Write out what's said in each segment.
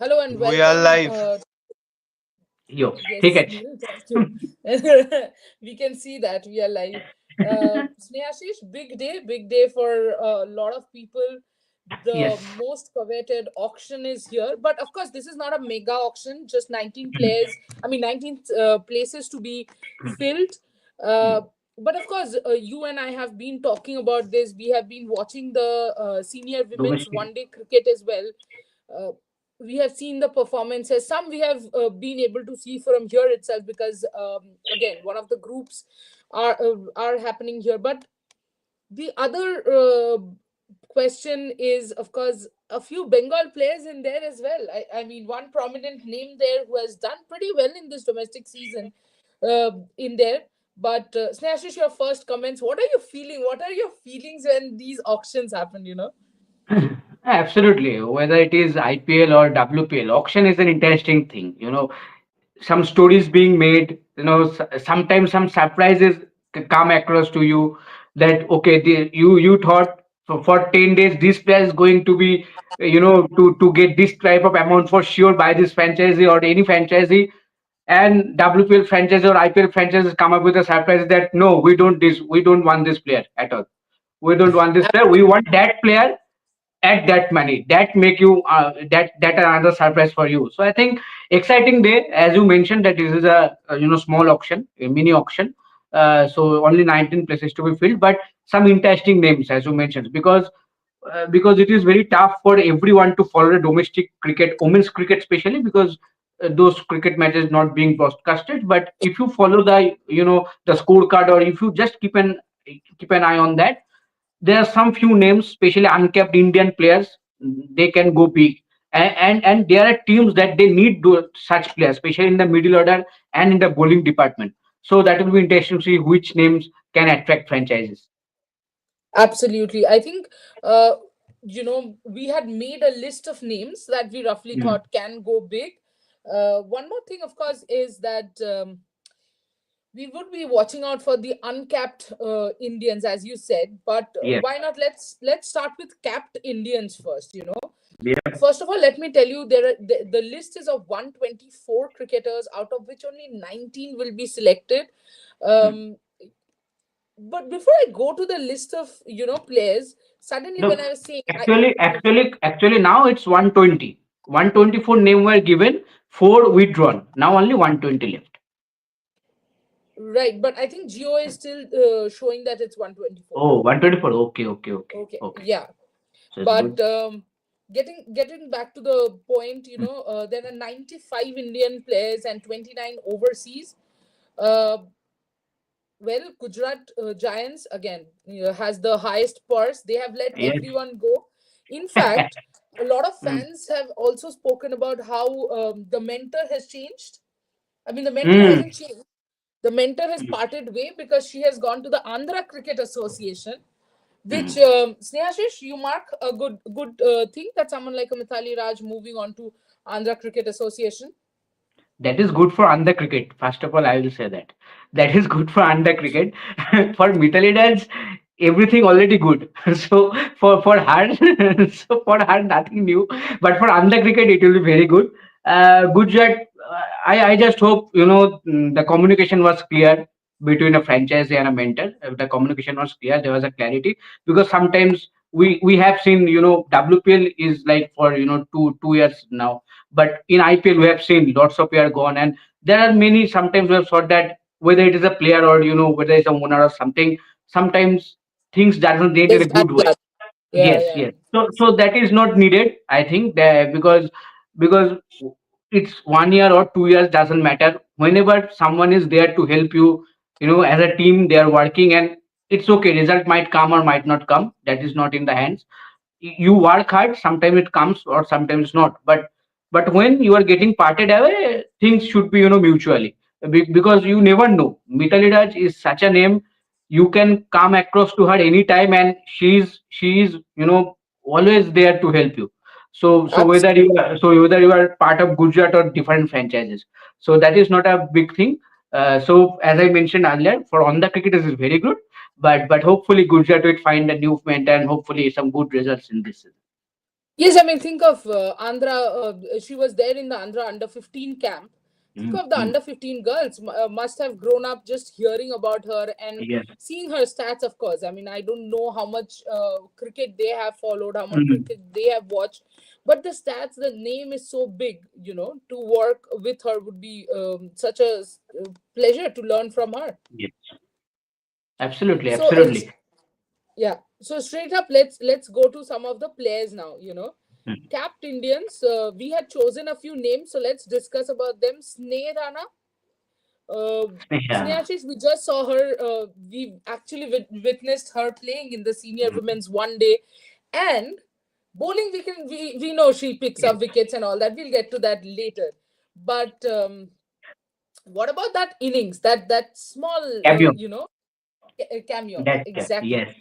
Hello and We are welcome. live. Yo, ठीक Yes, है. Neil, thank you. We can see that we are live. Snehashish, big day for a lot of people. The Yes. most coveted auction is here, but of course, this is not a mega auction. Just 19 Mm, players. I mean, 19 places to be mm, filled. mm. Uh, but of course, you and I have been talking about this. We have been watching the senior women's Domestic. one day cricket as well. Uh, we have seen the performances. Some we have been able to see from here itself because again, one of the groups are happening here. But the other question is, of course, a few Bengal players in there as well. I mean, one prominent name there who has done pretty well in this domestic season in there. But Snehashish, your first comments. What are you feeling? What are your feelings when these auctions happen? Absolutely. Whether it is IPL or WPL, auction is an interesting thing. Some stories being made. Sometimes some surprises come across to you that okay, you thought for 10 days this player is going to be, to get this type of amount for sure by this franchisee or any franchisee, and WPL franchise or IPL franchises come up with a surprise that no, we don't want this player at all. We don't want this player. We want that player at that money. That make you that another surprise for you. So I think exciting day, as you mentioned, that this is a small auction, a mini auction. So only 19 places to be filled, but some interesting names as you mentioned, because it is very tough for everyone to follow the domestic cricket, women's cricket especially, because those cricket matches not being broadcasted. But if you follow the scorecard, or if you just keep an eye on that, there are some few names, especially uncapped Indian players. They can go big, and there are teams that they need such players, especially in the middle order and in the bowling department. So that will be interesting to see which names can attract franchises. Absolutely. I think, uh, we had made a list of names that we roughly Mm. thought can go big. One more thing, of course, is that we would be watching out for the uncapped Indians, as you said. But Yes. why not? Let's start with capped Indians first. Yeah. First of all, let me tell you, the list is of 124 cricketers, out of which only 19 will be selected. Mm. Um, but before I go to the list of players, suddenly when No, I was saying actually, now it's 120. 124 name were given, four withdrawn. Now only 120 left. right, but I think Geo is still showing that it's 124. Oh, 124. Okay, okay, okay, Okay, okay. yeah, So it's but good. getting back to the point, Mm. there are 95 Indian players and 29 overseas. Uh, well, Gujarat Giants again has the highest purse. They have let Yes. everyone go. In fact, a lot of Mm. fans have also spoken about how the mentor has changed. I mean, the mentor Mm. hasn't changed. The mentor has Mm. parted way because she has gone to the Andhra Cricket Association, which Mm. Snehashish, you mark a good thing that someone like a Mithali Raj moving on to Andhra Cricket Association. That is good for under cricket. First of all, I will say that is good for under cricket. For Mithali Dance, everything already good. So for her, so for her nothing new. But for under cricket, it will be very good. Gujarat, I just hope the communication was clear between a franchise and a mentor. If the communication was clear, there was a clarity, because sometimes we have seen, WPL is like for two years now, but in IPL, we have seen lots of players gone, and there are many. Sometimes we have thought that whether it is a player or whether it's a owner or something, sometimes things doesn't end in There's a bad good way. blood. Yeah, Yes, yeah. yes. So that is not needed, I think, because it's 1 year or 2 years doesn't matter. Whenever someone is there to help you, as a team, they are working, and it's okay. Result might come or might not come. That is not in the hands. You work hard, sometimes it comes or sometimes not, but when you are getting parted away, things should be mutually. Because you never know, Mitali Raj is such a name. You can come across to her anytime, and she's always there to help you. So whether Absolutely. you are part of Gujarat or different franchises, so that is not a big thing. So as I mentioned earlier, for on the cricket, this is very good, but hopefully Gujarat will find a new mentor, and hopefully some good results in this season. Yes, I mean, think of Andhra. She was there in the Andhra under 15 camp. Think Mm, of the mm. under 15 girls must have grown up just hearing about her and Yes. seeing her stats, of course. I mean, I don't know how much cricket they have followed, how much Mm. cricket they have watched, but the stats, the name is so big, to work with her would be such a pleasure to learn from her. Yes. Absolutely. So it's, Absolutely. yeah. So straight up, let's go to some of the players now. Mm. Capped Indians. We had chosen a few names, so let's discuss about them. Sneh Rana. Uh, Yeah. Sneha, we just saw her. We actually witnessed her playing in the senior Mm. women's one day, and bowling. We know she picks Yes. up wickets and all that. We'll get to that later. But what about that innings? That small, Cameo. cameo. That's Exactly. yes.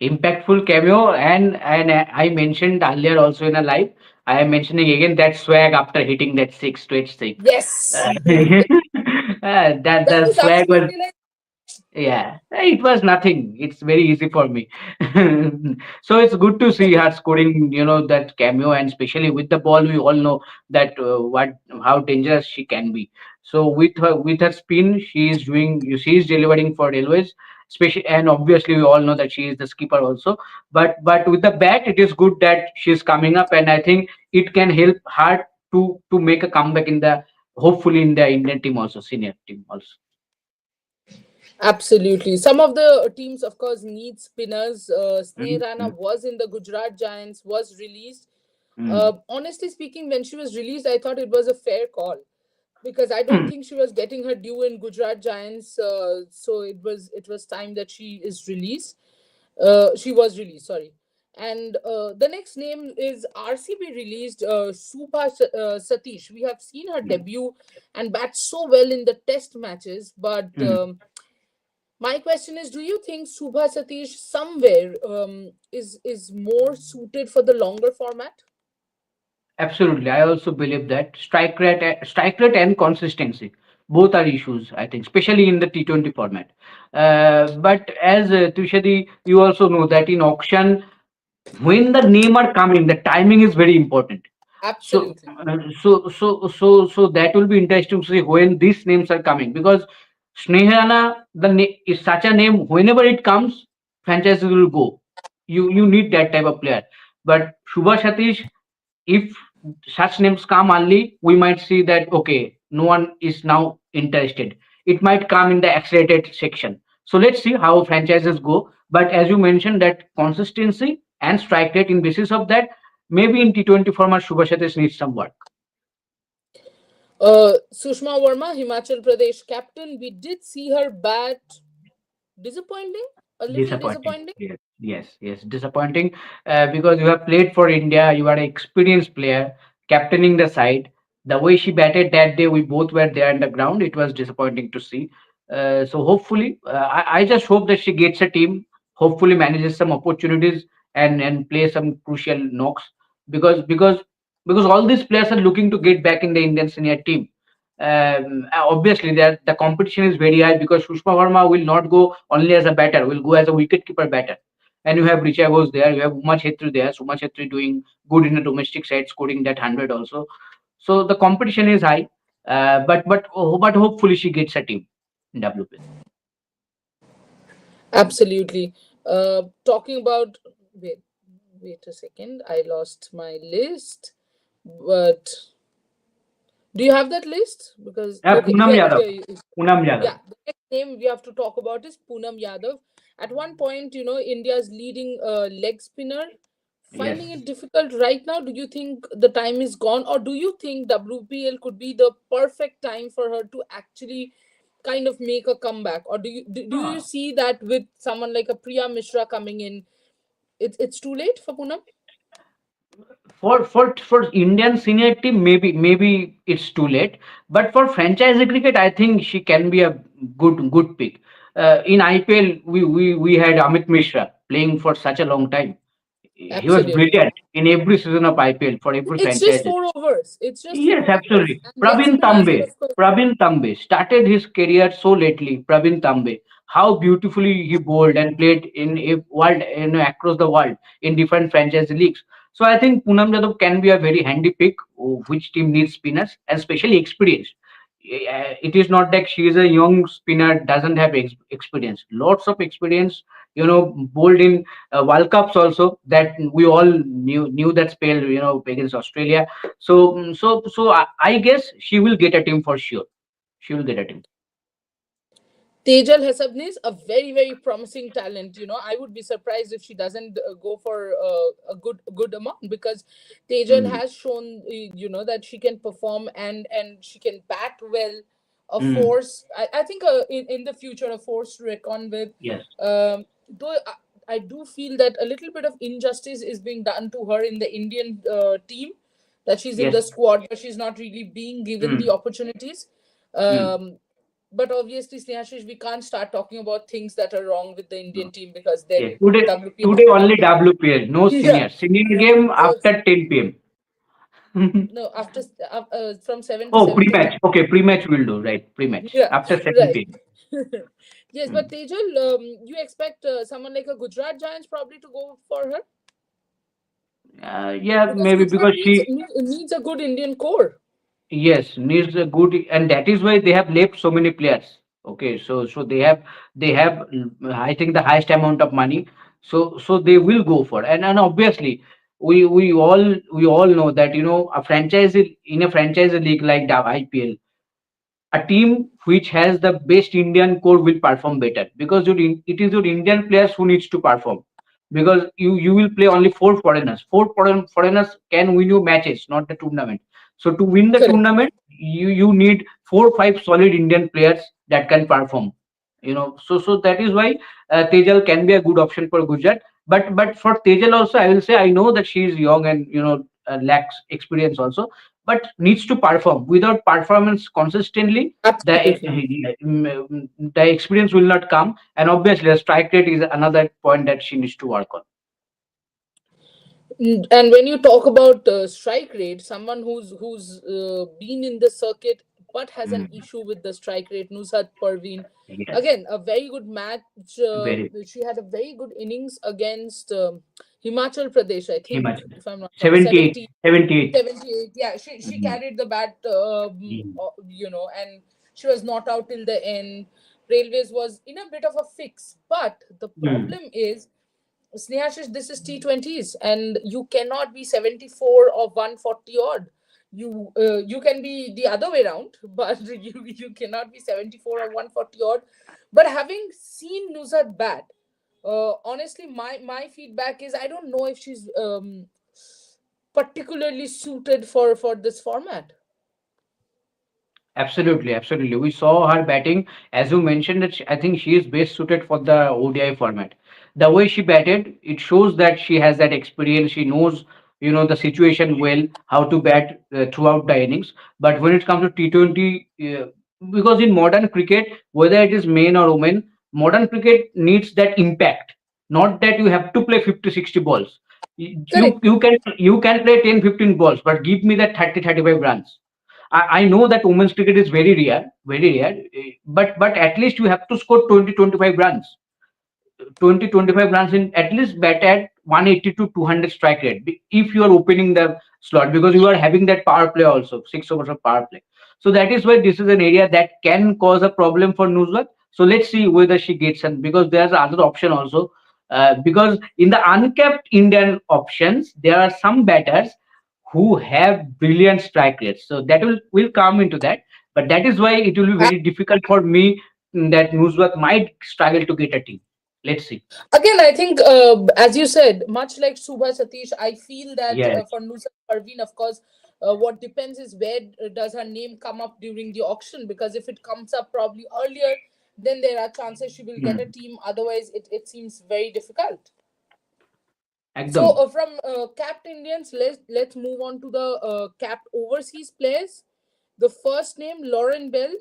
Impactful cameo, and I mentioned earlier also in a live. I am mentioning again that swag after hitting that six to eight six. Yes. That That the was swag was, absolutely like. yeah, it was nothing. It's very easy for me. So it's good to see her scoring, that cameo, and especially with the ball, we all know that what how dangerous she can be. So with her spin, she is delivering for railways, especially, and obviously we all know that she is the skipper also. But with the bat, it is good that she's coming up, and I think it can help her to make a comeback in the, hopefully in the Indian team also, senior team also. Absolutely. Some of the teams, of course, need spinners. Sneh Rana Mm-hmm. was in the Gujarat Giants, was released. Mm. Honestly speaking, when she was released, I thought it was a fair call because I don't Mm. think she was getting her due in Gujarat Giants. So it was time that she is released. She was released. Sorry. And the next name is RCB released Satish. We have seen her Mm. debut and bat so well in the test matches, but Mm. my question is, do you think Subha Satish somewhere is more suited for the longer format? Absolutely, I also believe that strike rate and consistency both are issues. I think, especially in the T20 format. But as Trishadi, you also know that in auction, when the name are coming, the timing is very important. So, Absolutely. so that will be interesting to see when these names are coming, because Snehrana, is such a name. Whenever it comes, franchises will go. You need that type of player. But Shubha Satish, if such names come early, we might see that okay, no one is now interested. It might come in the accelerated section. So let's see how franchises go. But as you mentioned, that consistency and strike rate, in basis of that, maybe in T20 format, Subhashatis needs some work. Sushma Verma, Himachal Pradesh captain. We did see her bat disappointing, a little Disappointing. disappointing. Yes, yes, yes. Disappointing, because you have played for India. You are an experienced player, captaining the side. The way she batted that day, we both were there on the ground. It was disappointing to see. So hopefully, I just hope that she gets a team. Hopefully, manages some opportunities and play some crucial knocks, because all these players are looking to get back in the Indian senior team. Obviously, the competition is very high, because Sushma Verma will not go only as a batter, will go as a wicket-keeper batter. And you have Richa Ghose there, you have Uma Chetri there. Uma Chetri doing good in the domestic side, scoring that 100 also. So the competition is high, but hopefully she gets a team in WPL. Absolutely. Talking about, wait, wait a second. I lost my list. But do you have that list? Because okay, Poonam here, Yadav. here. Poonam Yadav. Yeah, the next name we have to talk about is Poonam Yadav. At one point, India's leading leg spinner, Yes. finding it difficult right now. Do you think the time is gone, or do you think WPL could be the perfect time for her to actually kind of make a comeback? Or do you Ah. see that with someone like a Priya Mishra coming in, it's too late for Poonam? For Indian senior team, maybe it's too late. But for franchise cricket, I think she can be a good pick. In IPL, we had Amit Mishra playing for such a long time. He was Absolutely. brilliant in every season of IPL for every It's just franchise. 4 overs. It's just Yes, 4 overs. absolutely. And leg spinners are, of course. Pravin Tambe started his career so lately. Pravin Tambe, how beautifully he bowled and played in a world, across the world in different franchise leagues. So I think Poonam Yadav can be a very handy pick. Which team needs spinners, and especially experience. It is not that she is a young spinner, doesn't have experience. Lots of experience. Bowled in World Cups also, that we all knew that spell. Against Australia. So I guess she will get a team for sure. She will get a team. Tejal Hesabni is a very very promising talent. I would be surprised if she doesn't go for a good amount, because Tejal Mm. has shown that she can perform, and she can bat well. A Mm. force, I think, in the future, a force to reckon with. Yes. Though I do feel that a little bit of injustice is being done to her in the Indian team, that she's in Yes. the squad but she's not really being given the Mm. opportunities. Mm. Um, but obviously, Snehashish, we can't start talking about things that are wrong with the Indian team, because Yeah, then today WPL today will not only be. WPL, no Yeah. senior. Senior game So after 10 p.m. no, after from 7 to Oh, 7:30. pre-match. Okay, pre-match will do, right? Pre-match Yeah, after 7 right. p.m. Yes, Mm. but Tejal, you expect someone like a Gujarat Giants probably to go for her, Yeah, because maybe Gujarat because needs she, needs a good Indian core. yes, needs a good, and that is why they have left so many players. Okay, so they have I think the highest amount of money, so they will go for, and obviously we all know that in a franchise league like the IPL, a team which has the best Indian core will perform better, because it is your Indian players who needs to perform, because you will play only four foreigners. Foreigners can win you matches, not the tournament. So to win the Correct. tournament, you need 4 5 solid Indian players that can perform. So that is why Tejal can be a good option for Gujarat. But for Tejal also, I will say, I know that she is young and lacks experience also, but needs to perform. Without performance consistently, the Absolutely. the experience will not come, and obviously the strike rate is another point that she needs to work on. And when you talk about strike rate, someone who's been in the circuit but has an Mm. issue with the strike rate, Nusrat Parveen. Yes, Again, a very good match. very. She had a very good innings against Himachal Pradesh, I think, Himachal. if I'm not wrong. 78, 78. 78. Yeah, she Mm. carried the bat, Mm. and she was not out till the end. Railways was in a bit of a fix, but the Mm. problem is, Snehashish, this is T20s, and you cannot be 74 or 140 odd. You can be the other way around, but you cannot be 74 or 140 odd. But having seen Nuzhat bat, honestly, my feedback is, I don't know if she's particularly suited for this format. Absolutely, absolutely. We saw her batting, as you mentioned, that I think she is best suited for the ODI format. The way she batted, it shows that she has that experience. She knows, the situation well, how to bat throughout the innings. But when it comes to T20, because in modern cricket, whether it is men or women, modern cricket needs that impact. Not that you have to play 50, 60 balls. Correct. You can play 10, 15 balls, but give me that 30, 35 runs. I know that women's cricket is very rare, but at least you have to score 20 25 runs. 20 25 runs in, at least bat at 180 to 200 strike rate, if you are opening the slot, because you are having that power play also, 6 overs of power play. So that is why this is an area that can cause a problem for Nuzhat. So let's see whether she gets in, because there's another option also. Because in the uncapped Indian options, there are some batters who have brilliant strike rates. So that will come into that. But that is why it will be very difficult for me, that Nuzhat might struggle to get a team. Let's see. Again, I think, as you said, much like Subha Satish, I feel that Yes. for Nusrat Parveen, of course, what depends is where does her name come up during the auction. Because if it comes up probably earlier, then there are chances she will get a Hmm. team. Otherwise, it seems very difficult. So, Ekdom. from capped Indians, let's move on to the capped overseas players. The first name, Lauren Bell,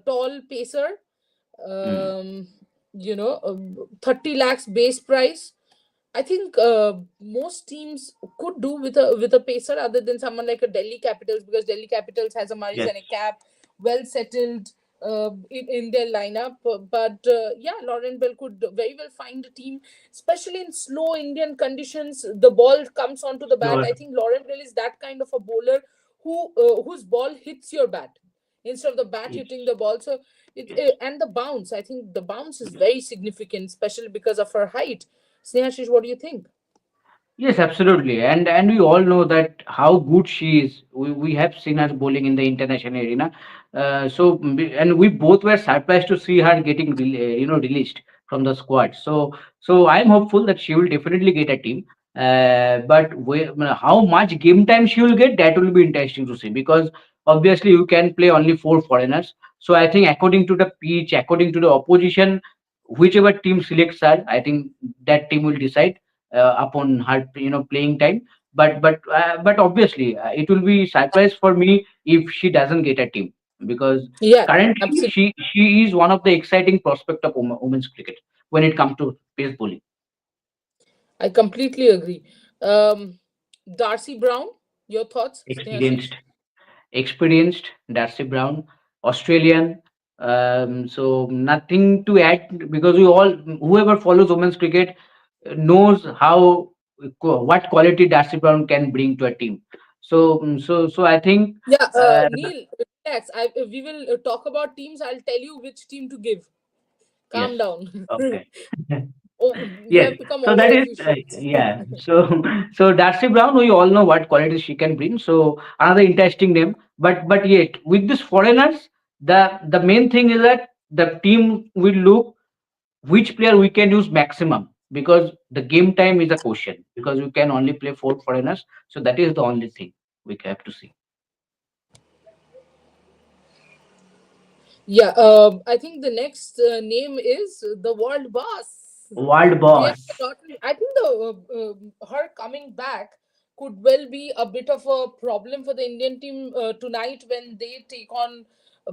tall pacer, Hmm. um, 30 lakhs base price. I think most teams could do with a pacer, other than someone like a Delhi Capitals, because Delhi Capitals has a Maris Yes. and a cap, well settled. in their lineup. But yeah, Lauren Bell could very well find a team, especially in slow Indian conditions. The ball comes onto the bat. Sure. I think Lauren Bell is that kind of a bowler whose ball hits your bat instead of the bat Yes. hitting the ball. So Yes. and the bounce. I think the bounce is very significant, especially because of her height. Snehashish, what do you think? Yes, absolutely, and we all know that how good she is. We have seen her bowling in the international arena. And we both were surprised to see her getting released from the squad. So I'm hopeful that she will definitely get a team. But how much game time she will get, that will be interesting to see, because obviously you can play only four foreigners. So I think according to the pitch, according to the opposition, whichever team selects her, I think that team will decide upon her playing time. But obviously it will be surprise for me if she doesn't get a team, because Yeah, currently absolutely. she is one of the exciting prospect of women's cricket when it comes to pace bowling. I completely agree. Um, Darcy Brown, your thoughts, Experienced, Snehashish? experienced Darcy Brown, Australian. So nothing to add, because we all, whoever follows women's cricket knows how what quality Darcy Brown can bring to a team. So I think Yeah, uh, Neil, relax. We will talk about teams. I'll tell you which team to give. yes, Calm down. okay. Oh, you Yes, have become so over that is efficient. yeah. So Darcy Brown, we all know what qualities she can bring. So another interesting name, but yet with these foreigners, the main thing is that the team will look which player we can use maximum, because the game time is a question, because we can only play four foreigners. So that is the only thing we have to see. Yeah, I think the next name is the world boss, World Priyanka boss. Dottin. I think her coming back could well be a bit of a problem for the Indian team tonight when they take on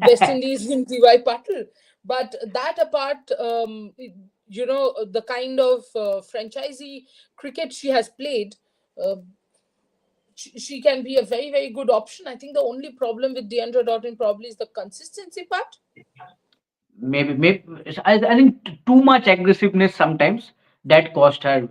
West Indies in TY Patil. But that apart, the kind of franchisee cricket she has played. Uh, she can be a very very good option. I think the only problem with Deandra Dottin probably is the consistency part. Maybe I think too much aggressiveness sometimes that cost her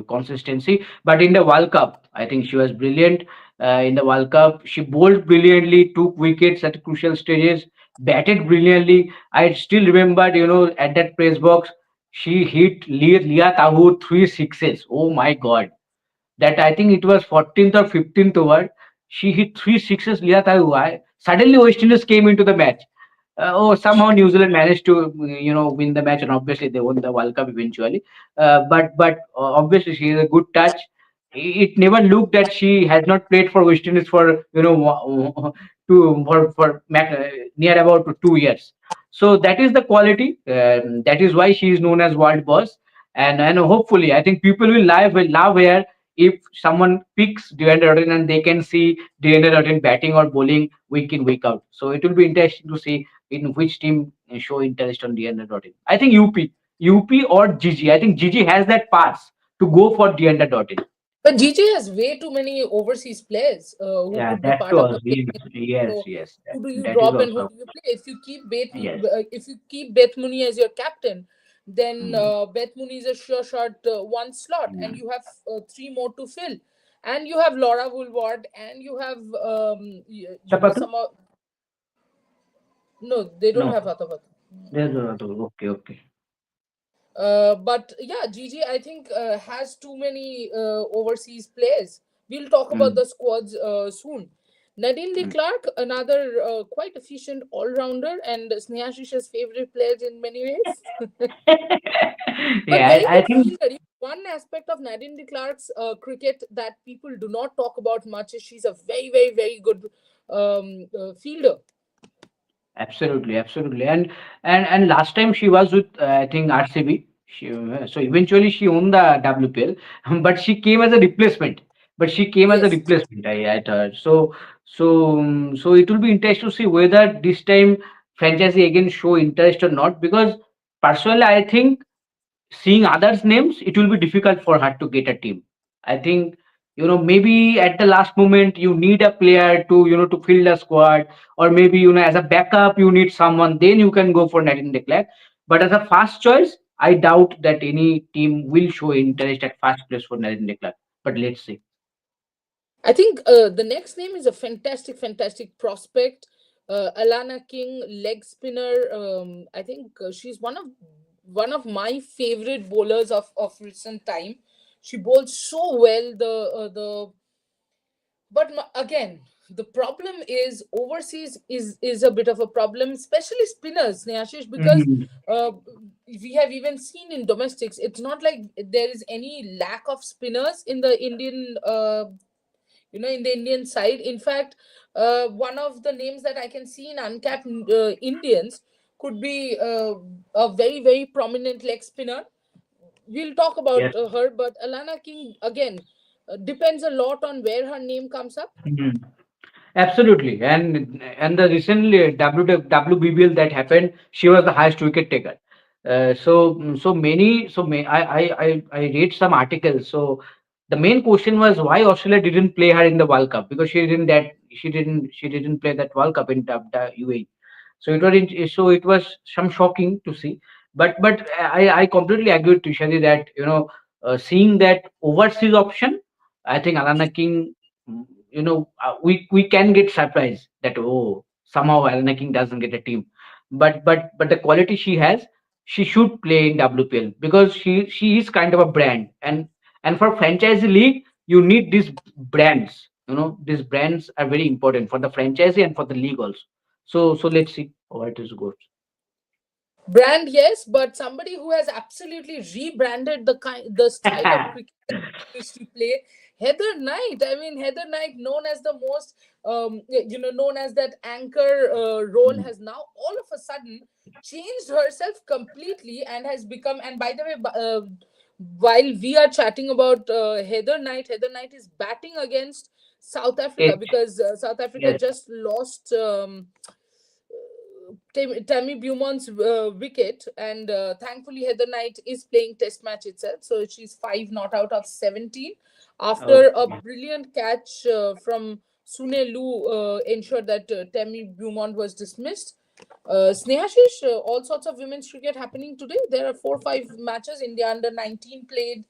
consistency. But in the World Cup, I think she was brilliant. In the World Cup, she bowled brilliantly, took wickets at crucial stages, batted brilliantly. I still remembered, at that press box, she hit Leah Tahu three sixes. Oh my God, that I think it was 14th or 15th over. She hit three sixes. Suddenly West Indies came into the match. Somehow New Zealand managed to win the match, and obviously they won the World Cup eventually. But obviously she has a good touch. It never looked that she has not played for West Indies for near about 2 years. So that is the quality. That is why she is known as world boss. And hopefully, I think people will love her if someone picks Devendra Rodin and they can see Devendra Rodin batting or bowling week in week out. So it will be interesting to see in which team show interest on Devendra Rodin. I think UP or GG. I think GG has that pass to go for Devendra Rodin. But GJ has way too many overseas players who Yeah, could be that part of was the yes, playing 11. yes, So yes. who do you That is drop and who also do you play? yes. If you keep Beth Mooney as your captain, then Mm, Beth Mooney is a sure shot one slot, and mm. you have three more to fill, and you have Laura Woolward, and you have Chapatu? some no, they don't No, have Atapat. there's no other. Okay, okay. But yeah, Gigi, I think has too many overseas players. We'll talk about Mm, the squads soon. Nadine de mm. Klerk, another quite efficient all-rounder and Snehashish's favorite players in many ways, but Yeah, very I good think fielder. One aspect of Nadine de Klerk's cricket that people do not talk about much is she's a very, very, very good fielder. absolutely, absolutely. And last time she was with I think RCB. So eventually she won the WPL, but she came as a replacement. But she came as a Yes. replacement. I thought so. It will be interesting to see whether this time franchisee again show interest or not. Because personally, I think seeing others' names, it will be difficult for her to get a team. I think maybe at the last moment you need a player to to fill the squad, or maybe as a backup you need someone, then you can go for Nadine de Klerk. But as a fast choice, I doubt that any team will show interest at fast place for Nadine de Klerk. But let's see. I think the next name is a fantastic, fantastic prospect. Alana King, leg spinner. I think she's one of my favorite bowlers of recent time. She bowls so well. Again, the problem is overseas is a bit of a problem, especially spinners, Snehashish, because Mhm. uh, we have even seen in domestics. It's not like there is any lack of spinners in the Indian in the Indian side. In fact, one of the names that I can see in Uncapped Indians could be a very, very prominent leg spinner. We'll talk about Yes. her, but Alana King, again, depends a lot on where her name comes up. Mhm. Absolutely, and the recently WBBL that happened, she was the highest wicket taker. I read some articles. So the main question was why Australia didn't play her in the World Cup, because she didn't play that World Cup in the UAE. So it was some shocking to see. But I completely agree with Tushari that seeing that overseas option, I think Alana King, we can get surprised that, oh, somehow Alana King doesn't get a team. But the quality she has, she should play in WPL, because she is kind of a brand. And for franchisee league, you need these brands. These brands are very important for the franchisee and for the league also. So let's see how it is goes. Brand, yes, but somebody who has absolutely rebranded the style of cricket that we used to play. Heather Knight. I mean, Heather Knight, known as the most, known as that anchor role, has now all of a sudden changed herself completely and has become. And by the way, while we are chatting about Heather Knight is batting against South Africa It, because South Africa yes, just lost. Tammy Beaumont's wicket, and thankfully Heather Knight is playing Test match itself, so she's five not out of 17 after a okay. brilliant catch from Sune Lu ensured that Tammy Beaumont was dismissed. Snehashish, all sorts of women's cricket happening today. There are 4 5 matches. India under 19 played.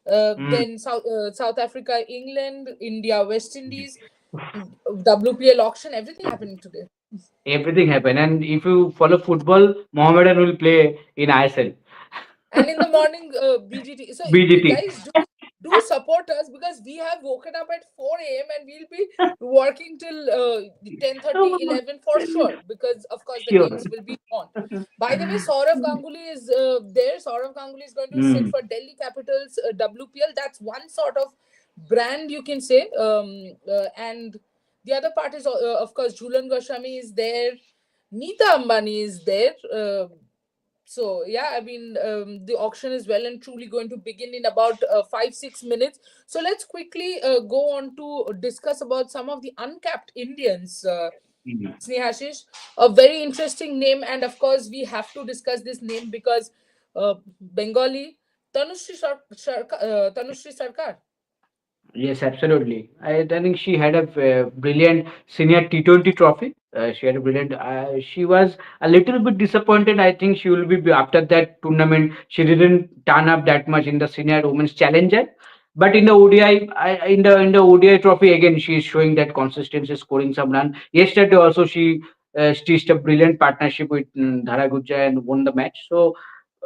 Mm. Then South Africa, England, India, West Indies, WPL auction, everything happening today. Everything happen, and if you follow football, Mohammedan will play in ISL. And in the morning, BGT. So BGT. guys, do support us because we have woken up at 4 a.m. and we'll be working till 10:30, 11 for sure, because of course the Sure. games will be on. By the way, Saurav Ganguly is there. Saurav Ganguly is going to sit Mm. for Delhi Capitals WPL. That's one sort of brand, you can say. And the other part is, of course, Jhulan Goswami is there. Neeta Ambani is there. So yeah, I mean, the auction is well and truly going to begin in about 5 6 minutes. So let's quickly go on to discuss about some of the uncapped Indians. Mm. Snehashish, a very interesting name, and of course we have to discuss this name because Bengali Tanushree Sarkar. Yes, absolutely. I think she had a brilliant senior T20 trophy. She had a brilliant. She was a little bit disappointed. I think she will be after that tournament. She didn't turn up that much in the senior women's challenger, but in the ODI, in the ODI trophy again, she is showing that consistency, scoring some run. Yesterday also stitched a brilliant partnership with Dhara Gujja and won the match. So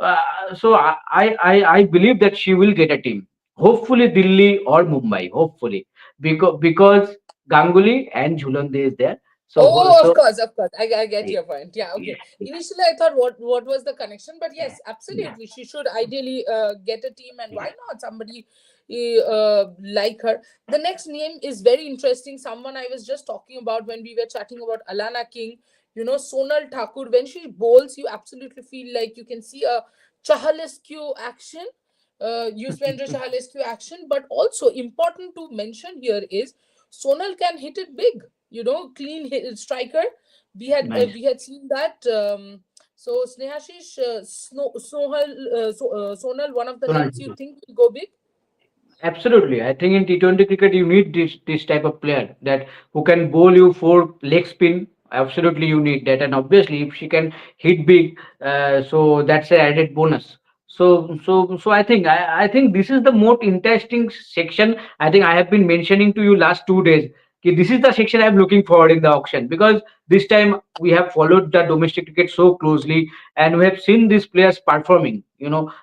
I believe that she will get a team. Hopefully Delhi or Mumbai. Hopefully, because Ganguly and Jhulan is there. So Oh, of so course, of course. I get yeah, your point. Yeah, yeah, okay. yeah. Initially, I thought what was the connection, but yes, Yeah. absolutely. She should ideally get a team, and why Yeah. not somebody like her? The next name is very interesting. Someone I was just talking about when we were chatting about Alana King. Sonal Thakur. When she bowls, you absolutely feel like you can see a Chahalescu action, Yuzvendra Chahalescu action. But also important to mention here is Sonal can hit it big, clean hit striker. Nice. We had seen that. So Snehashish, Sonal, one of the Sonal names you Thakur. think will go big. Absolutely. I think in T20 cricket you need this type of player that who can bowl you for leg spin. Absolutely, you need that, and obviously, if she can hit big, so that's an added bonus. So I think this is the most interesting section. I think I have been mentioning to you last 2 days. This is the section I'm looking forward in the auction because this time we have followed the domestic cricket so closely and we have seen these players performing.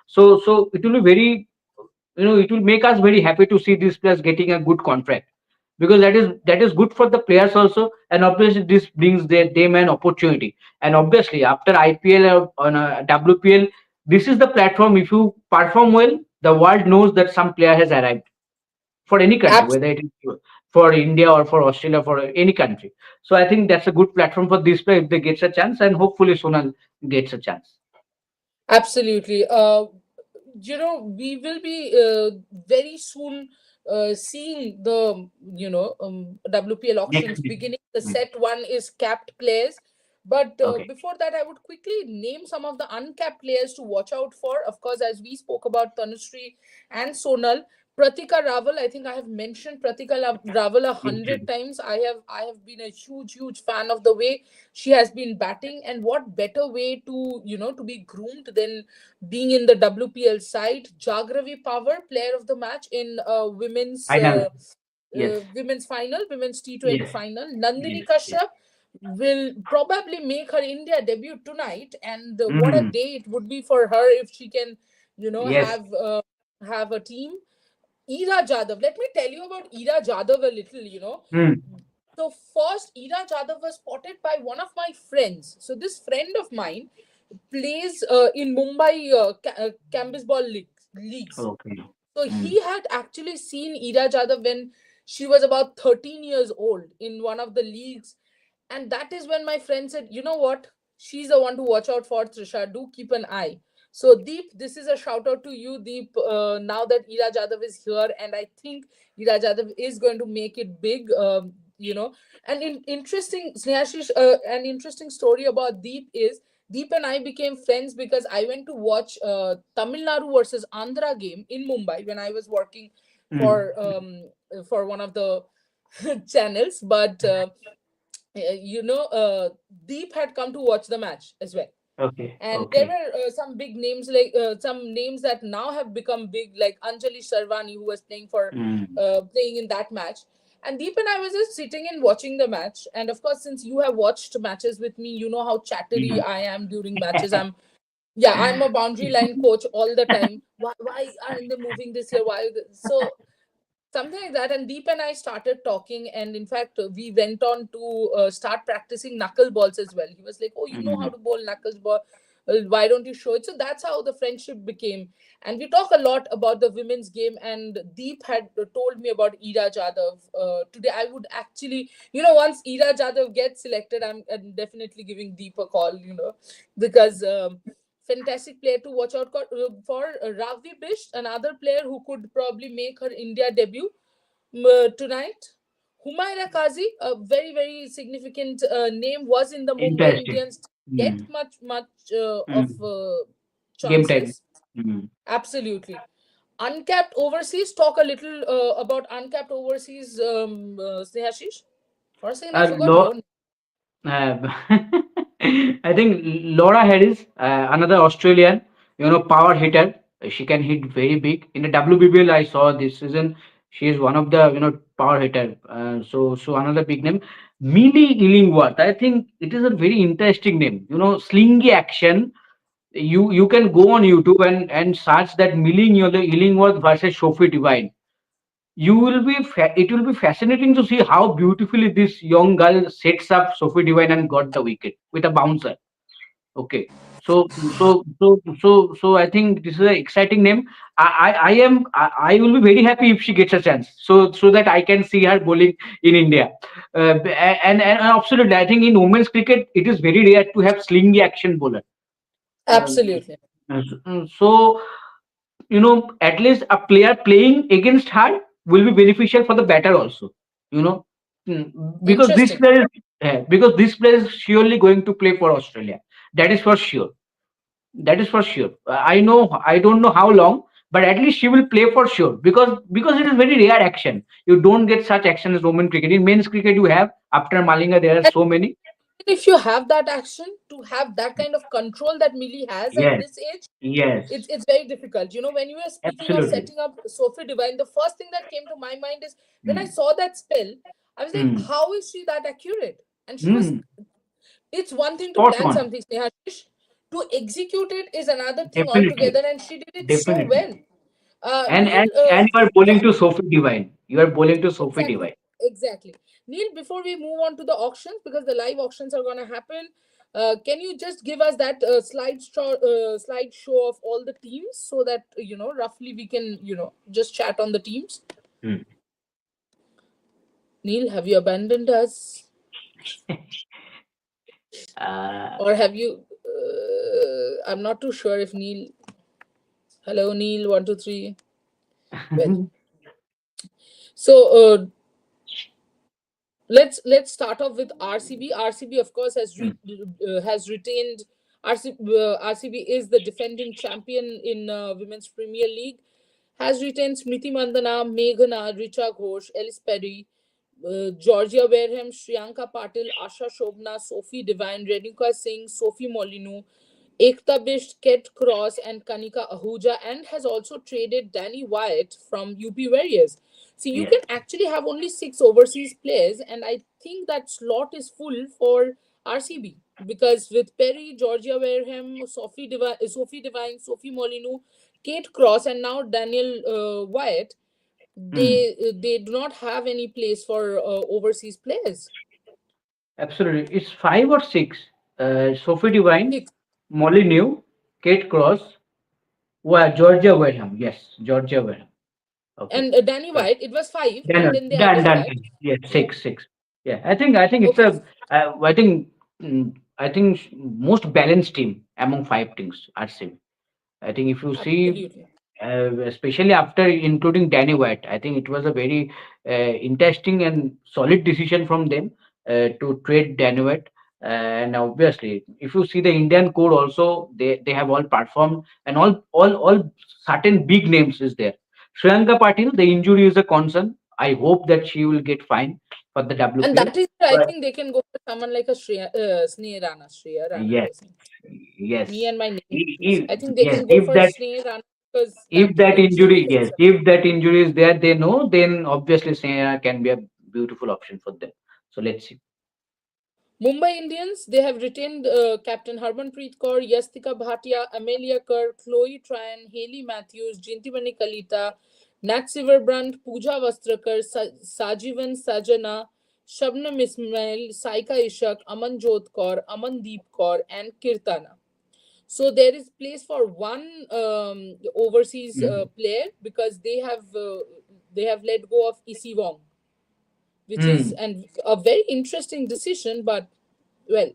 So it will be very, it will make us very happy to see these players getting a good contract because that is good for the players also, and obviously this brings them an opportunity. And obviously after IPL or on a WPL, this is the platform. If you perform well, the world knows that some player has arrived for any country, whether it is for India or for Australia, for any country. So I think that's a good platform for this player if they get a chance, and hopefully Sonal gets a chance. Absolutely. We will be very soon seeing the WPL Next auctions week. beginning. The Mm. set one is capped players, but Okay. before that, I would quickly name some of the uncapped players to watch out for. Of course, as we spoke about Tanushree and Sonal. Pratika Raval, I think I have mentioned Raval a Yes, hundred yes. times. I have been a huge fan of the way she has been batting, and what better way to to be groomed than being in the WPL side. Jagravi Power, player of the match in Final. Yes. women's final, women's T20 Yes. final. Nandini Yes. Yes. Kashyap will probably make her India debut tonight, and what a Mm. day it would be for her if she can, Yes. have a team. Ira Jadhav. Let me tell you about Ira Jadhav a little. Mm. So first, Ira Jadhav was spotted by one of my friends. So this friend of mine plays in Mumbai Campus Ball leagues. Okay. So Mm. he had actually seen Ira Jadhav when she was about 13 years old in one of the leagues. And that is when my friend said, you know what? She's the one to watch out for, Trisha. Do keep an eye. So, Deep, this is a shout out to you, Deep. Now that Ira Jadhav is here, and I think Ira Jadhav is going to make it big, And interesting, Snehashish, an interesting story about Deep is Deep and I became friends because I went to watch Tamil Nadu versus Andhra game in Mumbai when I was working Mm. for one of the channels. But Deep had come to watch the match as well, Okay. and there Okay. were some big names, like some names that now have become big, like Anjali Sarvani, who was Mm. playing in that match. And Deep and I was just sitting and watching the match. And of course, since you have watched matches with me, you know how chattery Mm. I am during matches. I'm a boundary line coach all the time. Why aren't they moving this here? So something like that. And Deep and I started talking, and in fact we went on to start practicing knuckle balls as well. He was like, oh, you know how Mm. to bowl knuckles ball, why don't you show it? So that's how the friendship became. And we talk a lot about the women's game, and Deep had told me about Ira Jadhav. Today I would actually, once Ira Jadhav gets selected, I'm definitely giving Deep a call, because fantastic player to watch out for. Ravi Bisht, another player who could probably make her India debut tonight. Humaira Kazi, a very significant name, was in the Mumbai Interesting. Indians. Get Mm. much of Mm. Game time. chances. Mm. Absolutely. Uncapped overseas. Talk a little about uncapped overseas, Snehashish. For a second, I forgot Lo your name. uh, I think Laura Harris, another Australian, power hitter. She can hit very big. In the WBBL, I saw this season. She is one of the power hitter. So another big name, Millie Illingworth. I think it is a very interesting name. Slingy action. You can go on YouTube and search that Illingworth versus Sophie Divine. It will be fascinating to see how beautifully this young girl sets up Sophie Divine and got the wicket with a bouncer. Okay. So I think this is an exciting name. I will be very happy if she gets a chance. So that I can see her bowling in India. And absolutely, I think in women's cricket it is very rare to have slingy action bowler. Uh, Absolutely. so at least a player playing against her will be beneficial for the batter also. You know, Mm, because this Interesting. player, because this player is surely going to play for Australia. That is for sure. That is for sure. I know. I don't know how long, but at least she will play for sure, because it is very rare action. You don't get such action as women cricket. In men's cricket, you have after Malinga there are And so many. if you have that action, to have that kind of control that Millie has at Yes, this age, yes, it's very difficult. When you were speaking of absolutely. setting up Sophie Divine, the first thing that came to my mind is when I Hmm. saw that spell, I was like, Hmm. how is she that accurate? And she was. Hmm. It's one thing to Spot plan on. something, Sneha. To execute it is another thing Definitely, altogether, and she did it so definitely. well. And Neil, and and you are bowling to Sophie Divine. You are bowling to Sophie exactly, Divine. exactly. Neil, before we move on to the auctions, because the live auctions are going to happen, can you just give us that slide show of all the teams so that roughly we can just chat on the teams? Hmm. Neil, have you abandoned us, Uh, or have you? I'm not too sure if Neil. Hello, Neil. 1, 2, 3. Well, so let's start off with RCB. RCB, of course, has retained. RCB is the defending champion in Women's Premier League. Has retained Smriti Mandana, Meghana, Richa Ghosh, Ellis Perry, Georgia Wareham, Shriyanka Patil, Asha Shobna, Sophie Devine, Renuka Singh, Sophie Molyneux, Ekta Bisht, Ket Cross, and Kanika Ahuja, and has also traded Danny Wyatt from UP Warriors. See, you yeah, can actually have only 6 overseas players, and I think that slot is full for RCB because with Perry, Georgia Wareham, Sophie Devine, Sophie Molyneux, Kate Cross, and now Daniel Wyatt, hmm, they do not have any place for overseas players. absolutely. It's five or six. Sophie Divine, Six. Molly New, Kate Cross, Georgia Wareham. Yes, Georgia Wareham. Okay, And Danny correct. White, it was five, and Done, then they done, added done. White. Yes, six, six. Yeah, I think it's Okay, a. I think. I think most balanced team among five teams. RCB. I think if you see, absolutely. especially after including Danny White, I think it was a very interesting and solid decision from them to trade Danny White. And obviously, if you see the Indian core also, they have all performed, and all certain big names is there. Shriyanka Patil, the injury is a concern. I hope that she will get fine for the And WPL. that is where I But think they can go for someone like a Sneha Rana, yes, I think. Me yes, and my names. I think they yes. can go for Sneha Rana because If that that injury injury, is. yes, if that injury is there, they know, then obviously Sneha can be a beautiful option for them. So let's see. Mumbai Indians, they have retained Captain Harmanpreet Kaur, Yastika Bhatia, Amelia Kerr, Chloe Tryan, Haley Matthews, Jintimani Kalita, Nat Silverbrand, Pooja Vastrakar, Sajivan Sajana, Shabnam Ismail, Saika Ishak, Amanjot Kaur, Amandeep Kaur, and Kirtana. So there is place for one overseas Mhm. player because they have let go of Isi Wong, which is Mm. and a very interesting decision. But well,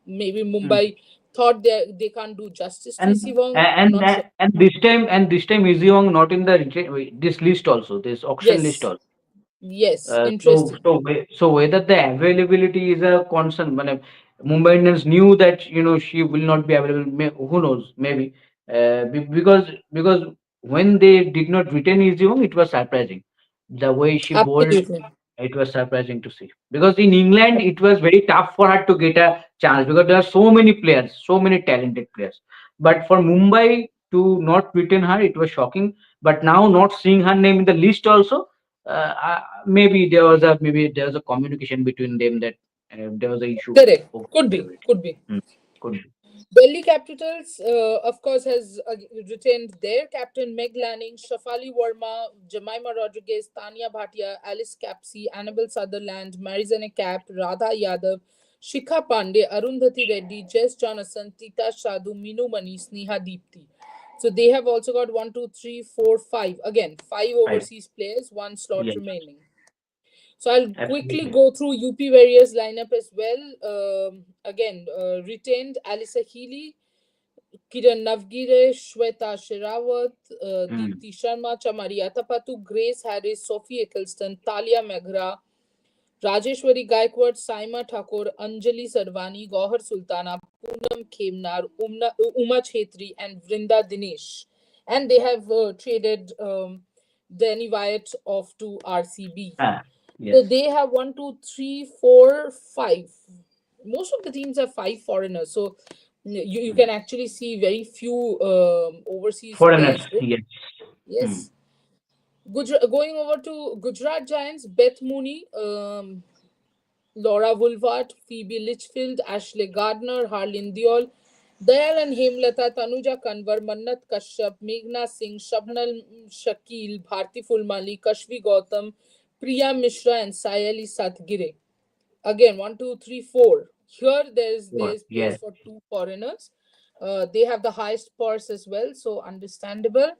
maybe Mm. Mumbai thought they can't do justice to And Isi Wong. I'm and not sure. and this time Easyong not in the this list also, this auction list Yes, also. yes, So interesting. so whether the availability is a concern, when Mumbai Indians knew that she will not be available. Who knows? Maybe because when they did not retain Easyong, it was surprising. The way she bowled, Absolutely. it was surprising to see. Because in England, it was very tough for her to get a chance because there are so many players, so many talented players. But for Mumbai to not retain her, it was shocking. But now not seeing her name in the list also, maybe there was a communication between them that there was an issue Correct. of Could be. availability. Could be. Hmm. Could be. Delhi Capitals, of course, has retained their captain Meg Lanning, Shafali Verma, Jemima Rodriguez, Tanya Bhatia, Alice Capsey, Annabelle Sutherland, Marizane Cap, Radha Yadav, Shikha Pandey, Arundhati Reddy, Jess Jonathan, Tita Sadhu, Minu Mani, Sneha Deepti. So they have also got 1, 2, 3, 4, 5. Again, five Right. overseas players, one slot Yes. remaining. So I'll quickly Absolutely. go through UP Warriors lineup as well. Again, retained Alisa Healy, Kiran Navgire, Shweta Sherawat, Hmm. Deepti Sharma, Chamari Atapatu, Grace Harris, Sophie Eccleston, Talia Meghra, Rajeshwari Gaikwad, Saima Thakur, Anjali Sarvani, Gohar Sultana, Poonam Khemnar, Uma Chetri, and Vrinda Dinesh. and they have traded Danny Wyatt off to RCB. Ah, So yes. they have one, two, three, four, five. Most of the teams have five foreigners. So you can actually see very few overseas Foreigners, players go. yes. Hmm. Yes. Going over to Gujarat Giants, Beth Mooney, Laura Woolward, Phoebe Litchfield, Ashley Gardner, Harlin Diol, Dayalan Hemlata, Tanuja Kanwar, Mannat Kashyap, Meghna Singh, Shabnal Shakil, Bharti Fulmali, Kashvi Gautam, Priya Mishra, and Sayali Satgire. Again, one, two, three, four. Here there's place Yes. for two foreigners. They have the highest purse as well, so understandable.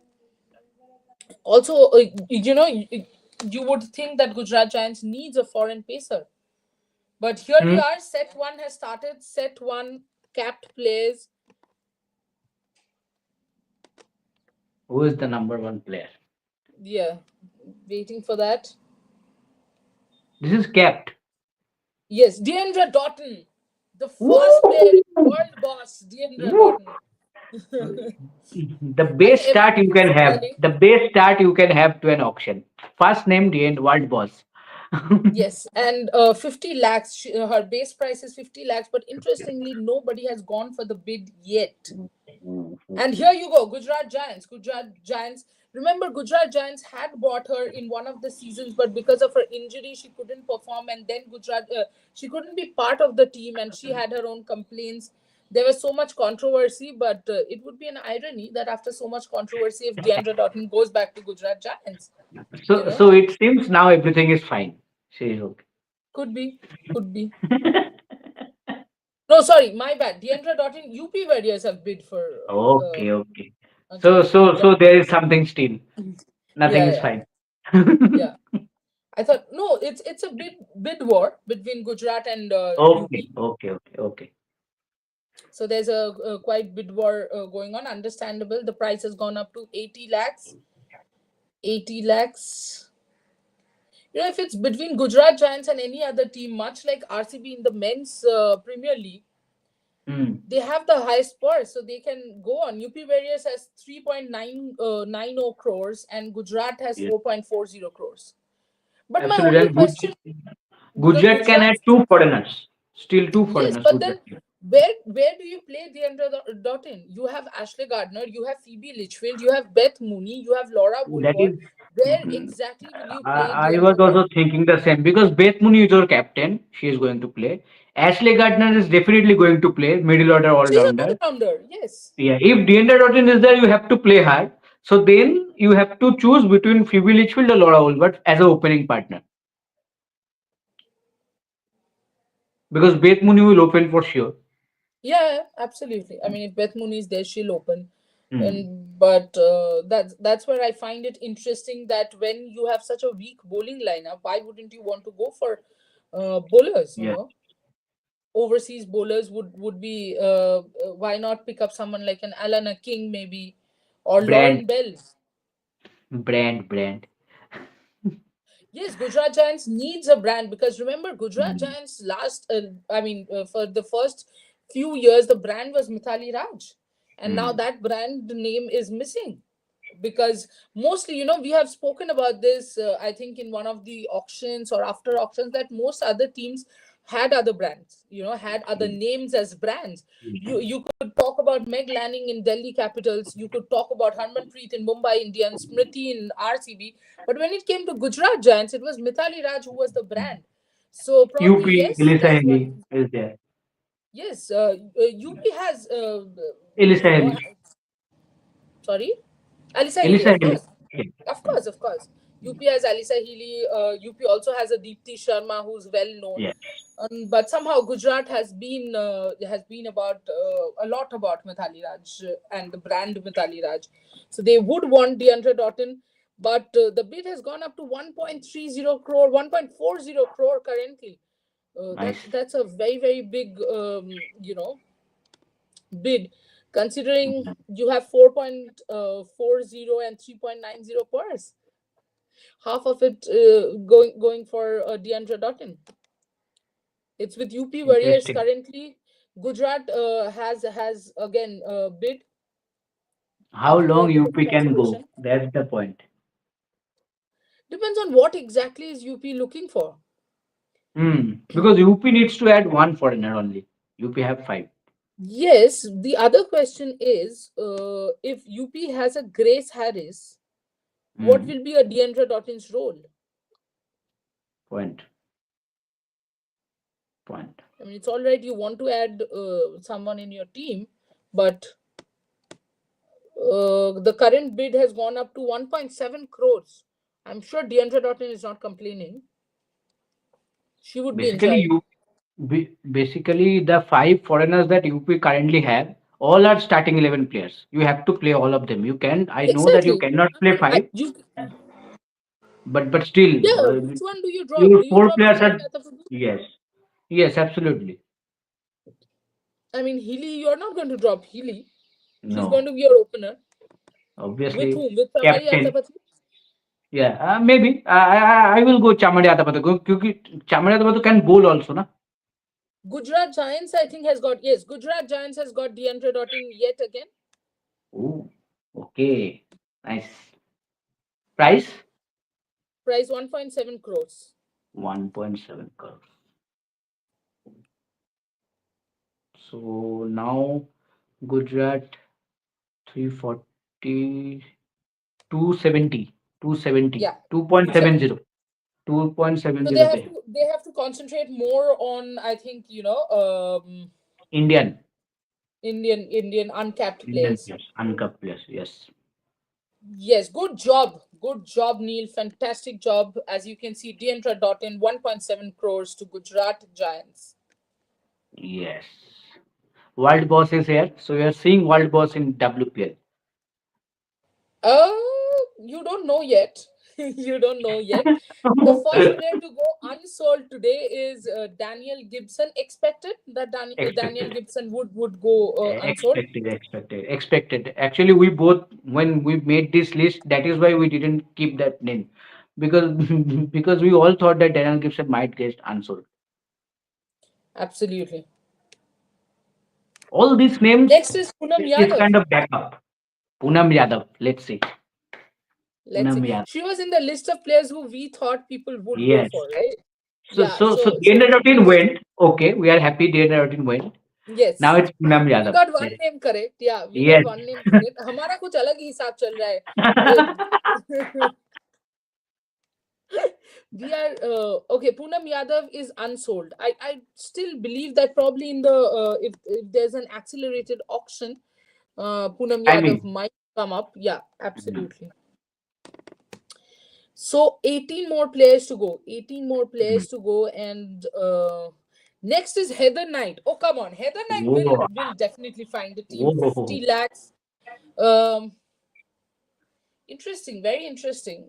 Also, you would think that Gujarat Giants needs a foreign pacer. But here we Hmm. are. Set one has started. Set one capped players. Who is the number one player? Yeah, waiting for that. This is capped. Yes, Deandra Dottin, the first player in Woo! world boss. Deandra Woo! Dottin. The I base think start you everybody can is have. telling. The base start you can have to an auction. First name, the end, world boss. Yes, and 50 lakhs. Her base price is 50 lakhs, but interestingly, nobody has gone for the bid yet. And here you go, Gujarat Giants. Gujarat Giants. Remember, Gujarat Giants had bought her in one of the seasons, but because of her injury, she couldn't perform. And then she couldn't be part of the team, and she had her own complaints. There was so much controversy, but it would be an irony that after so much controversy, if Deandra Dottin goes back to Gujarat Giants, So it seems now everything is fine. She is okay. could be, could be. No, sorry, my bad. Deandra Dottin, UP Warriors have bid for Okay, okay. So Uncapped so Indian. so there is something still. Nothing Yeah, is yeah, fine. yeah. I thought no, it's a bid war between Gujarat and Okay, UP. okay, okay, okay. So there's a quite bid war going on. Understandable. The price has gone up to 80 lakhs. 80 lakhs. If it's between Gujarat Giants and any other team, much like RCB in the men's Premier League, Hmm. they have the highest purse, so they can go on. UP Warriors has 3.990 crores and Gujarat has Yes, 4.40 crores. But my absolutely. only And question, the Gujarat can Gujarat. add two foreigners. Still two Yes, foreigners, but Gujarat. then where do you play the under the Dottin? You have Ashley Gardner, you have Phoebe Litchfield, you have Beth Mooney, you have Laura That Woolward. is, Where exactly will you play I was Deandra also Dottin? thinking the same because Beth Mooney is our captain. She is going to play. Ashley Gardner is definitely going to play middle order all She's an rounder. all-rounder, yes. Yeah, if Deandra Dottin is there, you have to play hard. So then you have to choose between Phoebe Litchfield or Laura Woolworth as a opening partner because Beth Mooney will open for sure. Yeah, absolutely. I mean, if Beth Mooney is there, she'll open. Hmm. And but that's where I find it interesting that when you have such a weak bowling lineup, why wouldn't you want to go for bowlers? Yeah, Overseas bowlers would be why not pick up someone like an Alana King maybe, or brand, Lauren Bell. brand. Yes, Gujarat Giants needs a brand because remember Gujarat Hmm. Giants last for the first few years the brand was Mithali Raj, and now Hmm. that brand name is missing because mostly we have spoken about this I think in one of the auctions or after auctions that most other teams had other brands, had other names as brands. You could talk about Meg Lanning in Delhi Capitals, you could talk about Harmanpreet in Mumbai Indians, Smriti in RCB, but when it came to Gujarat Giants it was Mithali Raj who was the brand. So probably UP, yes, Elisa that's what. Haley is there. Yes, UP has Elisa you know Haley. sorry, Alisa Healy, Elisa of Haley. course. Of course, of course. UP has Alisa Healy. UP also has a Deepti Sharma who's well known. Yeah. But somehow Gujarat has been about a lot about Mithali Raj and the brand Mithali Raj. So they would want Deandra Dottin, but the bid has gone up to 1.30 crore, 1.40 crore currently. Nice. That's a very very big bid, considering Mhm. you have 4.40 and 3.90 pairs, half of it going for Deandra Dottin. It's with UP Warriors Interesting. currently. Gujarat has again bid. How long Depends UP on the can go? situation. That's the point. Depends on what exactly is UP looking for. Because UP needs to add one foreigner only. UP have five. Yes, the other question is if UP has a Grace Harris, what Hmm. will be a Deandra Dottin's role? Point. Point. I mean, it's all right, you want to add someone in your team, but the current bid has gone up to 1.7 crores. I'm sure Deandra Dottin is not complaining. She would be Basically, enjoying. you basically the five foreigners that UP currently have, all are starting 11 players. You have to play all of them. You can. I know that you Exactly. cannot I play mean, five, you, but still, yeah, which one do you drop? your Do you four drop players Poonam are. Yadav? Yes. Yes, absolutely. I mean, Healy, you're not going to drop Healy. She's going No, to be your opener. With obviously whom? With Samari captain. Atapathy? Yeah, maybe I will go Chamari Atapattu क्योंकि Chamari Atapattu can bowl also ना. Gujarat Giants, I think, has got, yes, Gujarat Giants has got Deandra Dottin yet again. Oh, okay, nice. Price Price 1.7 crores. 1.7 crore. So now Gujarat 340, 270, 270, Yeah, 270. 2.70, So 2.70 पे है. they have to concentrate more on, I think, Indian Indian uncapped Indian players. players, uncapped players. Yes, Yes, good job, Neil. Fantastic job. As you can see, Deandra Dottin 1.7 crores to Gujarat Giants. yes. World boss is here, so we are seeing world boss in WPL. Uh, you don't know yet. You don't know yet. The first player to go unsold today is Daniel Gibson. Expected that Daniel Expected. Gibson would go unsold. Expected. Actually, we both, when we made this list, that is why we didn't keep that name, because because we all thought that Daniel Gibson might get unsold. Absolutely. All these names Next is Poonam is Yadav. kind of backup. Poonam Yadav. Let's see. Let's Poonam see. Yadav. She was in the list of players who we thought people would go Yes. for, right? So Yeah. so so So Daniel Routine went. Okay, we are happy Daniel Routine went. Now yes, it's Poonam we Yadav. got one Yes. name correct. Yeah, we got Yes. one name correct. हमारा कुछ अलग ही हिसाब चल रहा है. We are okay. Poonam Yadav is unsold. I still believe that probably in the if there's an accelerated auction, Poonam Yadav Timing. might come up. Yeah, Mhm. absolutely. So 18 more players to go. 18 more Mhm. players to go, and next is Heather Knight. Oh come on, Heather Knight Whoa. will definitely find a team. Whoa. 50 lakhs. Um, Interesting, very interesting.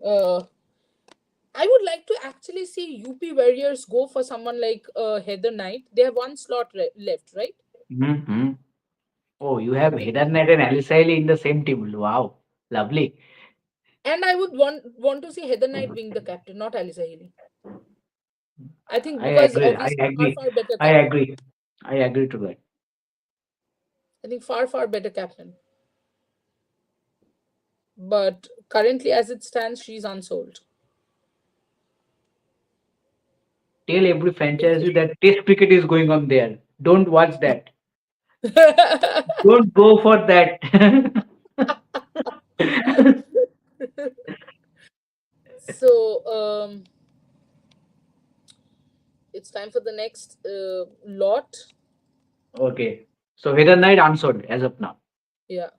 I would like to actually see UP Warriors go for someone like Heather Knight. They have one slot left, right? Hmm. Oh, you have I think, Hidarnet and Alisai in the same team. Wow, lovely. and I would want to see Heather Knight being the captain, not Alisa Healy. I think I because agree. I obviously far agree. far better I captain. agree. I agree to that. I think far better captain. But currently, as it stands, she's unsold. Tell every Okay. franchisee that Test cricket is going on there. Don't watch that. Don't go for that. So it's time for the next lot. Okay. So Heather Knight answered as of now. Yeah.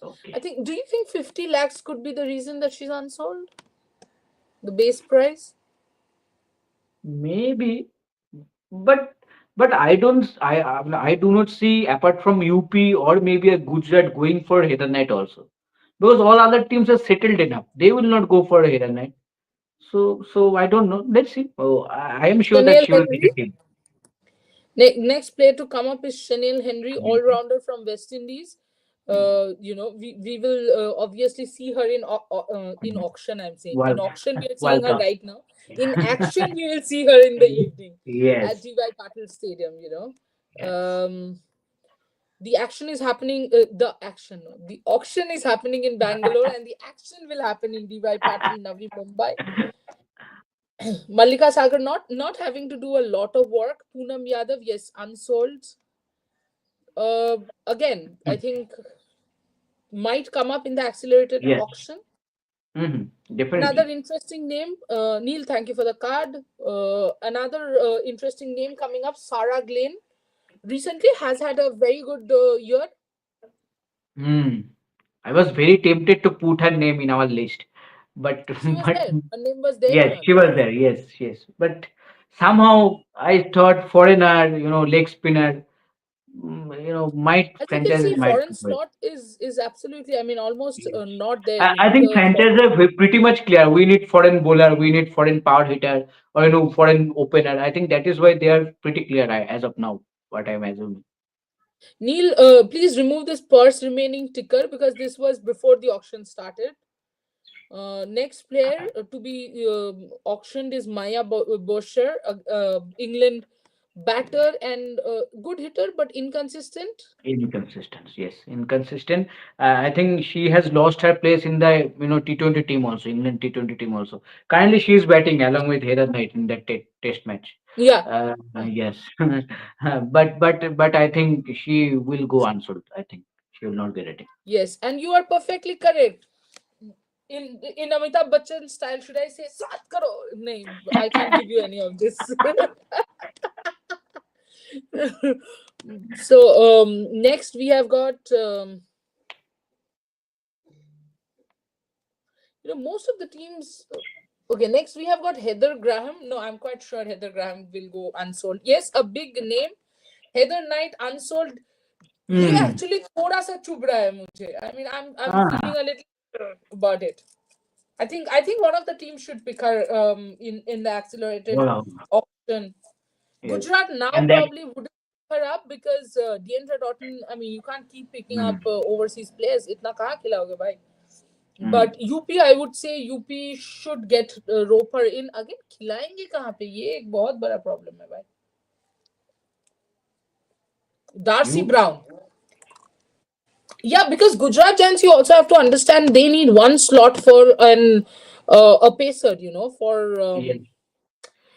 I Okay. think. Do you think 50 lakhs could be the reason that she's unsold? The base price? Maybe, but I do not see apart from UP or maybe a Gujarat going for Heather Knight also, because all other teams are settled enough. They will not go for Heather Knight. So I don't know. Let's see. Oh, I am sure that Chanel she will make Henry. a team. Next player to come up is Chanel Henry, all Mhm. rounder from West Indies. We will obviously see her in Mhm. auction. I'm saying in World auction we are seeing World her Cup. right now. In action, we will see her in the evening at Yes. GY Patil Stadium. Yes. The action is happening. The action, no, the auction is happening in Bangalore, and the action will happen in DY Patil, Navi Mumbai. Mallika Sagar not having to do a lot of work. Poonam Yadav, yes, unsold. Again, I think might come up in the accelerated Yes. auction. Another Definitely. interesting name, Neil. Thank you for the card. Another interesting name coming up, Sarah Glenn. Recently has had a very good year. Hmm. I was very tempted to put her name in our list, but She was but there. Her name was there in yes, our she was list. there. Yes, yes. But somehow I thought foreigner, leg spinner, might As you can franchises see, might foreign prefer it. slot is absolutely, I mean, almost Yes. not there I in think the for. franchises are pretty much clear. We need foreign bowler, we need foreign power hitter, or foreign opener. I think that is why they are pretty clear as of now. What I'm assuming. Neil, please remove this purse remaining ticker because this was before the auction started. Next player to be auctioned is Maya Bosher, England batter and good hitter but inconsistent. Inconsistent, yes, inconsistent. I think she has lost her place in the T20 team also, England T20 team also. Currently, she is batting along with Heather Knight in that test match. Yeah, Yes, but I think she will go unsold. I think she will not get it. yes, and you are perfectly correct. In Amitabh Bachchan style, should I say "Saat karo"? No, I can't give you any of this. So next we have got most of the teams. Okay, next we have got Heather Graham. No, I'm quite sure Heather Graham will go unsold. Yes, a big name. Heather Knight unsold. ये Hmm. actually थोड़ा सा चुभ रहा है मुझे. I mean, I'm Ah. feeling a little about it. I think one of the teams should pick her in the accelerated Wow. auction. Yes. Gujarat now And that. probably wouldn't pick her up because Dottin. I mean, you can't keep picking Hmm. up overseas players. इतना कहाँ खिलाओगे भाई? Hmm. But UP, I would say UP should get Roper in again. खिलाएंगे कहाँ पे? ये एक बहुत बड़ा problem है भाई. Darcy You. Brown. Yeah, because Gujarat Giants, you also have to understand they need one slot for an a pacer. Yes. For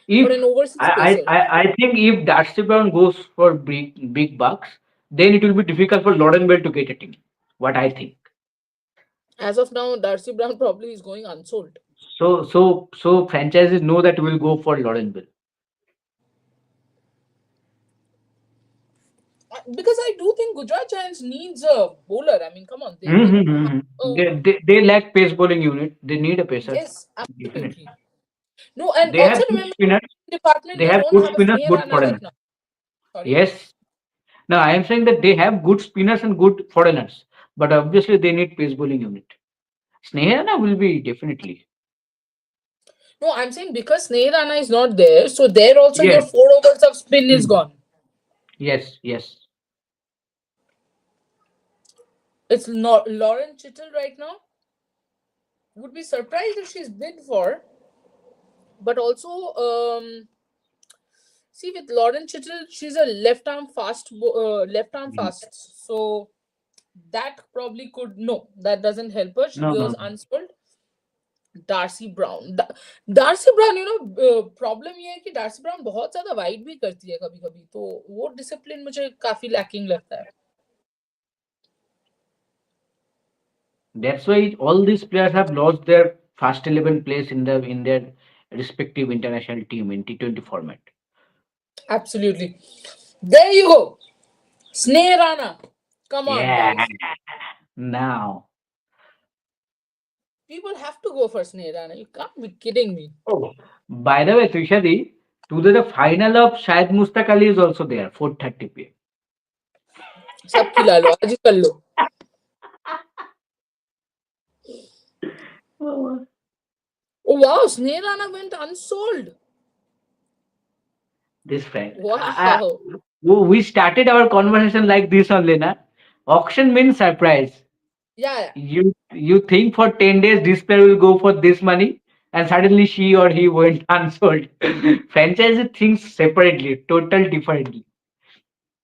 If an overseas pacer. I think if Darcy Brown goes for big bucks, then it will be difficult for Lauren Bell to get a team. What I think. As of now, Darcy Brown probably is going unsold. So franchises know that we'll go for Lauren Bell. Because I do think Gujarat Giants needs a bowler. I mean, come on, they don't have. Mm-hmm. They lack pace bowling unit. They need a pacer. Yes, Definitely. absolutely. No, and They also have good remember spinners. department They they have don't good have a spinners, Sneh good Rana right foreigners. now. Sorry. Yes. No, I am saying that they have good spinners and good foreigners, but obviously they need pace bowling unit. Snehana will be definitely. No, I'm saying because Sneh Rana is not there, so there also your Yes. 4 overs of spin is Mm. gone. Yes. Yes. It's not Lauren Chittle right now. Would be surprised if she's bid for, but also see with Lauren Chittle, she's a left arm Mm. fast. So that probably could no, that doesn't help her. She No. goes No. unsold. Darcie Brown Darcie Brown problem ये है कि Darcie Brown बहुत ज्यादा wide भी करती है कभी कभी तो वो डिसिप्लिन मुझे काफी लैकिंग लगता है. That's why all these players have lost their first 11 place in their respective international team in T20 format. Absolutely. There you go. Sneh Rana. Come on, Yeah. guys. Now. People have to go for Sneh Rana. You can't be kidding me. Oh, by the way, Trishadi, today the final of Shahid Mustaq Ali is also there, 4:30 p.m. सब खिला लो आज ही कर लो. Oh, Oh wow, Sneh Rana went unsold. this friend. Wow. We started our conversation like this only, na? Auction means surprise. Yeah, yeah. You think for 10 days this player will go for this money, and suddenly she or he went unsold. Franchise thinks separately, total differently.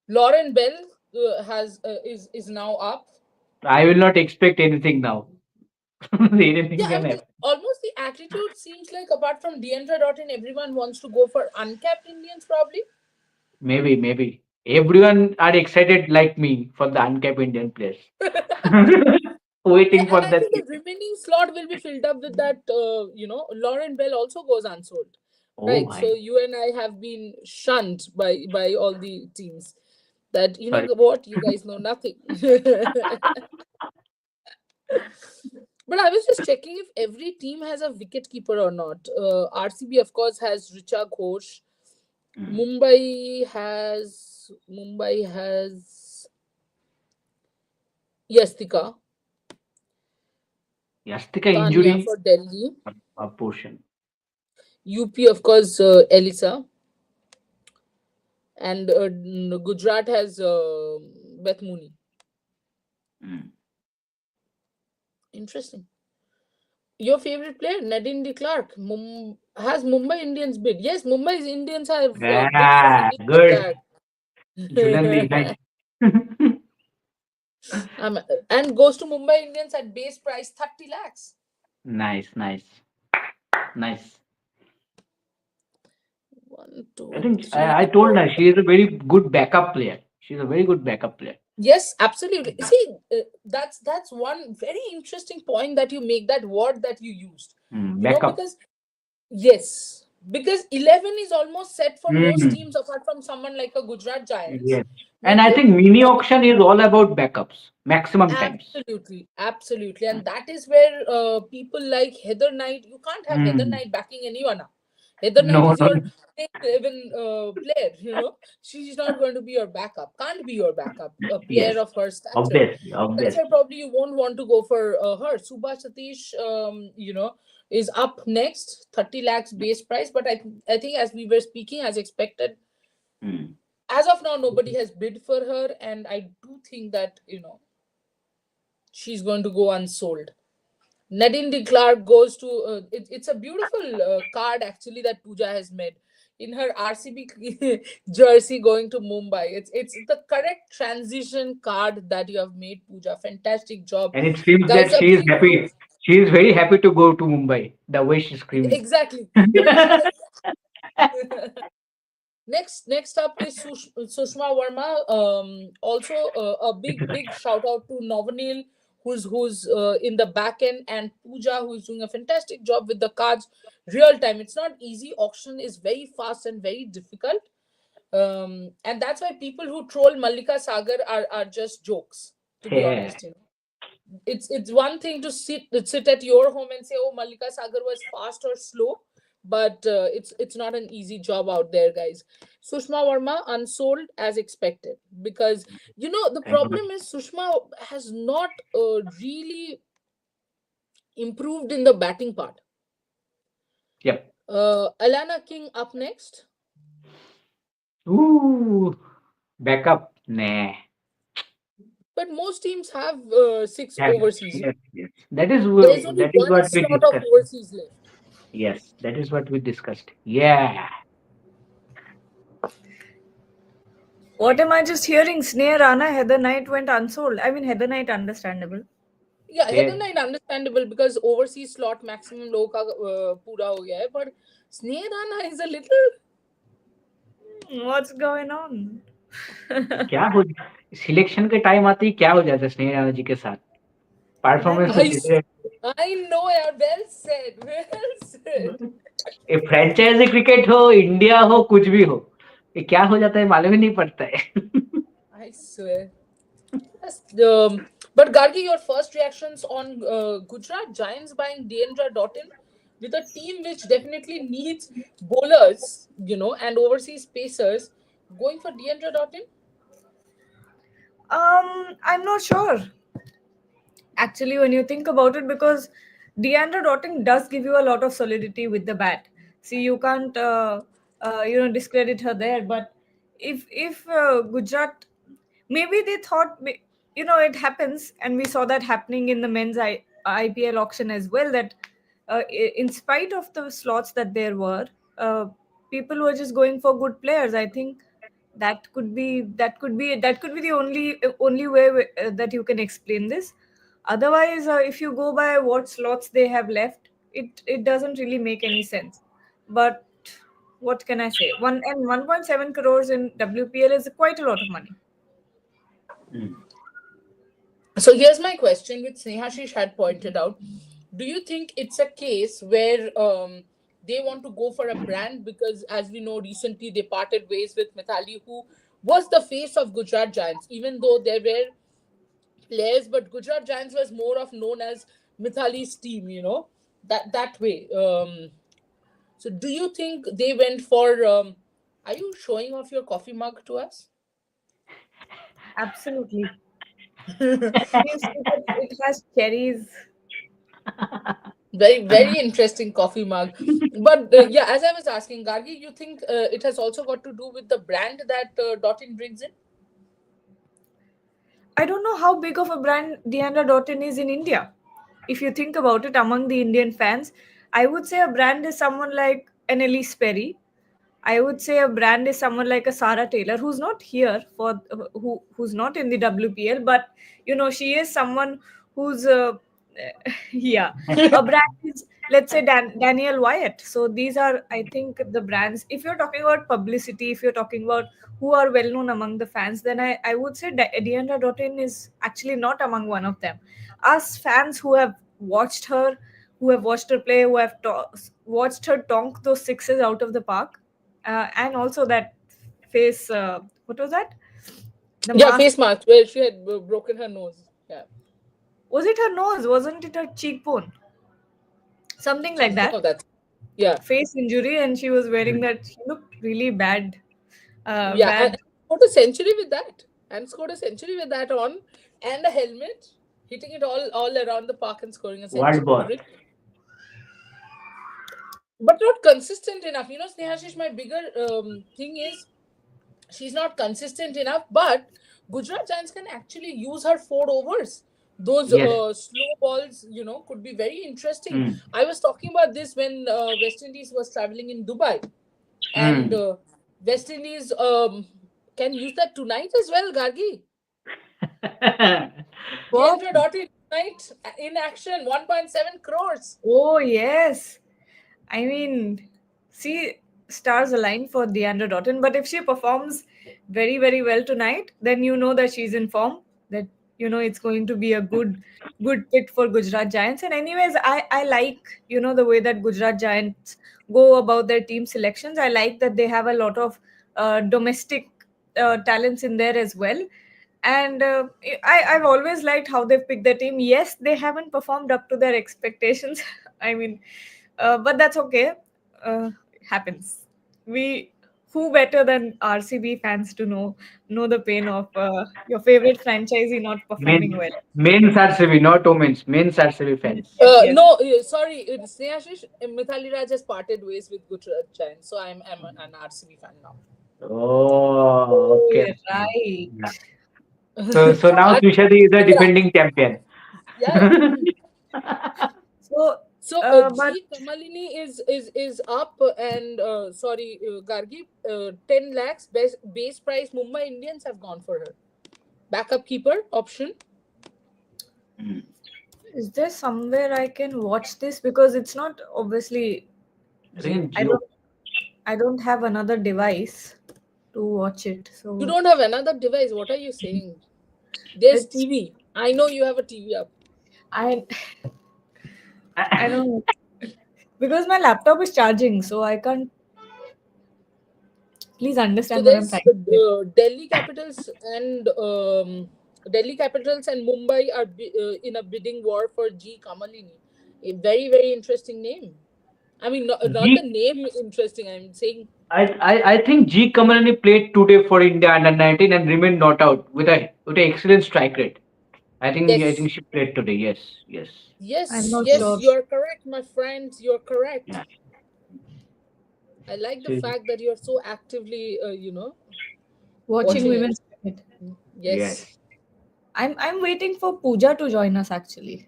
Lauren Bell. is now up. I will not expect anything now. Yeah, Anything I can mean, happen. almost the attitude seems like apart from Deandra Dottin, everyone wants to go for uncapped Indians probably. Maybe, maybe. Everyone are excited like me for the uncapped Indian players. Yeah, Waiting and for I that. think the remaining slot will be filled up with that. Lauren Bell also goes unsold, Oh right? So my. you and I have been shunned by all the teams. That you know Sorry. what, you guys know nothing. But I was just checking if every team has a wicket keeper or not. RCB of course has Richa Ghosh. Mm. Mumbai has Yastika, Yastika Tanya injury for Delhi. a portion. UP of course Elisa, and Gujarat has Beth Mooney. Mm. Interesting. Your favorite player, Nadine de Klerk, has Mumbai Indians bid. Yes, Mumbai Indians have bid for Yeah, Anita good. Clark. Julanji, nice. um, and goes to Mumbai Indians at base price 30 lakhs. Nice, nice, nice. One, I two, think three, I told four. her she is a very good backup player. She's a very good backup player. Yes, absolutely. See, that's one very interesting point that you make. That word that you used, Mm, you know, backup. because yes, because 11 is almost set for most Mm, teams apart from someone like a Gujarat Giants. yes. And I Maybe think mini auction is all about backups, maximum times. absolutely, absolutely, and that is where people like Heather Knight. You can't have Heather Mm. Knight backing anyone up. Heather Knight No, is no, your 11 player. You know, she's not going to be your backup. Can't be your backup. A player yes, of her stature. obviously, That's why obviously. probably you won't want to go for her. Subha Satish, is up next, 30 lakhs base price. But I think as we were speaking, as expected, Mm. as of now, nobody has bid for her, and I do think that she's going to go unsold. Nadine de Klerk goes to it's a beautiful card actually that Pooja has made in her RCB jersey going to Mumbai. It's the correct transition card that you have made, Pooja. Fantastic job, And it seems guys. that A she is big happy. She is very happy to go to Mumbai. The way she's screaming. exactly the way she's like. Next up is Sushma Verma. Also a big shout out to Novanil, who's in the back end, and Pooja, who's doing a fantastic job with the cards real time. It's not easy. Auction is very fast and very difficult. And that's why people who troll Mallika Sagar are just jokes. To be Yeah. honest, it's one thing to sit at your home and say, oh, Mallika Sagar was fast or slow, but it's not an easy job out there, guys. Sushma Verma unsold as expected, because the Thank God. problem is Sushma has not really improved in the batting part. Yep. Alana King up next, Ooh. Backup. Nah. but most teams have six Yes, overseas. yes, yes. That is There's only that is one what we slot of discussed. overseas left. Yes, that is what we discussed. Yeah. What am I just hearing? Sneh Rana, Heather Knight went unsold. I mean, Heather Knight, understandable. Yeah, Yeah. Heather Knight understandable because overseas slot maximum low का पूरा हो गया है, but Sneha Rana is a little. What's going on? क्या हो selection के time आते ही क्या हो जाता है स्नेह राणा जी के साथ परफॉर्मेंस तो I देते रहते I know, yeah, well said, well said. हैं। ये फ्रेंचाइजी क्रिकेट हो इंडिया हो कुछ भी हो ये क्या हो जाता है मालूम ही नहीं पड़ता है। I swear. Yes, but Gargi, your first reactions on Gujarat Giants buying Deandra Dottin with a team which definitely needs bowlers, and overseas pacers, going for Deandra Dottin? I'm not sure. Actually, when you think about it, because Deandra Dotting does give you a lot of solidity with the bat. See, you can't discredit her there. But if Gujarat, maybe they thought, it happens, and we saw that happening in the men's IPL auction as well. That in spite of the slots that there were, people were just going for good players. I think That could be the only way that you can explain this. Otherwise, if you go by what slots they have left, it doesn't really make any sense. But what can I say? 1.7 crores in WPL is quite a lot of money. Mm. So here's my question, which Snehashish had pointed out. Do you think it's a case where they want to go for a brand? Because as we know, recently they parted ways with Mithali, who was the face of Gujarat Giants, even though there were players, but Gujarat Giants was more of known as Mithali's team, that way. So do you think they went for? Are you showing off your coffee mug to us? Absolutely. It has cherries. Very, very interesting coffee mug. But yeah, as I was asking, Gargi, you think it has also got to do with the brand that Dottin brings in? I don't know how big of a brand Deandra Dottin is in India. If you think about it, among the Indian fans, I would say a brand is someone like an Elise Perry. I would say a brand is someone like a Sarah Taylor, who's not here for who's not in the WPL, but she is someone who's yeah. A brand is, let's say, Daniel Wyatt. So these are, I think, the brands. If you're talking about publicity, if you're talking about who are well known among the fans, then I would say Deandra Dottin is actually not among one of them. Us fans who have watched her play, who have watched her tonk those sixes out of the park, and also that face. What was that? The Yeah, mask. face mask where she had broken her nose. Yeah, Was it her nose? Wasn't it her cheekbone? Something like something that. of that. Yeah, Face injury, and she was wearing that. She looked really bad. yeah, and Bad. scored a century with that, and scored a century with that on, and a helmet, hitting it all around the park and scoring a Wild century. boy. But not consistent enough. Snehashish, my bigger thing is she's not consistent enough, but Gujarat Giants can actually use her four overs. Those Yes. slow balls, could be very interesting. Mm. I was talking about this when West Indies was traveling in Dubai, and Mm. West Indies can use that tonight as well, Gargi. Wow. Deandra Dottin tonight in action, 1.7 crores. Oh yes. I mean, see, stars align for Deandra Dottin. But if she performs very, very well tonight, then you know that she's in form. That it's going to be a good pick for Gujarat Giants. And anyways, I like the way that Gujarat Giants go about their team selections. I like that they have a lot of domestic talents in there as well. And I've always liked how they've picked their team. Yes, they haven't performed up to their expectations. I mean, but that's okay. Happens. We Who better than RCB fans to know the pain of your favorite franchisee not Men, performing well. men's RCB, not women's. Men's RCB fans. Yes, yes. No, sorry, Snehashish, Mithali Raj has parted ways with Gujarat Giants, so I'm an RCB fan now. Oh, Oh, okay. right. Yeah. So now Tushadi is the defending champion. Yeah. So, So but G Kamalini is up, and sorry, Gargi, 10 lakhs base price. Mumbai Indians have gone for her. Backup keeper option. Mm. is there somewhere I can watch this? Because it's not obviously. I think I Geo. don't have another device to watch it. You So don't have another device. What are you saying? There's it's TV. I know you have a TV up. I I don't because my laptop is charging, so I can't. Please So understand what I'm there's trying to say. Delhi Capitals and Mumbai are in a bidding war for G Kamalini. A very, very interesting name. I mean, not the G, name interesting. I'm saying I think G Kamalani played today for India under 19 and remained not out with an excellent strike rate. I think yes, she played today. Yes, yes. I'm yes, not So, yes. sure. You're correct, my friends. You're correct. yeah. I like the She, fact that you're so actively, Watching watching women's everything. cricket. yes. Yes. I'm waiting for Pooja to join us actually.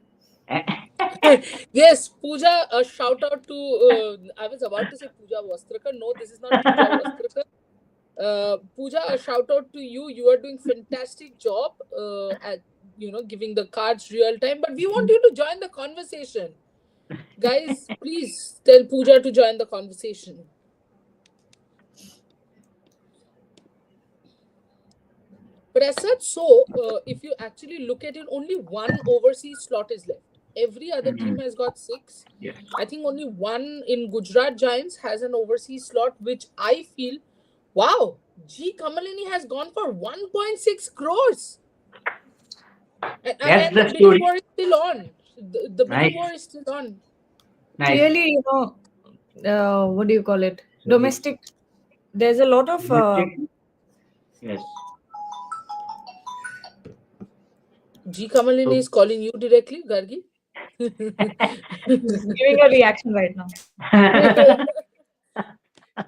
Yes, Pooja, a shout out to. I was about to say Pooja Vastrikar. No, this is not Pooja Vastrikar. Pooja, a shout out to you. You are doing fantastic job at giving the cards real time. But we want you to join the conversation, guys. Please tell Pooja to join the conversation. But as such, if you actually look at it, only one overseas slot is left. Every other team Mhm. has got six. Yes. I think only one in Gujarat Giants has an overseas slot, which I feel, wow, G Kamalini has gone for 1.6 crores. That's And the the bidding story. war is still on. The bidding Nice. war is still on. Nice. Clearly, what do you call it? Sorry. Domestic. There's a lot of Domestic. Yes. G Kamalini So, is calling you directly, Gargi. he's giving a reaction right now.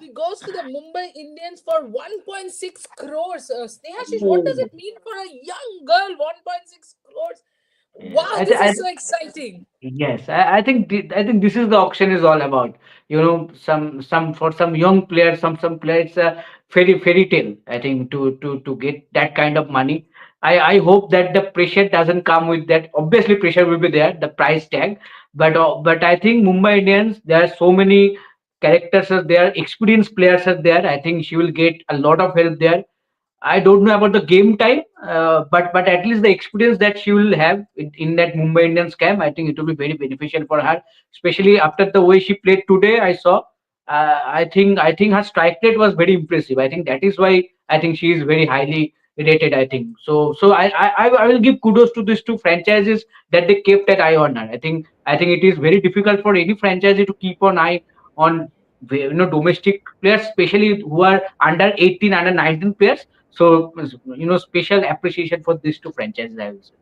He goes to the Mumbai Indians for 1.6 crores. Snehashish, what does oh, it mean for a young girl? 1.6 crores. yes. Wow, this is so exciting. Yes, I think this is the auction is all about. Some for some young players, some players fairy tale. I think to get that kind of money. I hope that the pressure doesn't come with that. Obviously, pressure will be there, the price tag. But I think Mumbai Indians, there are so many characters are there, experienced players are there. I think she will get a lot of help there. I don't know about the game time, but at least the experience that she will have in that Mumbai Indians camp, I think it will be very beneficial for her, especially after the way she played today. I saw. I think her strike rate was very impressive. I think that is why I think she is very highly rated. I think so. I will give kudos to these two franchises that they kept that eye on her. I think it is very difficult for any franchise to keep an eye on domestic players, especially who are under 18, under 19 players. So, special appreciation for these two franchises, I will say.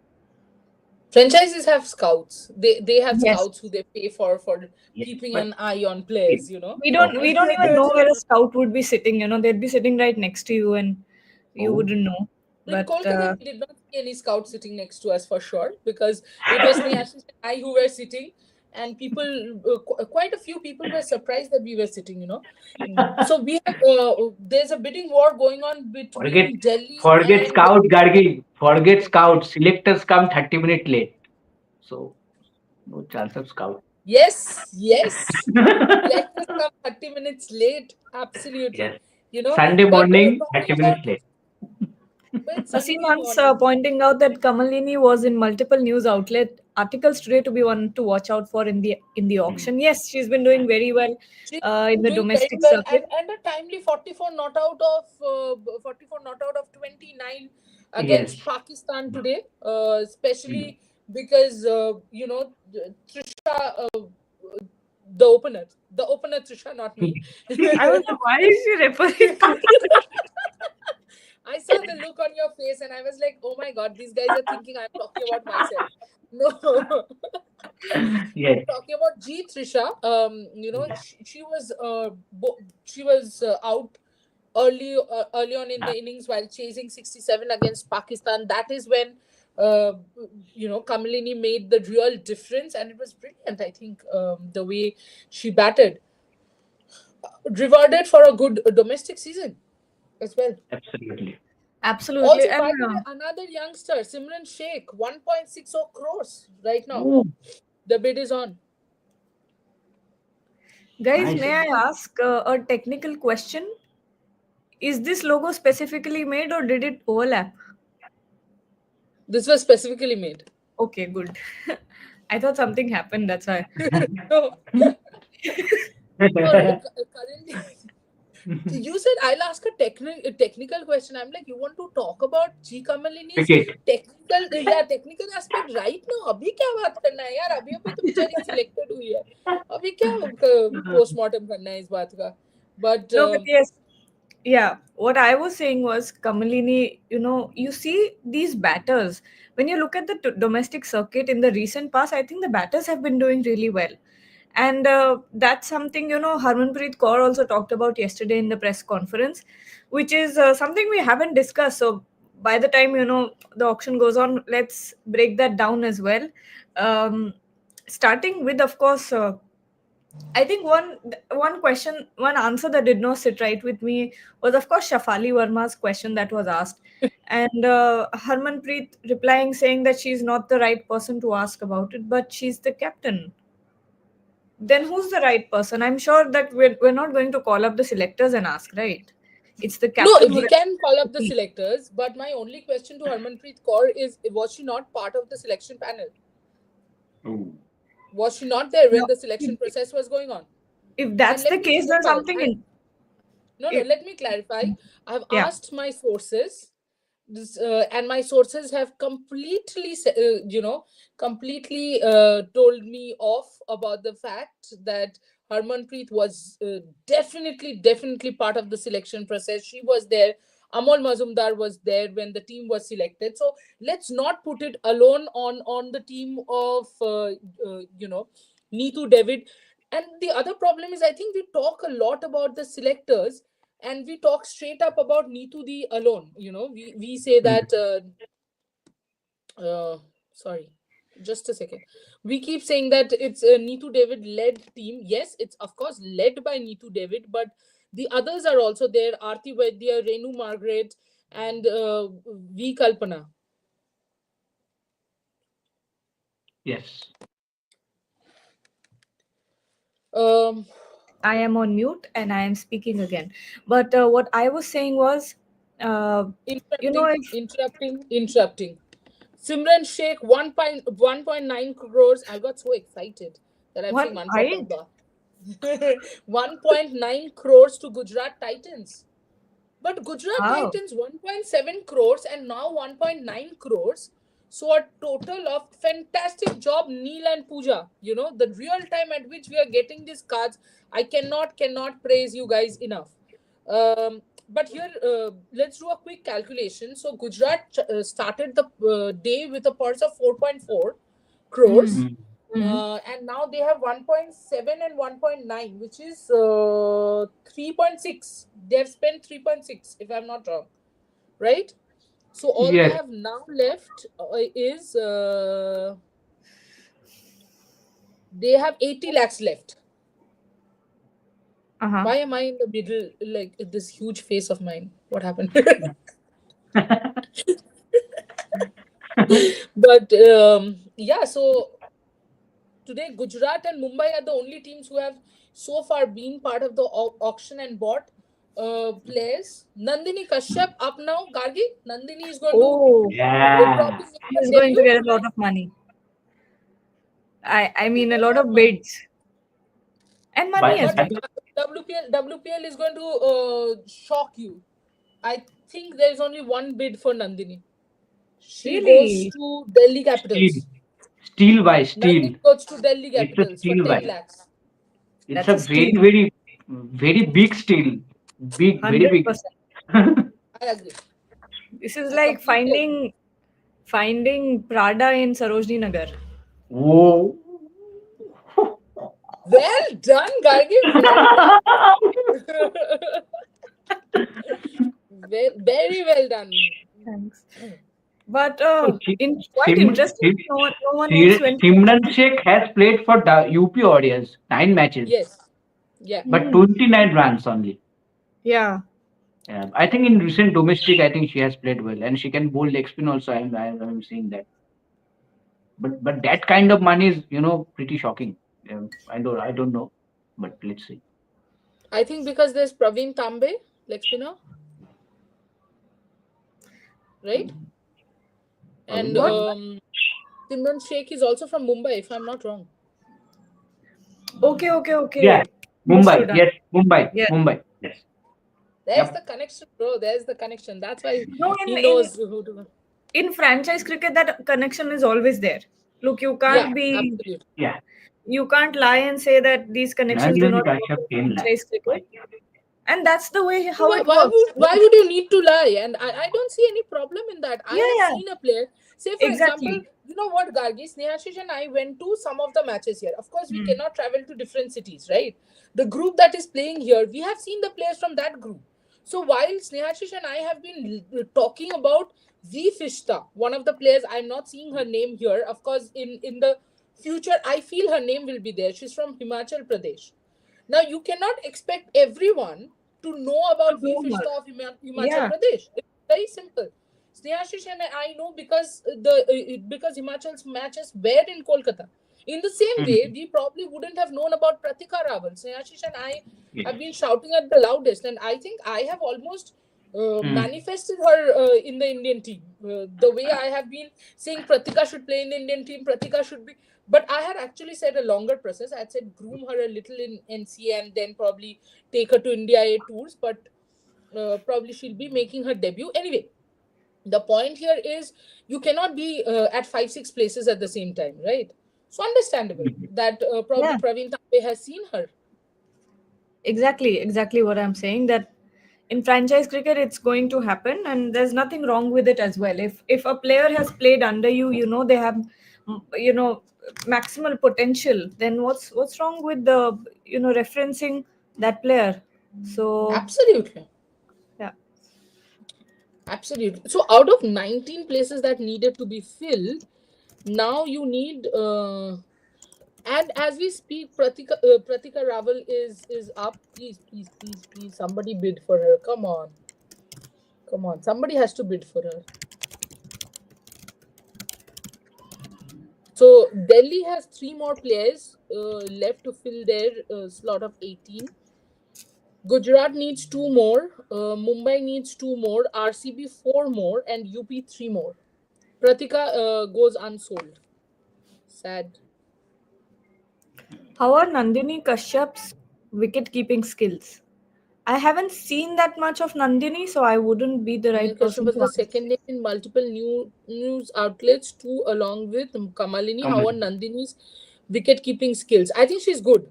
Franchises have scouts. They have Yes. scouts who they pay for Yes, keeping but an eye on it, players. We don't okay. we don't even know where a scout would be sitting. They'd be sitting right next to you, and you Oh, wouldn't know. In But Kolkata, we did not see any scouts sitting next to us for sure because it was Snehashish and I who were sitting, and quite a few people were surprised that we were sitting. So we have there's a bidding war going on forget, between Delhi forget and scout, Gargi. Forget scout. Selectors come 30 minutes late. So, no chance of scout. yes. Selectors come 30 minutes late. Absolutely. Yes. You know, Sunday but morning, talking 30 minutes about late. Sunday Asiman's morning. pointing out that Kamalini was in multiple news outlet articles today to be one to watch out for in the Hmm. auction. Yes, she's been doing very well She's in the doing very domestic well, circuit. and a timely 44 not out of 29 against Yes. Pakistan today, Hmm. especially because Trisha, the opener Trisha, not me. I was like, why is she referring to? I saw the look on your face and I was like, oh my god, these guys are thinking I'm talking about myself. No. Yes. Talking about G Trisha, she was out early on in the innings while chasing 67 against Pakistan. That is when Kamilini made the real difference, and it was brilliant. I think the way she batted, rewarded for a good domestic season as well. Absolutely. Absolutely, Also, and by the way, another youngster, Simran Sheikh, 1.60 crores right now. Oh, The bid is on. guys, nice. may I ask a technical question? Is this logo specifically made or did it overlap? This was specifically made. Okay, good. I thought something happened. That's why. No, currently, you said I'll ask a technical question. I'm like, you want to talk about G Kamalini's Wicket. technical aspect right now? अभी क्या बात करना है यार? अभी तो बेचारी selected हुई है. अभी क्या postmortem करना है इस बात का? But No, but yes, yeah. What I was saying was Kamalini. You see these batters when you look at the domestic circuit in the recent past. I think the batters have been doing really well, and that's something Harmanpreet Kaur also talked about yesterday in the press conference, which is something we haven't discussed. So by the time the auction goes on, let's break that down as well. Starting with, of course. I think one question, one answer that did not sit right with me was, of course, Shafali Verma's question that was asked, and Harmanpreet replying saying that she's not the right person to ask about it, but she's the captain. Then who's the right person? I'm sure that we're not going to call up the selectors and ask, right? It's the No, captain who we can call represents up the the team. selectors, but my only question to Harmanpreet Kaur is, was she not part of the selection panel? Oh. Was she not there when No, the selection process was going on? if And that's let the me case, there's clarify. something in. No, If, let me clarify. I've yeah. asked my sources, and my sources have completely, completely told me off about the fact that Harmanpreet was definitely part of the selection process. She was there. Amol Mazumdar was there when the team was selected. So let's not put it alone on the team of Neetu David. And the other problem is, I think we talk a lot about the selectors, and we talk straight up about Neetu the alone. We say Mm. that. Sorry, just a second. We keep saying that it's a Neetu David led team. Yes, it's of course led by Neetu David, but the others are also there: Aarti Vaidya, Renu Margaret, and V Kalpana. Yes. Um, I am on mute and I am speaking again. But what I was saying was, uh, if interrupting. Simran Sheikh 1.9 crores. I got so excited that I'm saying one point, 1.9 1.9 crores to Gujarat Titans. But Gujarat wow, Titans 1.7 crores and now 1.9 crores. So a total of fantastic job, Neil and Pooja. The real time at which we are getting these cards, I cannot praise you guys enough. But here, let's do a quick calculation. So Gujarat started the day with a purse of 4.4 mm, crores, Mm. mm. and now they have 1.7 and 1.9, which is 3.6. They have spent 3.6, if I'm not wrong, right? So all they Yes. have now left is they have 80 lakhs left. Uh-huh. Why am I in the middle, like this huge face of mine? What happened? But yeah, so today Gujarat and Mumbai are the only teams who have so far been part of the auction and bought players. Nandini Kashyap up now. Gargi, Nandini is going to Oh, probably Yeah. make her he's going to debut. get a lot of money. I Who mean, a knows lot what of money? bids and money But as But well. WPL is going to shock you. I think there is only one bid for Nandini. She goes Really? to Delhi steel, Capitals. steel by steel. Nandini goes to Delhi It's a Capitals for steel 10 by. lakhs. It's That's a a very, steal. very, very big steel. Big, very big. 100%. I agree. This is I like completely agree. finding Prada in Sarojini Nagar. Whoa. Well done, Gargi. Well done. Very well done. Thanks. But So, in quite interesting, no one else went to Simran the Sheikh has played for the UP Warriors 9 matches, Yes. Yeah. but mm, 29 runs only. yeah. I think in recent domestic, I think she has played well, and she can bowl leg spin also. I'm seeing that. But that kind of money is pretty shocking. I don't know, but let's see. I think because there's Praveen Tambe, leg spinner, right? Praveen And What? Tambe. Simran Sheikh is also from Mumbai, if I'm not wrong. Okay, okay, Yeah, okay. Mumbai. Understood. Yes, Mumbai. Yeah. Mumbai. Yes. There's the Yep. connection, bro. There's the connection. That's why No, he in in knows who to. in franchise cricket, that connection is always there. Look, Yeah, absolutely. Yeah. you can't lie and say that these connections do Nandini not work Kashyap in 10 lakh. franchise cricket, and that's the way how Why, it why works, would why right? would you need to lie? And I don't see any problem in that. I Yeah, have yeah, seen a player, say for example, exactly. you know what, Gargi, Snehashish and I went to some of the matches here. Of course, we Hmm. cannot travel to different cities, right? The group that is playing here, we have seen the players from that group. So while Snehashish and I have been talking about V Fishta, one of the players, I'm not seeing her name here. Of course, in the future, I feel her name will be there. She's from Himachal Pradesh. Now, you cannot expect everyone to know To about know V her. Fishta of Himachal Yeah. Pradesh. It's very simple. Snehashish and I know because Himachal's matches were in Kolkata. In the same way, Mm. we probably wouldn't have known about Pratika Rawal. Snehashish and I Yes. have been shouting at the loudest, and I think I have almost Mm. manifested her in the Indian team. The way I have been saying Pratika should play in the Indian team, Pratika should be. But I had actually said a longer process. I had said groom her a little in NCA and then probably take her to India A tours. But probably she'll be making her debut anyway. The point here is you cannot be at 5 6 places at the same time, right? So understandable Mm. that Yeah. probably Praveen Tambe has seen her. Exactly what I'm saying, that in franchise cricket it's going to happen, and there's nothing wrong with it as well. If a player has played under you, you know they have maximal potential, then what's wrong with the referencing that player? So Absolutely. yeah. Absolutely. So out of 19 places that needed to be filled, now you need and as we speak, Pratika Raval is up. Please, somebody bid for her. Come on, somebody has to bid for her. So Delhi has three more players left to fill their slot of 18. Gujarat needs two more. Mumbai needs two more. RCB four more, and UP three more. Pratika goes unsold. Sad. How are Nandini Kashyap's wicket keeping skills? I haven't seen that much of Nandini, so I wouldn't be the right Kashyap person was to the answer. second name in multiple news outlets, too, along with Kamalini. Come How are on. Nandini's wicket keeping skills? I think she's good.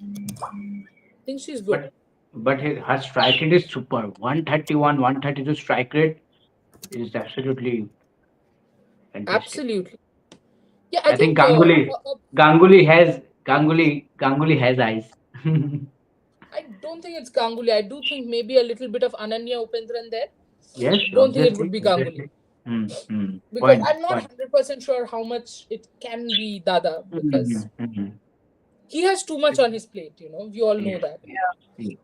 I think she's good. But her strike rate is super. 131, 132 strike rate is absolutely fantastic. Absolutely. Yeah, I I think think Ganguly has eyes. I don't think it's Ganguly. I do think maybe a little bit of Ananya Upendran there. Yes, Don't think it would obviously, be Ganguly. obviously. Because Point, I'm not point. 100% sure how much it can be Dada because Mm. he has too much on his plate. We all know Yes, that. yes, yes.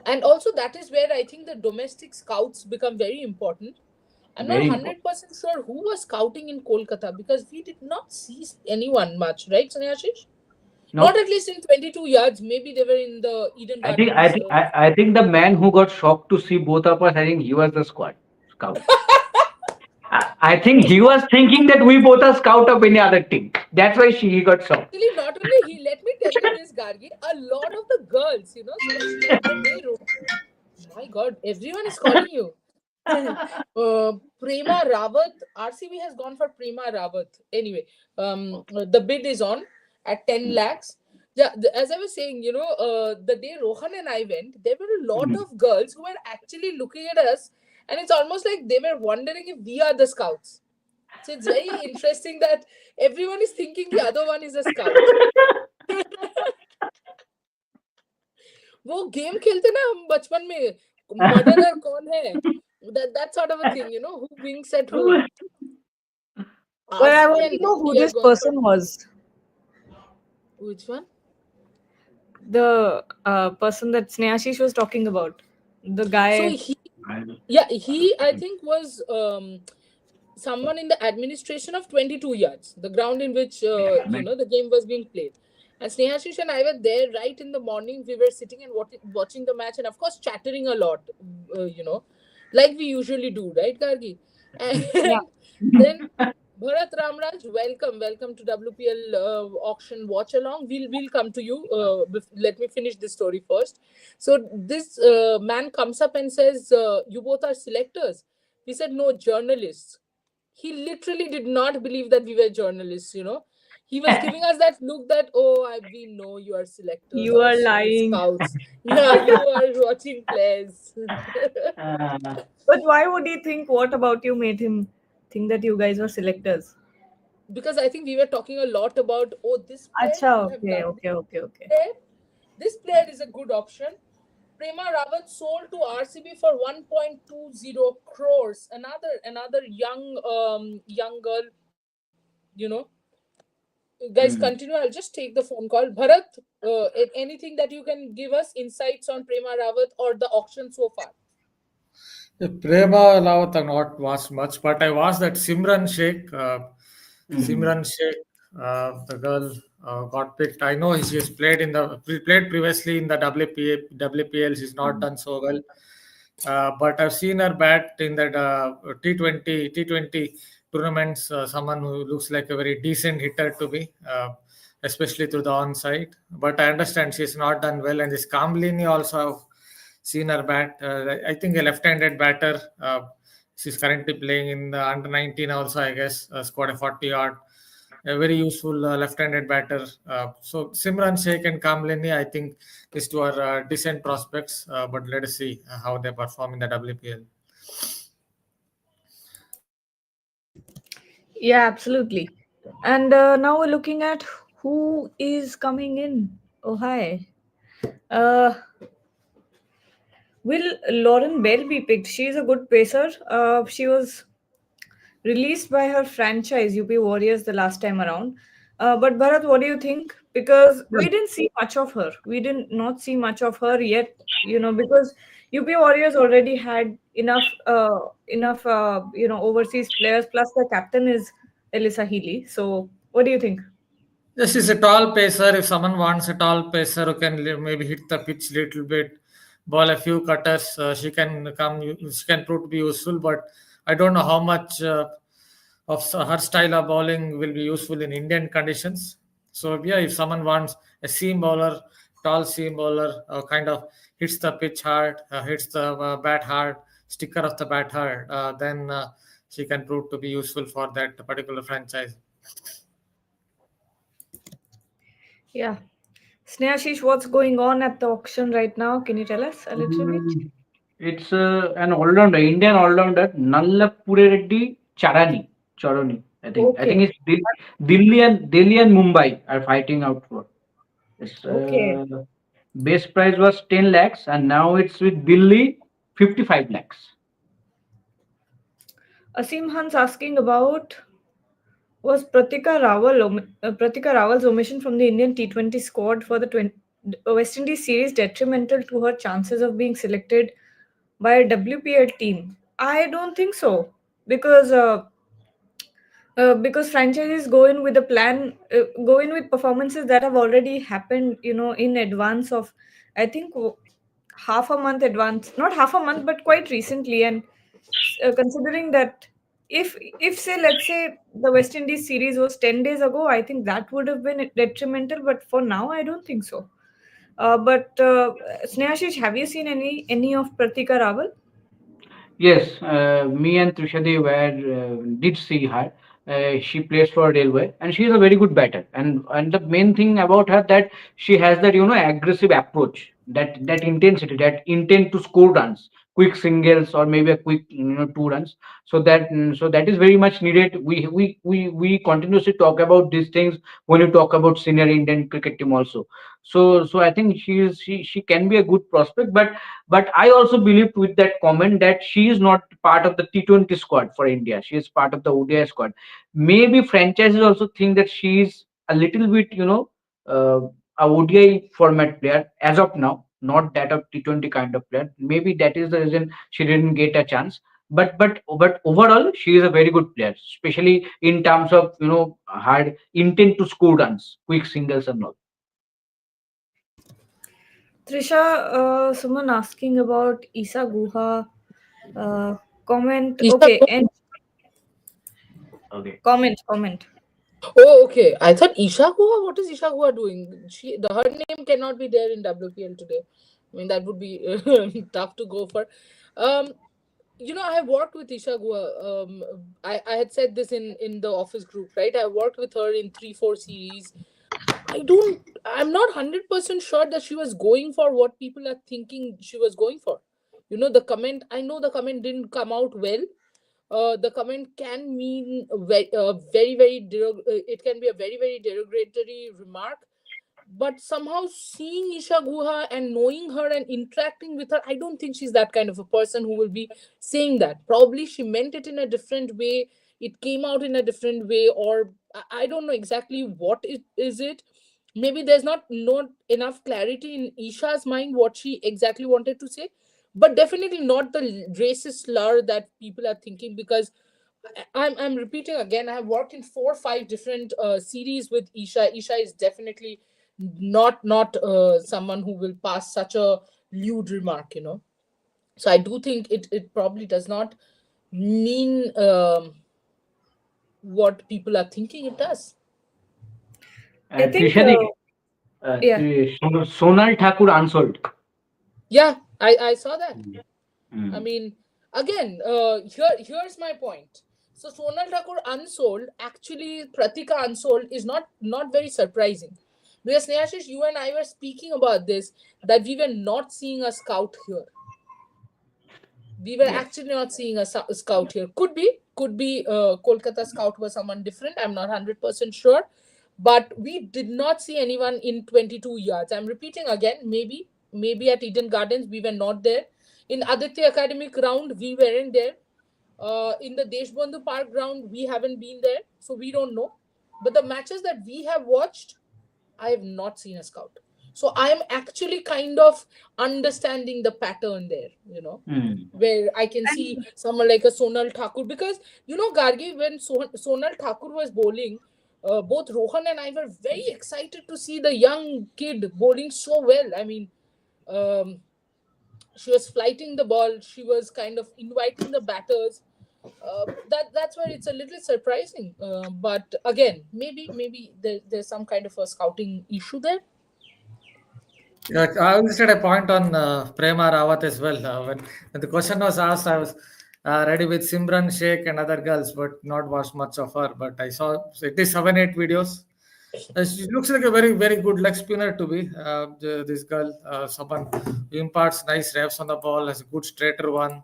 And also, that is where I think the domestic scouts become very important. I'm not Very important. 100% sure who was scouting in Kolkata because we did not see anyone much, right, Sanyashish? Not No, at least in 22 yards. Maybe they were in the Eden I think I Gardens. think I think the man who got shocked to see both of us, I think he was the squad scout. I think he was thinking that we both are scout of any other team. That's why he got shocked. Actually, not only he, let me tell you this, Gargi, a lot of the girls, especially the day room. My God, everyone is calling you. Prema Rawat, RCB has gone for Prema Rawat. Anyway, the bid is on at 10 lakhs. Yeah, as I was saying, the day Rohan and I went, there were a lot Mm. of girls who were actually looking at us, and it's almost like they were wondering if we are the scouts. So it's very interesting that everyone is thinking the other one is a scout. वो game खेलते ना हम बचपन में murderer कौन है that sort of a thing who winks at whom. But I RCB want to and know who Delhi have this gone for person was. which one? The person that Snehashish was talking about. The So guy. he I think was someone in the administration of 22 yards, the ground in which the game was being played. And Snehashish and I were there right in the morning. We were sitting and watching the match, and of course chattering a lot, like we usually do, right, Gargi? Yeah. And then Bharat Ramraj, welcome to WPL auction watch along. We'll come to you. Let me finish this story first. So this man comes up and says, "You both are selectors." We said, "No, journalists." He literally did not believe that we were journalists. He was giving us that look that, oh, we know you are selectors You or are lying. scouts. Yeah, you are watching players. Uh, But why would he think what about you made him think that you guys were selectors? Because I think we were talking a lot about, oh, this player Acha, could have okay, done this okay, okay, okay. player. This player is a good option. Prema Rawat sold to RCB for 1.20 crores. Another young girl Guys, Mm. continue. I'll just take the phone call. Bharat, anything that you can give us insights on Prema Rawat or the auction so far? Prema Rawat I've not watched much, but I watched that Simran Sheikh. Mm. Simran Sheikh, the girl got picked. I know she has played previously in the WPL. She's not done so well, but I've seen her bat in that T20 tournaments. Someone who looks like a very decent hitter to me, especially through the onside. But I understand she's not done well, and this Kamlini also have seen her bat. I think a left-handed batter. She's currently playing in the under 19 also, I guess. Scored a 40 odd. A very useful left-handed batter. So Simran Sheikh and Kamlini, I think these two are decent prospects. But let us see how they perform in the WPL. Yeah, absolutely. And now we're looking at who is coming in. Oh, hi. Uh, will Lauren Bell be picked? She's a good pacer. She was released by her franchise UP Warriors the last time around. But Bharat, what do you think? Because we didn't see much of her. We didn't not see much of her yet. Because UP Warriors already had enough overseas players. Plus, the captain is Elisa Healy. So, what do you think? Yes, she's a tall pacer. If someone wants a tall pacer who can maybe hit the pitch little bit, ball a few cutters, she can come. She can prove to be useful. But I don't know how much of her style of bowling will be useful in Indian conditions. So yeah, if someone wants a seam bowler, tall seam bowler, kind of hits the pitch hard, hits the bat hard, sticker of the bat hard, then she can prove to be useful for that particular franchise. Yeah. Snehashish, what's going on at the auction right now? Can you tell us a little bit? Mm. It's an all-rounder, Indian all-rounder, Nallapure Reddy Charani. I think Okay. it's Delhi and Mumbai are fighting out for. Its Okay. base price was 10 lakhs, and now it's with Delhi 55 lakhs. Asim Hans asking about was Pratika Rawal's omission from the Indian T20 squad for the West Indies series detrimental to her chances of being selected by a WPL team? I don't think so because franchises go in with a plan, go in with performances that have already happened, in advance of, I think, half a month advance, not half a month, but quite recently. And considering that, if say, let's say the West Indies series was 10 days ago, I think that would have been detrimental. But for now, I don't think so. But Snehashish, have you seen any of Pratika Rawal? Yes, me and Trishadi did see her. She plays for Railway, and she is a very good batter. And the main thing about her that she has that aggressive approach, that intensity, that intent to score runs, quick singles or maybe a quick 2 runs. So that is very much needed. We continuously talk about these things when you talk about senior Indian cricket team also. So I think she can be a good prospect, but I also believed with that comment that she is not part of the T20 squad for India. She is part of the ODI squad. Maybe franchises also think that she is a little bit, uh, a ODI format player as of now, not that of T20 kind of player. Maybe that is the reason she didn't get a chance. But overall, she is a very good player, especially in terms of hard intent to score runs, quick singles and all. Trisha, someone asking about Isa Guha. Comment. Isha Okay, Guha. and Okay. comment. Oh, okay. I thought Isha Guha. What is Isha Guha doing? Her name cannot be there in WPL today. I mean, that would be tough to go for. Um, I have worked with Isha Guha. I had said this in the office group, right? I worked with her in 3-4 series. I'm not 100% sure that she was going for what people are thinking she was going for. The comment, I know the comment didn't come out well. The comment can mean very, very, it can be a very, very derogatory remark. But somehow seeing Isha Guha and knowing her and interacting with her, I don't think she's that kind of a person who will be saying that. Probably she meant it in a different way. It came out in a different way, or I don't know exactly what it is. It maybe there's not enough clarity in Isha's mind what she exactly wanted to say, but definitely not the racist slur that people are thinking. Because I'm repeating again. I have worked in 4 or 5 different series with Isha. Isha is definitely not someone who will pass such a lewd remark. So I do think it probably does not mean what people are thinking it does. I think, Trishadi, yeah. Sonal Thakur Unsold. Yeah, I saw that. Mm. I Mm. mean, again, here's my point. So Sonal Thakur Unsold, actually Pratika Unsold is not very surprising. Because Snehashish, you and I were speaking about this, that we were not seeing a scout here. We were Yes. actually not seeing a scout here. Could be Kolkata scout was someone different. I'm not 100% sure, but we did not see anyone in 22 yards. I'm repeating again. Maybe at Eden Gardens we were not there. In Aditya Academic ground we weren't there. In the Deshbandhu Park ground we haven't been there, so we don't know. But the matches that we have watched, I have not seen a scout. So I am actually kind of understanding the pattern there, Mm. where I can And see someone like a Sonal Thakur. Because, Gargi, when Sonal Thakur was bowling, both Rohan and I were very excited to see the young kid bowling so well. I mean, um, she was flighting the ball, she was kind of inviting the batters. That's where it's a little surprising. But again, maybe there's some kind of a scouting issue there. Yeah, I listed a point on Prema Rawat as well. When the question was asked, I was ready with Simran Sheikh and other girls, but not watched much of her. But I saw at least 7, 8 videos. She looks like a very, very good leg spinner to be. This girl, someone who imparts nice reps on the ball, has a good straighter one.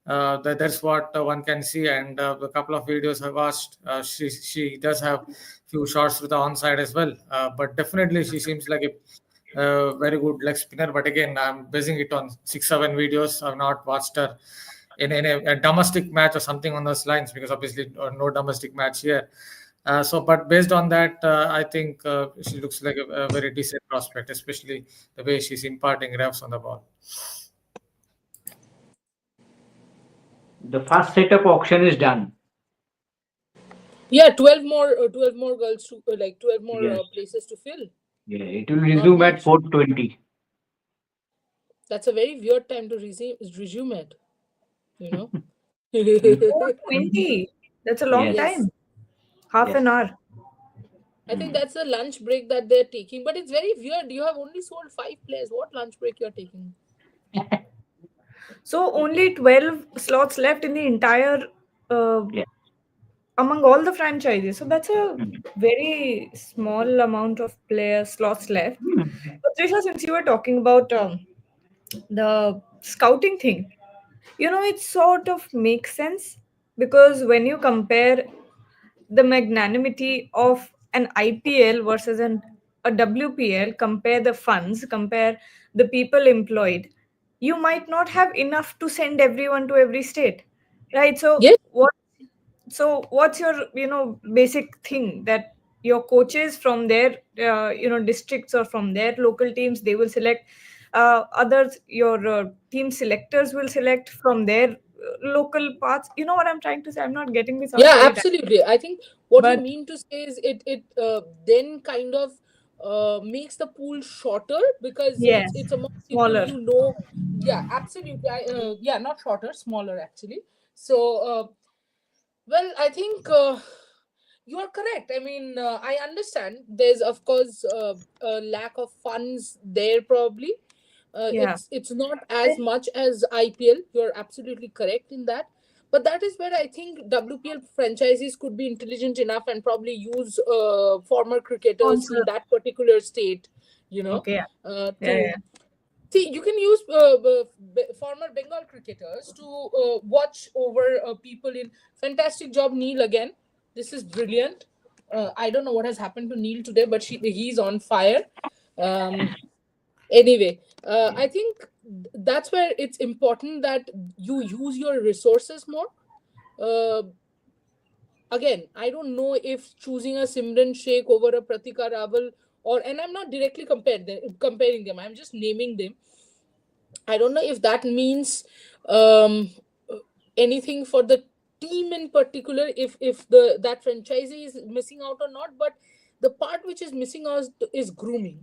That's what one can see. And a couple of videos I watched, she does have few shots with the onside as well. But definitely, she seems like a very good leg spinner. But again, I'm basing it on 6, 7 videos. I've not watched her in a domestic match or something on those lines, because obviously no domestic match here. But based on that, I think she looks like a very decent prospect, especially the way she's imparting reps on the ball. The first setup auction is done. Yeah, 12 more girls to, like 12 more Yes. places to fill. Yeah, it will Not resume at much. 4:20. That's a very weird time to resume it, you know. Mm. 4:20. That's a long Yes. Yes, time. Half Yes. an hour. I think Mm. that's the lunch break that they're taking. But it's very weird. You have only sold 5 players. What lunch break you're taking? So only 12 slots left in the entire uh, Yeah. among all the franchises. So that's a Mm. very small amount of player slots left. Mm. But Trisha, since you were talking about the scouting thing, it sort of makes sense, because when you compare the magnanimity of an IPL versus a WPL, compare the funds, compare the people employed, you might not have enough to send everyone to every state, right? So Yes. what's your basic thing that your coaches from their districts or from their local teams, they will select others, your team selectors will select from their local parts. You know what I'm trying to say? I'm not getting this out Yeah, very time, absolutely. I think what you but mean to say is it then kind of makes the pool shorter, because it's yes, among people smaller. you know. Yeah, absolutely. Yeah, not shorter, smaller actually. So well, I think you are correct. I mean, I understand there's of course a lack of funds there probably. Yeah. It's not as much as IPL. You're absolutely correct in that. But that is where I think WPL franchises could be intelligent enough and probably use former cricketers Sponsor. from that particular state, you know, Okay. Yeah. Yeah. to Yeah. see. You can use former Bengal cricketers to watch over people in. Fantastic job, Neil. Again, this is brilliant. I don't know what has happened to Neil today, but he's on fire. Um, anyway, I think that's where it's important that you use your resources more. Uh, again, I don't know if choosing a Simran Sheikh over a Pratika Rawal, or, and I'm not directly comparing them. I'm just naming them. I don't know if that means um, anything for the team in particular, if the that franchisee is missing out or not. But the part which is missing out is grooming.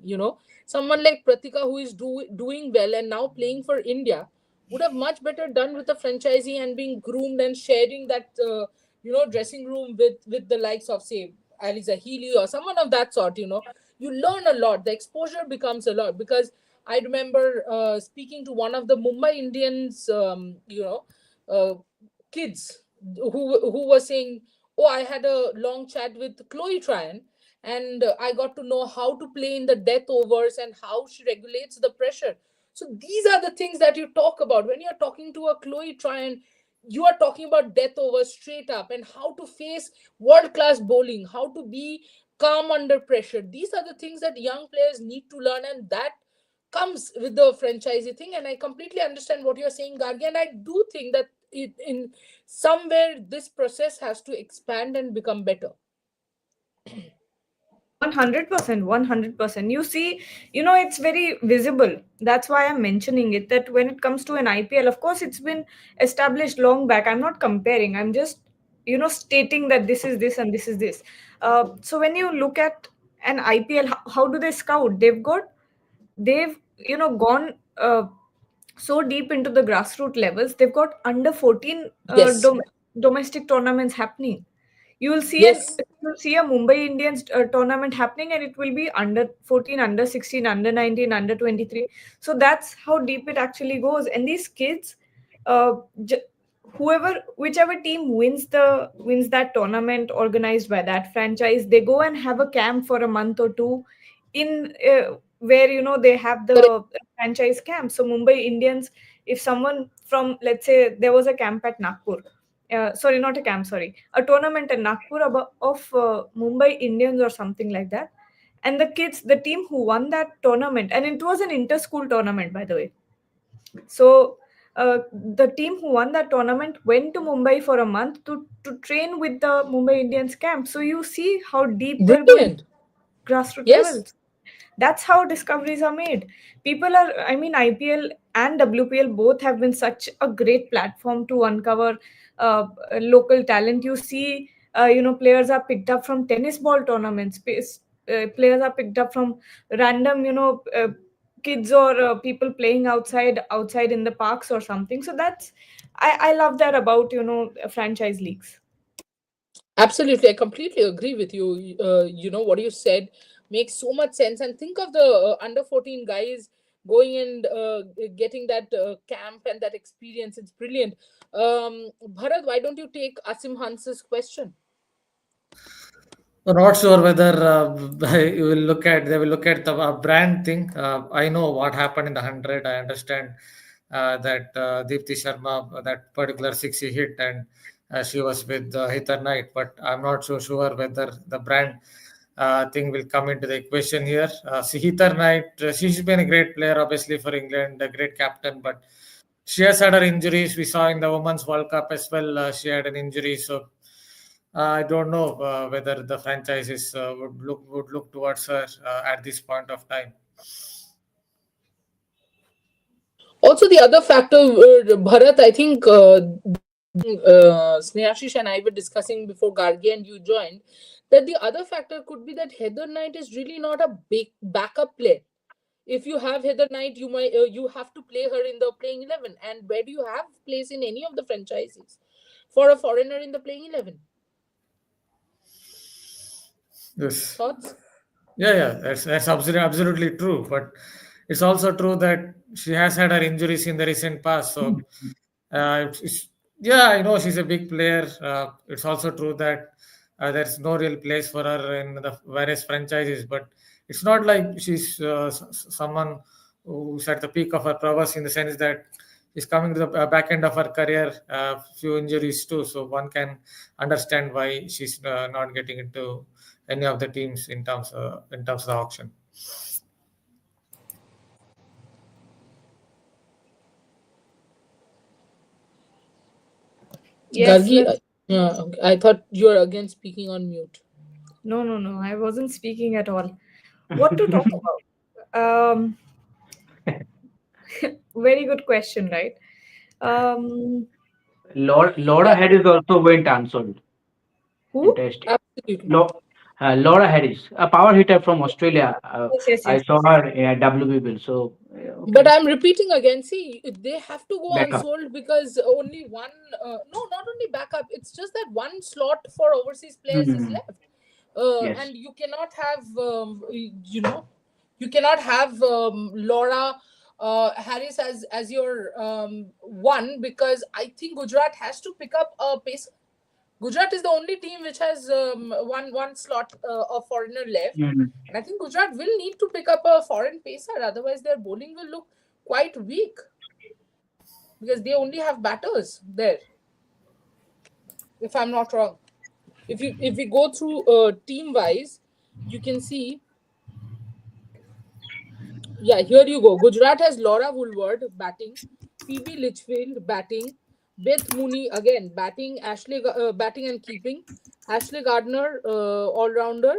Someone like Pratika, who is doing well and now playing for India, would have much better done with the franchisee and being groomed and sharing that dressing room with the likes of, say, Aliza Healy or someone of that sort. You learn a lot. The exposure becomes a lot, because I remember speaking to one of the Mumbai Indians, uh, kids who were saying, "Oh, I had a long chat with Chloe Tryon, and I got to know how to play in the death overs and how she regulates the pressure." So these are the things that you talk about when you're talking to a Chloe Tryon. You are talking about death overs straight up, and how to face world class bowling, how to be calm under pressure. These are the things that young players need to learn, and that comes with the franchisee thing. And I completely understand what you're saying, Gargi, and I do think that in somewhere this process has to expand and become better. 100%, 100%. You see, it's very visible. That's why I'm mentioning it, that when it comes to an IPL, of course, it's been established long back. I'm not comparing. I'm just, stating that this is this and this is this. So when you look at an IPL, how do they scout? They've, gone so deep into the grassroots levels. They've got under 14 Yes. domestic tournaments happening. You will see Yes. a Mumbai Indians tournament happening, and it will be under 14, under 16, under 19, under 23. So that's how deep it actually goes. And these kids, uh, j- whichever team wins that tournament organized by that franchise, they go and have a camp for a month or two in where they have Correct. the franchise camp. So Mumbai Indians, if someone from, let's say, there was a camp at Nagpur, sorry, not a camp, sorry, a tournament in Nagpur of Mumbai Indians or something like that. And the team who won that tournament, and it was an inter-school tournament, by the way. So the team who won that tournament went to Mumbai for a month to train with the Mumbai Indians camp. So you see how deep they're going, Brilliant. grassroots Yes. levels. That's how discoveries are made. I mean, IPL and WPL both have been such a great platform to uncover local talent. You see, players are picked up from tennis ball tournaments. Players are picked up from random, kids or people playing outside in the parks or something. So I love that about, franchise leagues. Absolutely, I completely agree with you. What you said makes so much sense. And think of the under 14 guys going and getting that camp and that experience. It's brilliant. Bharat, why don't you take Asim Hans's question? I'm not sure whether they will look at the brand thing. I know what happened in the 100. I understand that Deepthi Sharma, that particular six he hit, and she was with Hither Knight. But I'm not so sure whether the brand thing will come into the equation here. See, Hither Knight, she's been a great player, obviously, for England, a great captain, but she has had her injuries. We saw in the Women's World Cup as well, she had an injury. So I don't know whether the franchises would look towards her at this point of time. Also, the other factor, Bharat, I think Snehashish and I were discussing before Gargi and you joined, that the other factor could be that Heather Knight is really not a big backup player. If you have Heather Knight, you have to play her in the playing 11. And where do you have place in any of the franchises for a foreigner in the playing 11? Yes. Thoughts? Yeah, that's absolutely true. But it's also true that she has had her injuries in the recent past. So, yeah, I know she's a big player. It's also true that there's no real place for her in the various franchises. But it's not like she's someone who's at the peak of her prowess, in the sense that she's coming to the back end of her career, few injuries too. So one can understand why she's not getting into any of the teams in terms of the auction. Yes, Gargi, let's Okay. I thought you were again speaking on mute. No, no, no. I wasn't speaking at all. What to talk about? Very good question, right? Um, Laura Yeah, Harris also went unsold. who? Interesting. absolutely. Laura Harris, a power hitter from Australia. Yes, yes, I yes, saw yes. her at WPL. So But okay, I'm repeating again. See, they have to go backup. unsold because only one. No, not only backup. It's just that one slot for overseas players is Hmm. left, Yes. and you cannot have, you cannot have Laura Harris as your one, because I think Gujarat has to pick up a pace. Gujarat is the only team which has one slot of foreigner left, Mhm. and I think Gujarat will need to pick up a foreign pacer. Otherwise, their bowling will look quite weak because they only have batters there. If I'm not wrong, if we go through team wise, you can see. Yeah, here you go. Gujarat has Laura Woolward batting, Phoebe Litchfield batting, Beth Mooney again batting, batting and keeping, Ashley Gardner all rounder,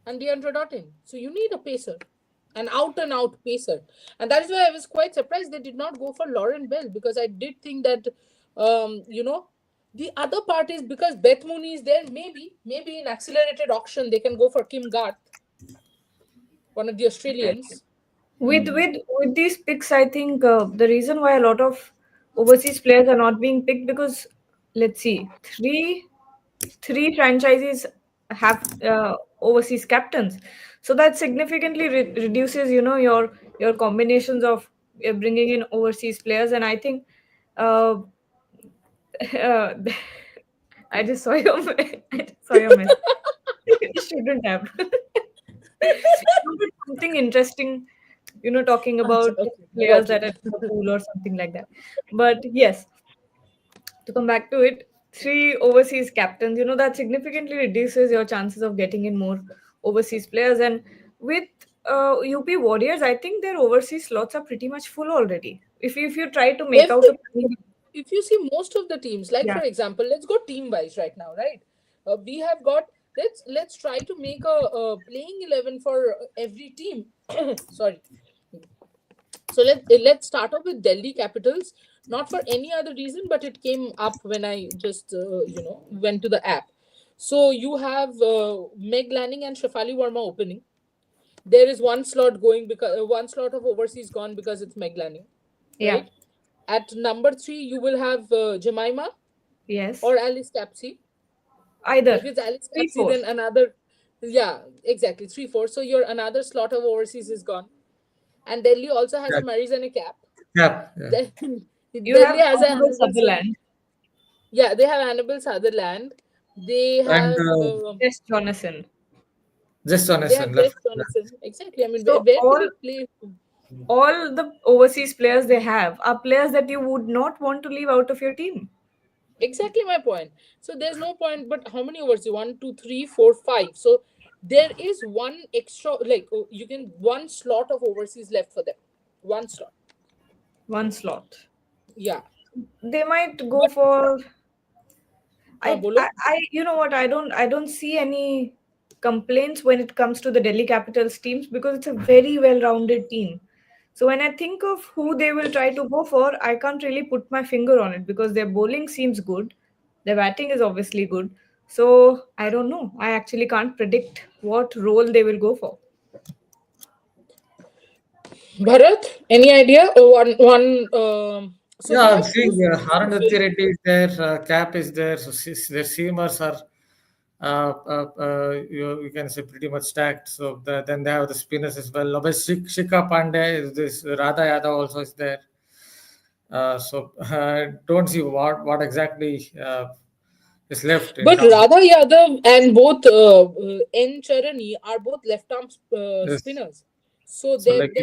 and Deandra Dottin. So you need a pacer, an out and out pacer, and that is why I was quite surprised they did not go for Lauren Bell, because I did think that, you know. The other part is because Beth Mooney is there. Maybe in accelerated auction they can go for Kim Garth, one of the Australians. With Mm. with these picks, I think the reason why a lot of overseas players are not being picked because let's see, three franchises have overseas captains, so that significantly reduces your combinations of bringing in overseas players, and I think uh, uh, I just saw your I just saw your message. You shouldn't have. Something interesting, talking Acha, about okay, players got that you. are in the pool or something like that. But yes, to come back to it, three overseas captains, that significantly reduces your chances of getting in more overseas players. And with UP Warriors, I think their overseas slots are pretty much full already. If you try to make out a Every If you see most of the teams, like yeah, for example, let's go team wise right now, right? We have got, let's try to make a playing 11 for every team. Sorry. So let's start off with Delhi Capitals, not for any other reason, but it came up when I just went to the app. So you have Meg Lanning and Shafali Verma opening. There is one slot going because one slot of overseas gone because it's Meg Lanning, yeah, right? At number three, you will have Jemima yes, or Alice Capsey. either If it's Alice three, Capsey, four. then another, yeah, exactly, 3-4. So your another slot of overseas is gone. And Delhi also has Yeah, a Marizane cap. yeah, yeah. Then You Delhi have has a Annabelle Hannibal. Sutherland, Yeah, they have Hannibal Sutherland. They And have Jess Jonathan. just on a they have left. Jess Jonathan. Exactly. I mean, So where will all it play? all the overseas players they have are players that you would not want to leave out of your team. Exactly my point. So there's no point. But how many overseas? One, two, three, four, five. So there is one extra. Like you can one slot of overseas left for them. One slot. One slot. Yeah. They might go But for bolo. you know what, I don't see any complaints when it comes to the Delhi Capitals teams because it's a very well-rounded team. So when I think of who they will try to go for, I can't really put my finger on it because their bowling seems good, their batting is obviously good. So I don't know. I actually can't predict what role they will go for. Bharat, any idea? One. So Yeah, we I'm have two seeing slots to Haranathi fill. Reddy is there, Cap is there, so their seamers are, you can say, pretty much stacked. So then they have the spinners as well. Obviously, Shika Pandey, is this Radha Yadav also is there. So don't see what exactly is left in But terms of Radha Yadav and both N. Charani are both left arm this. spinners. So So like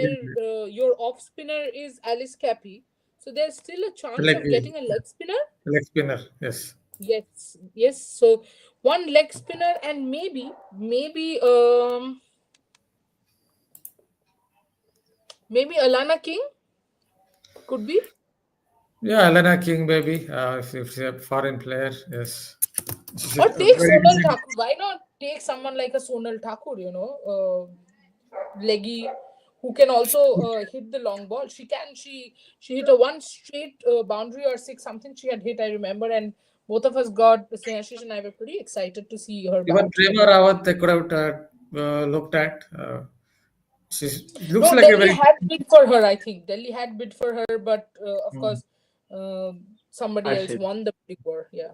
your off spinner is Alice Cappy. So there's still a chance like of getting a leg spinner. leg spinner, yes. Yes, yes. So one leg spinner and maybe Alana King could be. Yeah, Elena King, maybe. If she's a foreign player, yes. She's Or take very Sonal decent. Thakur. Why not take someone like a Sonal Thakur, leggy, who can also hit the long ball. She hit a one straight boundary or six something she had hit, I remember, and both of us got Snehashish and I were pretty excited to see her Even bat. Prema Rawat, they could have looked at. She looks No, like a Delhi very. had bid for her. I think Delhi had bid for her, but of Hmm. course, uh, somebody else Harshit. won the big war. Yeah,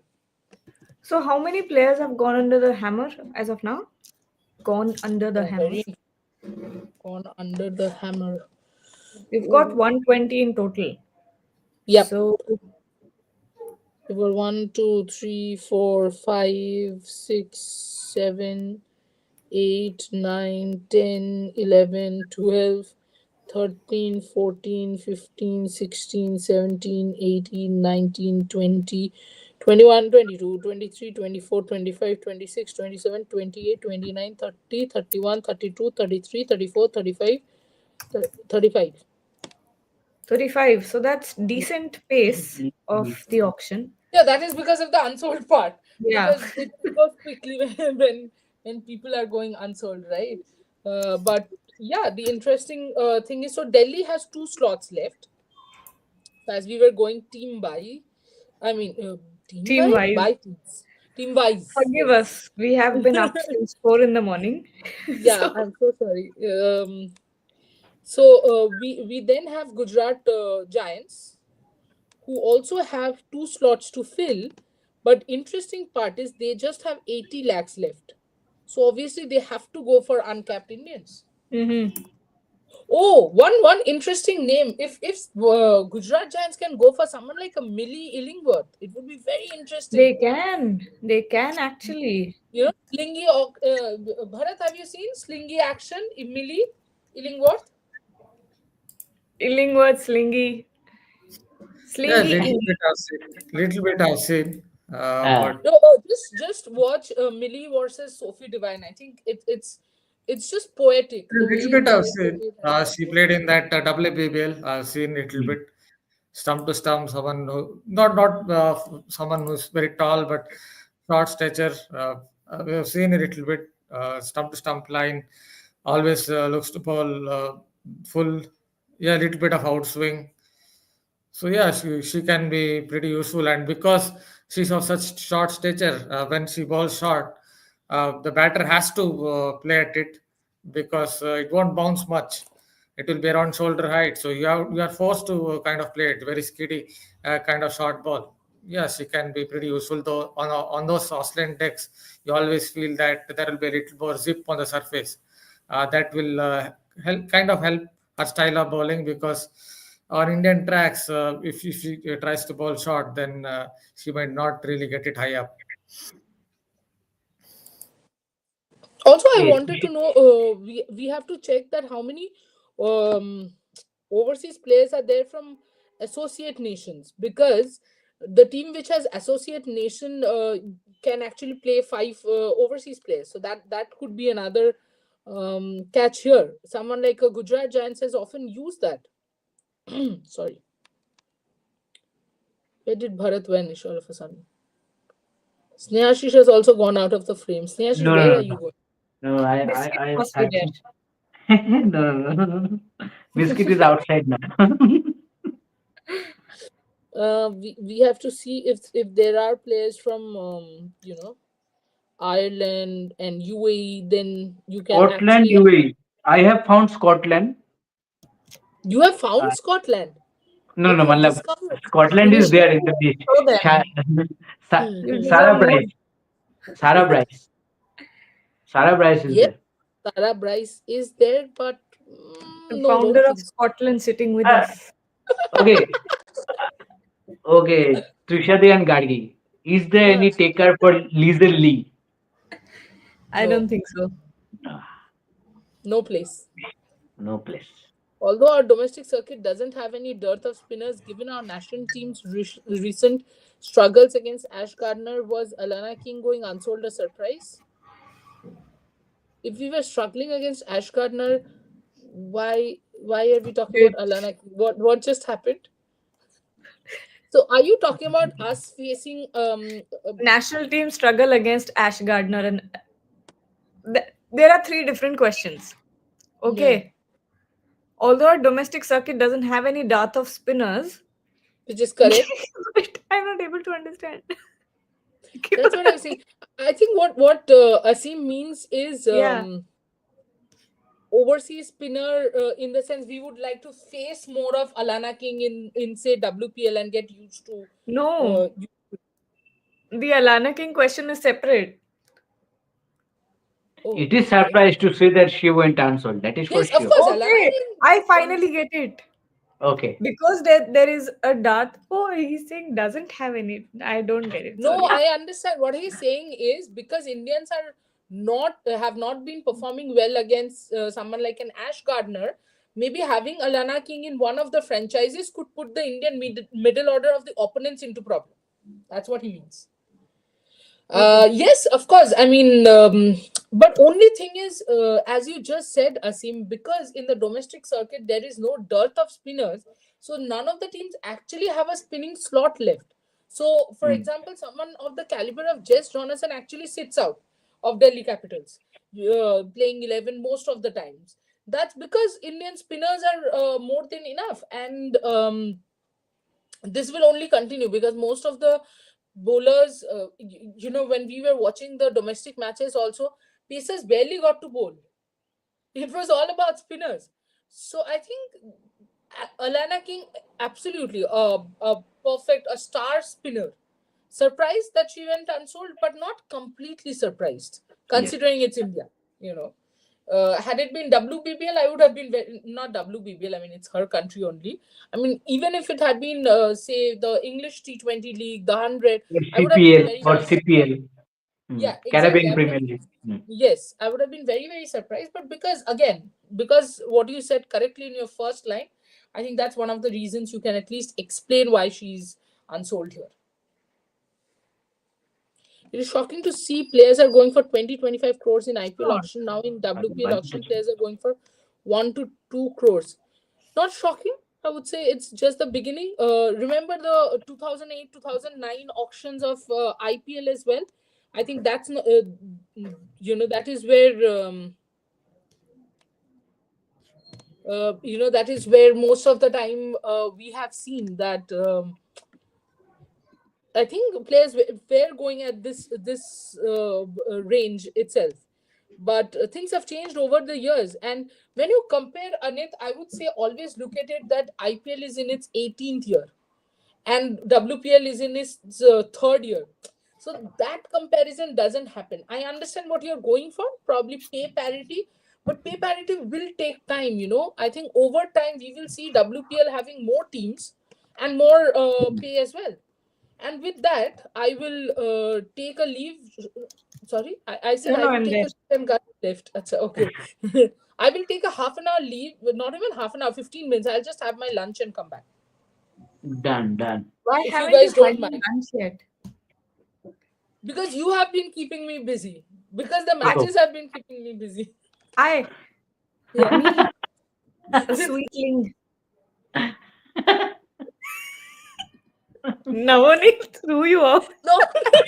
So, how many players have gone under the hammer as of now? Gone under the hammer. very gone under the hammer. We've got Ooh. 120 in total. Yep. So, There were 1, 2, 3, 4, 5, 6, 7, 8, 9, 10, 11, 12, 13, 14, 15, 16, 17, 18, 19, 20, 21, 22, 23, 24, 25, 26, 27, 28, 29, 30, 31, 32, 33, 34, 35, 35. 35. So, that's decent pace of the auction. Yeah, that is because of the unsold part. Yeah. Because it goes quickly when people are going unsold, right? But yeah, the interesting thing is, so Delhi has two slots left. So as we were going team by, I mean team Team by wise. by team wise. Forgive Yes. us. We have been up since 4 in the morning. Yeah, So, I'm so sorry. So we then have Gujarat Giants, who also have two slots to fill. But interesting part is they just have 80 lakhs left. So obviously they have to go for uncapped Indians. mhm. Oh, one interesting name. If Gujarat Giants can go for someone like a Millie Illingworth, it would be very interesting. They can. They can actually. Slingy. Bharat, have you seen Slingy action? Millie Illingworth. Illingworth, Slingy. Yeah, Slingy little in. bit I've seen. Little bit I've seen. Uh, But No, just watch Millie versus Sophie Devine. I think it's just poetic a the little way bit I've seen. Sophie has done. She played in that WPL. I've seen a little mm, bit stump to stump. Someone who not someone who's very tall but short stature. We have seen a little bit stump to stump line. Always looks to ball full. Yeah, a little bit of outswing. So yeah, she can be pretty useful, and because she's of such short stature, when she bowls short, the batter has to play at it because it won't bounce much. It will be around shoulder height, so you are forced to kind of play it very skiddy kind of short ball. Yeah, she can be pretty useful though. On those Australian decks, you always feel that there will be a little more zip on the surface. That will help her style of bowling because on Indian tracks, if she tries to bowl short, then she might not really get it high up. Also, I okay. wanted to know. We have to check that how many um, overseas players are there from associate nations, because the team which has associate nation can actually play five overseas players. So that could be another catch here. Someone like a Gujarat Giants has often used that. Sorry, where did Bharat vanish all of a sudden? Snehashish has also gone out of the frame. Snehashish, No, no, where are no, you no. going? No, Biscuit I must be had there. some. No, no, no, no, no. Biscuit is outside now. We have to see if there are players from Ireland and UAE, then you can Scotland, actually UAE. I have found Scotland. you have found Uh, Scotland. no, What no, do you Matlab, discover? You Scotland is deserve there in the more. list. Show them. You deserve Sarah more. Bryce. Sarah Bryce. Sarah Bryce is Yes, there. Tara Bryce is there, but The no, founder don't of think so. Scotland sitting with Uh, us. okay, okay. Trishadi and Gadgi. Is there Uh, any taker for Lisa Lee? I don't no, think so. No, no place. no place. Although our domestic circuit doesn't have any dearth of spinners, given our national team's recent struggles against Ash Gardner, was Alana King going unsold a surprise? If we were struggling against Ash Gardner, why are we talking about It, Alana? What just happened? are you talking about us facing National team struggle against Ash Gardner, and there are three different questions. yeah, Okay. Although our domestic circuit doesn't have any dearth of spinners, which is correct. but I'm not able to understand. That's what I'm saying. I think what Asim means is Yeah. overseas spinner, in the sense we would like to face more of Alana King in say WPL and get used to. No, the Alana King question is separate. Oh, It is okay. surprised to see that she went unsold. That is for Yes, of sure. course, Alana Okay, King. I finally get it. Okay. Because there is a dart. Oh, he's saying doesn't have any. I don't get it. No, Sorry. I understand what he's saying is because Indians are not have not been performing well against someone like an Ash Gardner. Maybe having Alana King in one of the franchises could put the Indian middle order of the opponents into problem. That's what he means. Okay. Yes, of course. I mean, but only thing is, as you just said, Asim, because in the domestic circuit there is no dearth of spinners, so none of the teams actually have a spinning slot left. So, for Mm. example, someone of the caliber of Jess Jonathan actually sits out of Delhi Capitals, playing 11 most of the times. That's because Indian spinners are more than enough, and this will only continue because most of the bowlers, when we were watching the domestic matches also, pacers barely got to bowl. It was all about spinners. So I think Alana King, absolutely a perfect, a star spinner. Surprised that she went unsold, but not completely surprised Yeah. considering it's India. You know, had it been WBBL, I would have been not WBBL. I mean, it's her country only. I mean, even if it had been, say, the English T20 League, the 100, Or I would have been CPL very, or very CPL. surprised. Yeah, exactly. Caribbean I would have Premier been, League. yes, I would have been very, very surprised. But because, again, because what you said correctly in your first line, I think that's one of the reasons you can at least explain why she's unsold here. It is shocking to see players are going for 20-25 crores in IPL Sure. auction. Now in WPL auction, players are going for 1 to 2 crores. Not shocking. I would say it's just the beginning. Remember the 2008, 2009 auctions of IPL as well. I think that's that is where that is where most of the time we have seen that. I think players were going at this range itself, but things have changed over the years. And when you compare, Anit, I would say always look at it that IPL is in its 18th year and WPL is in its third year. So that comparison doesn't happen. I understand what you're going for, probably pay parity, but pay parity will take time. I think over time we will see WPL having more teams and more pay as well. And with that, I will take a leave. Sorry, I said No, I no, will I'm take there. a and got left. Achha, okay. I will take a half an hour leave, but not even half an hour, 15 minutes. I'll just have my lunch and come back. Done, done. Why If you haven't you guys had don't your mind. lunch yet? Because you have been keeping me busy. Because the I, Oh. matches have been keeping me busy. I, Yeah. me, a sweetling. Navani threw you out. No,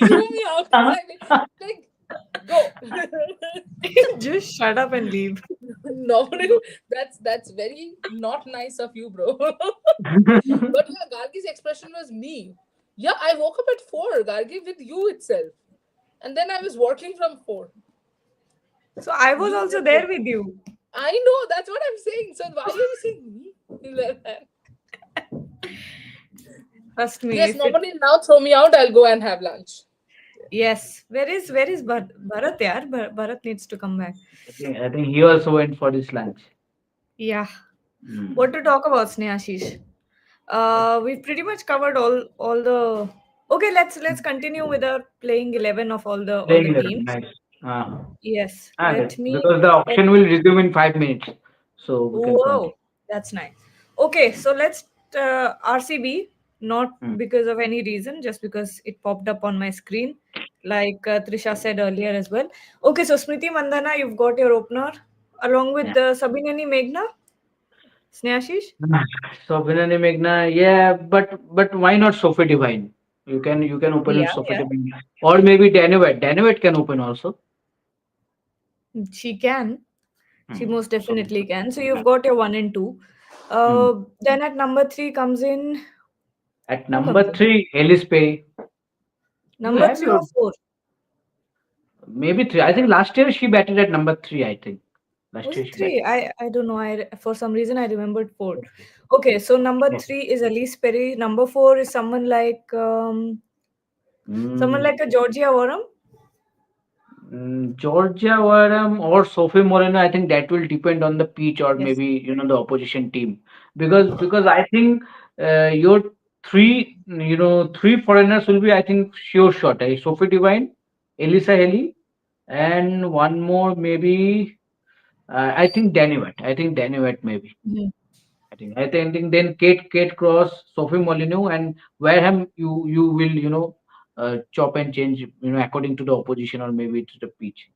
threw me out exactly. Like, go. Just shut up and leave. No, that's very not nice of you, bro. But yeah, Gargi's expression was me. Yeah, I woke up at 4, Gargi, with you itself. And then I was working from 4. So I was You also were there there. with you. I know, that's what I'm saying. So why are you saying me? Like that? Trust me. Yes, If it nobody now throw me out, I'll go and have lunch. yes, where is Bharat? Yaar, Bharat needs to come back. I think he also went for this lunch. Yeah. Mm. What to talk about, Snehashish? We've pretty much covered all the. Okay, let's continue with our playing 11 of all the Playing 11, teams. nice. Yes, Good. let me. Because the Let, auction will resume in 5 minutes, so we can whoa, continue. that's nice. Okay, so let's RCB. Not Mm. because of any reason, just because it popped up on my screen, like Trisha said earlier as well. Okay, so Smriti Mandhana, you've got your opener along with Yeah. Sabineni Meghna. Snehashish? So Vinani Meghna, yeah, but why not Sophie Divine? You can open it Yeah, Sophie yeah. Divine, or maybe Danuet. Danuet can open also. She can. She Hmm. most So definitely can. So you've got your one and two. hmm. Then at number three comes in. At Who comes number in? three, Ellis Perry. You Number have three your or four? maybe three. I think last year she batted at number three. I think last Was year it she batted. three? I don't know. For some reason I remembered four. Okay, so number Yeah. three is Elise Perry. Number four is someone Mm. like a Georgia Varam. Georgia Varam or Sophie Moreno, I think that will depend on the pitch or Yes. maybe the opposition team, because I think your three foreigners will be, I think, sure shot. Sophie Divine, Elisa Haley, and one more maybe. I think Danuet. I think Danuet maybe. Mhm. I think then Kate Cross, Sophie Molyneux, and Wareham. You will chop and change according to the opposition or maybe to the pitch.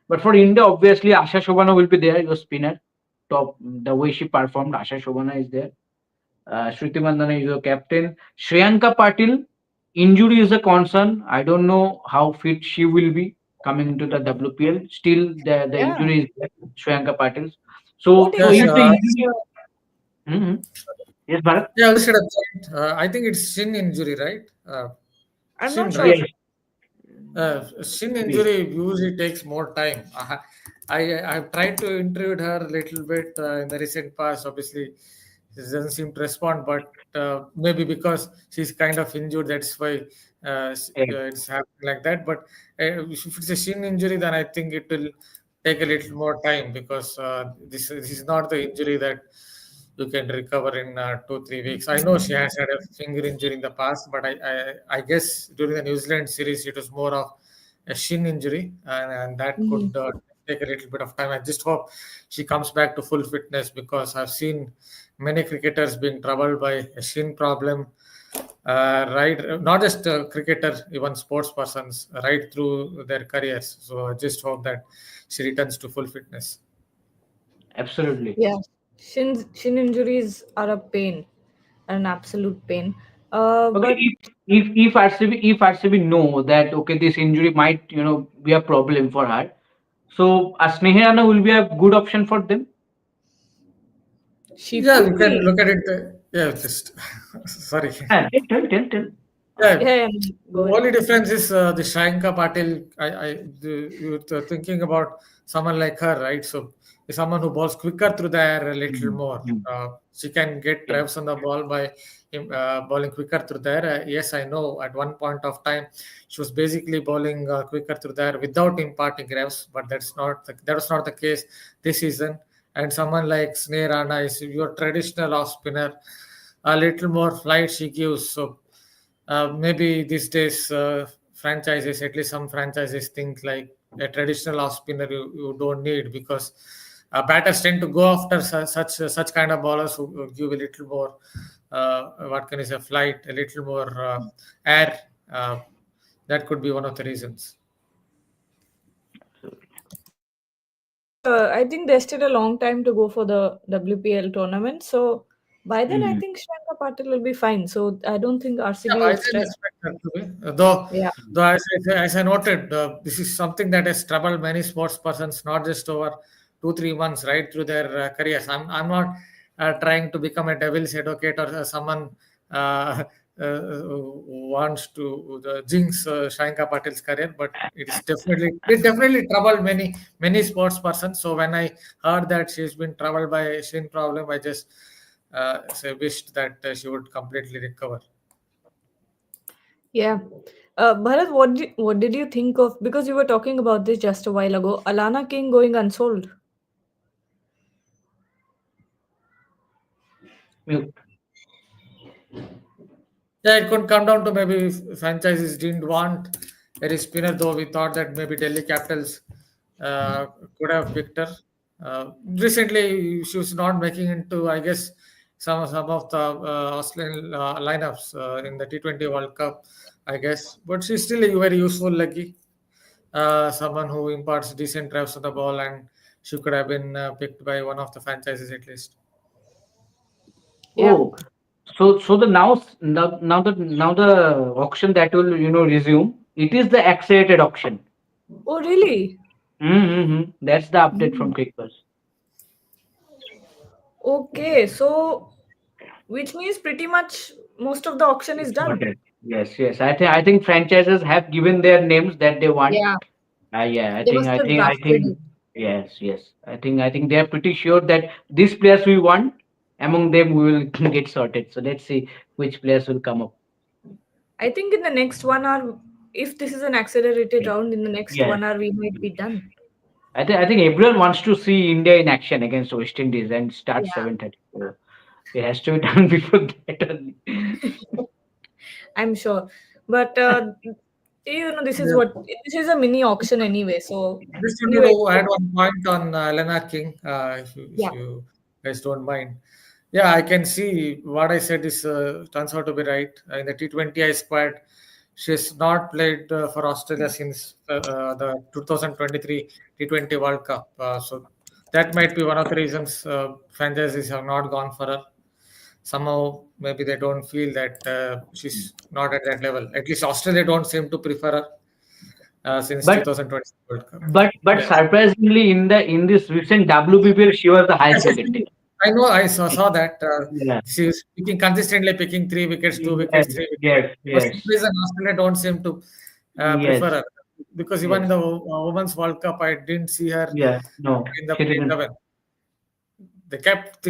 But for India, obviously, Asha Shobana will be there, your spinner. Top, the way she performed, Asha Shobana is there. Shruti Mandana is your captain. Shriyanka Patil, injury is a concern. I don't know how fit she will be coming into the WPL. Still, the Yeah. injury is there, Shriyanka Patil. What So Yes, if the exactly is? injury, Mhm. Yes, Bharat. yeah, I should have checked. I think it's shin injury, right? I'm Shin, not sure. right? Yes, Shin maybe. injury usually takes more time. I've tried to interview her a little bit in the recent past. Obviously, she doesn't seem to respond, but maybe because she's kind of injured, that's why Yes. it's happening like that. But if it's a shin injury, then I think it will take a little more time because this is not the injury that you can recover in 2 3 weeks. I know she has had a finger injury in the past, but I guess during the New Zealand series it was more of a shin injury, and that Mhm. could take a little bit of time. I just hope she comes back to full fitness because I've seen many cricketers being troubled by a shin problem, right? Not just cricketer, even sports persons, right through their careers. So I just hope that she returns to full fitness. Absolutely. Yeah. Shin injuries are a pain, an absolute pain. Okay, But if RCB know that okay, this injury might be a problem for her, so Sneha will be a good option for them. she Yeah, you could can be. look at it. Yeah, just sorry. Tell. Yeah, Yeah, yeah. the Go ahead. only difference is the Shayanka Patil. You're thinking about someone like her, right? So someone who balls quicker through the air a little Mm, more. mm, She can get yeah. revs on the ball by bowling quicker through the air. Yes, I know. At one point of time, she was basically bowling quicker through the air without imparting revs, but that was not the case this season. And someone like Sneh Rana is your traditional off spinner, a little more flight she gives. So maybe these days, franchises, at least some franchises, think like a traditional off spinner you don't need because batters tend to go after such kind of bowlers who give a little more, what can I say, flight, a little more air. Uh, that could be one of the reasons. I think there's still a long time to go for the WPL tournament. So by then, I Mhm. think Shriyanka Patil will be fine. So I don't think Yeah, RCB I would didn't stress. expect that to be. Though, Yeah. though as I noted, this is something that has troubled many sports persons, not just over 2 3 months, right through their careers. I'm not trying to become a devil's advocate or someone uh, who wants to jinx Shayanka Patil's career, but it definitely troubled many sports persons. So when I heard that she's been troubled by a shin problem, I just wished that she would completely recover. Yeah. Bharat, what did you think of? Because you were talking about this just a while ago. Alana King going unsold. Mute. Yeah, it could come down to maybe franchises didn't want a spinner, though we thought that maybe Delhi Capitals could have picked her. Recently, she was not making into, I guess, some of the Australian lineups in the T20 World Cup, I guess. But she's still a very useful leggy, someone who imparts decent drives on the ball, and she could have been picked by one of the franchises at least. Yeah. Oh, so the now the auction that will resume. It is the accelerated auction. Oh, really? Mm-hmm. That's the update Hmm. from Kickers. Okay, so which means pretty much most of the auction is It's done. sorted. Yes, yes. I think franchises have given their names that they want. Yeah, Yeah, I they think must I have think I drafted think it. yes, yes. I think they are pretty sure that these players we want, among them we will get sorted. So let's see which players will come up. I think in the next 1 hour, if this is an accelerated Yes. round, in the next Yes. 1 hour we might be done. I think everyone wants to see India in action against West Indies and start Yeah, 7:30. So it has to be done before that only. I'm sure. But Yeah. this is a mini auction anyway. So Just you wanted to add expect, one point on Lena King, if yeah, you guys don't mind. Yeah, I can see what I said is turns out to be right. In the T20I squad, she's not played for Australia since the 2023 T20 World Cup. So that might be one of the reasons franchises have not gone for her. Somehow, maybe they don't feel that she's not at that level. At least Australia don't seem to prefer her since But 2020 World Cup. but Yes. surprisingly in this recent WPL she was the highest Yes, wicket taker. I know. I saw that. Yeah. She's picking consistently, picking 3 wickets, 2 wickets, Yes, 3 wickets. yes, For some yes, reason, Australia don't seem to prefer yes, her because even in yes. the Women's World Cup, I didn't see her Yeah, no, in the she didn't. 11. They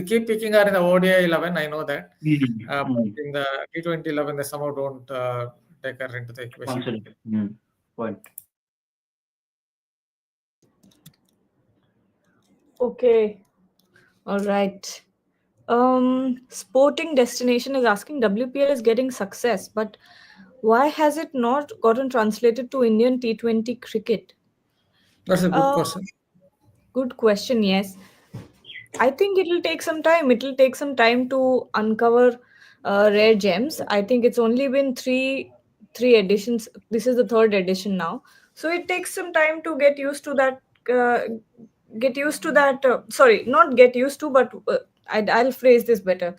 keep picking her in the ODI 11. I know that, Mm, but mm, in the T20 11, they somehow don't take her into the equation. consider. Point. okay, all right. Sporting Destination is asking WPL is getting success, but why has it not gotten translated to Indian T20 cricket? That's a good Uh, question. Good question, yes. I think it'll take some time. It'll take some time to uncover rare gems. I think it's only been three editions. This is the third edition now, so it takes some time to get used to that. Get used to that. Sorry, not get used to, but I'll phrase this better.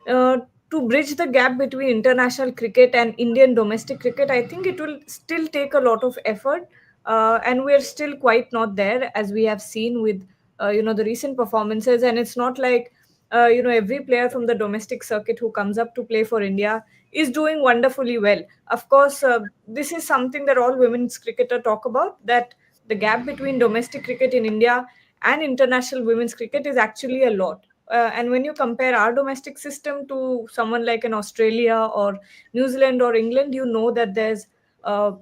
To bridge the gap between international cricket and Indian domestic cricket, I think it will still take a lot of effort, and we're still quite not there, as we have seen with the recent performances. And it's not like every player from the domestic circuit who comes up to play for India is doing wonderfully well. Of course, this is something that all women's cricketer talk about, that the gap between domestic cricket in India and international women's cricket is actually a lot. And when you compare our domestic system to someone like an Australia or New Zealand or England, you know that there's a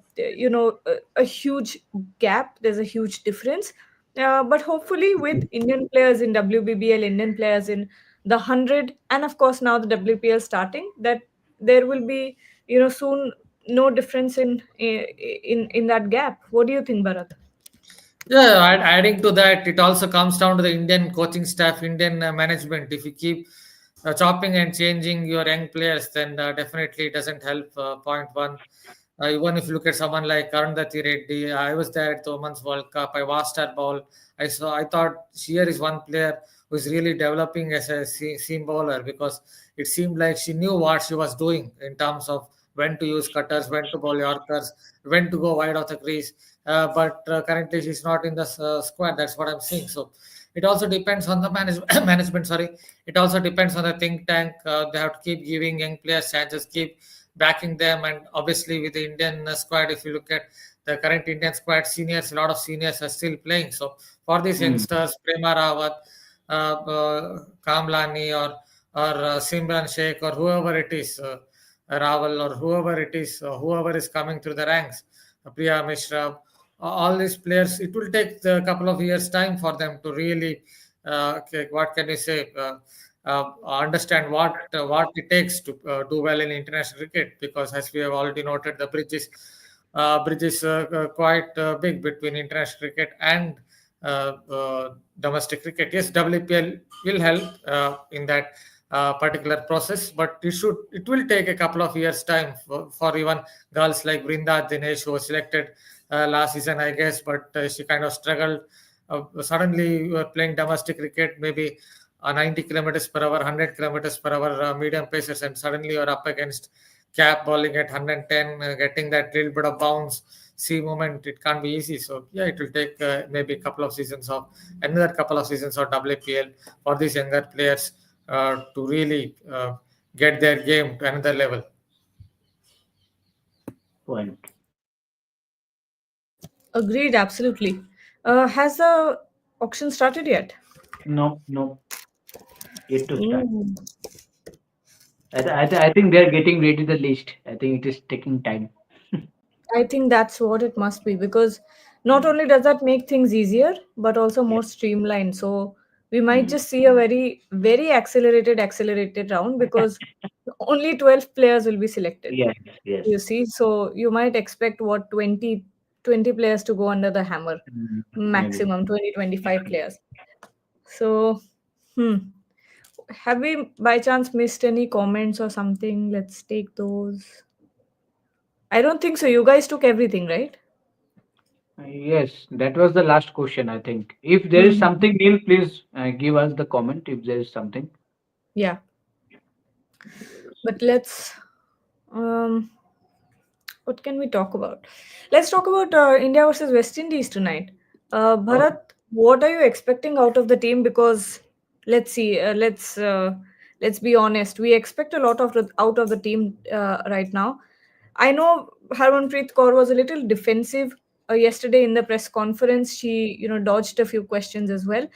huge gap. There's a huge difference. But hopefully, with Indian players in WBBL, Indian players in the 100, and of course now the WPL starting, that there will be soon no difference in that gap. What do you think, Bharat? Yeah, adding to that, it also comes down to the Indian coaching staff, Indian management. If you keep chopping and changing your young players, then definitely it doesn't help. Point one. Even if you look at someone like Arundhati Reddy, I was there at the Women's World Cup. I watched her ball. I thought Shear is one player who is really developing as a seam bowler, because it seemed like she knew what she was doing in terms of when to use cutters, when to bowl Yorkers, when to go wide of the crease. But currently she's not in the squad. That's what I'm saying. So it also depends on the management. Sorry, it also depends on the think tank. They have to keep giving young players chances, keep backing them, and obviously with the Indian squad, if you look at the current Indian squad, seniors, a lot of seniors are still playing. So for these Mm, youngsters, Prema Rawat, Kamlani, or Simran Sheikh, or whoever it is, Raval, or whoever is coming through the ranks, Priya Mishra, all these players, it will take a couple of years time for them to really, what can you say, understand what it takes to do well in international cricket, because as we have already noted, the bridge is quite big between international cricket and domestic cricket. Yes, WPL will help in that particular process, but it will take a couple of years time for even girls like Brinda Dinesh, who was selected last season, I guess, but she kind of struggled. Suddenly, playing domestic cricket, maybe 90 kilometers per hour, 100 kilometers per hour medium pacers, and suddenly you're up against cap bowling at 110, getting that little bit of bounce, sea movement. It can't be easy. So yeah, it will take maybe a couple of seasons of another couple of seasons of WPL for these younger players to really get their game to another level. Point. Agreed, absolutely. Has the auction started yet? No, no, yet to start. Ooh. I think they're getting ready the list. I think it is taking time. I think that's what it must be because not only does that make things easier, but also Yeah. more streamlined. So we might Mm. just see a very accelerated round because only 12 players will be selected. Yes, yes. You see, so you might expect what 20 players to go under the hammer, Maybe. maximum 20 25 players. So, hmm. Have we by chance missed any comments or something? Let's take those. I don't think so. You guys took everything, right? Yes, that was the last question, I think. If there is Hmm. something new, please give us the comment if there is something. Yeah, but let's. Um, what can we talk about? Let's talk about India versus West Indies tonight. Okay. Bharat, what are you expecting out of the team? Because let's see, let's be honest. We expect a lot of out of the team right now. I know Harmanpreet Kaur was a little defensive yesterday in the press conference. She, dodged a few questions as well.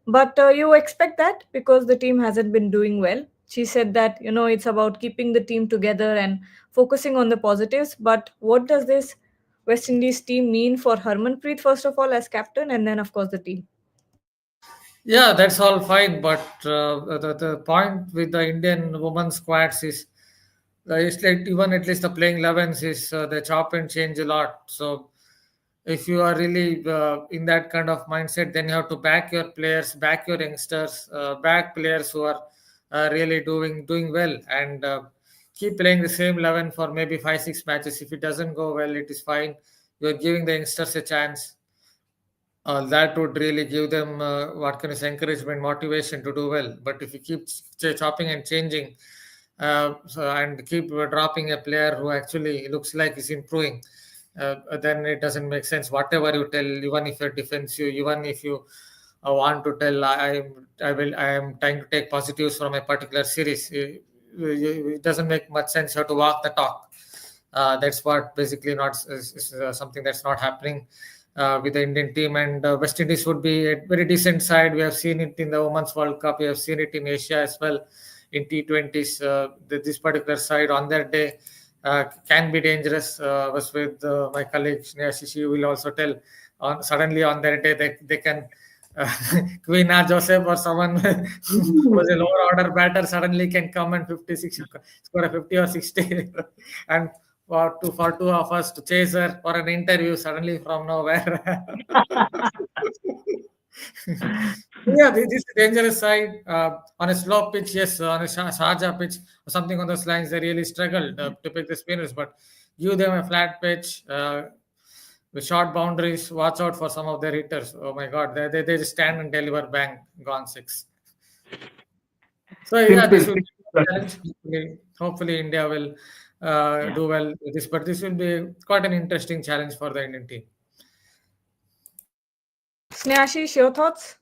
But you expect that because the team hasn't been doing well. She said that, it's about keeping the team together and focusing on the positives. But what does this West Indies team mean for Harmanpreet, first of all, as captain, and then, of course, the team? Yeah, that's all fine. But the point with the Indian women's squads is it's like even at least the playing 11s is they chop and change a lot. So if you are really in that kind of mindset, then you have to back your players, back your youngsters, back players who are really doing well, and keep playing the same 11 for maybe 5 6 matches. If it doesn't go well, it is fine. You're giving the youngsters a chance. That would really give them what kind of encouragement, motivation to do well. But if you keep chopping and changing, and keep dropping a player who actually looks like is improving, then it doesn't make sense. Whatever you tell, even if you're defensive, even if you want to tell, I am trying to take positives from a particular series. It doesn't make much sense. You have to walk the talk. That's what basically not is something that's not happening with the Indian team. And West Indies would be a very decent side. We have seen it in the Women's World Cup. We have seen it in Asia as well in T20s. This particular side on their day can be dangerous. Was with my colleague Sneha. She will also tell. Suddenly on their day they can. Uh, Queen Joseph or someone who was a lower order batter suddenly can come and 56 score a 50 or 60 and for two of us to chase her for an interview suddenly from nowhere. Yeah, this is a dangerous side. On a slow pitch, yes, on a Sharjah pitch or something on those lines, they really struggled to pick the spinners. But give them a flat pitch with short boundaries. Watch out for some of their hitters. Oh my God, they just stand and deliver, bang, gone six. So yeah, Simple, this will simple be a process. challenge. Hopefully India will do well with this, but this will be quite an interesting challenge for the Indian team. Snehashish, your thoughts?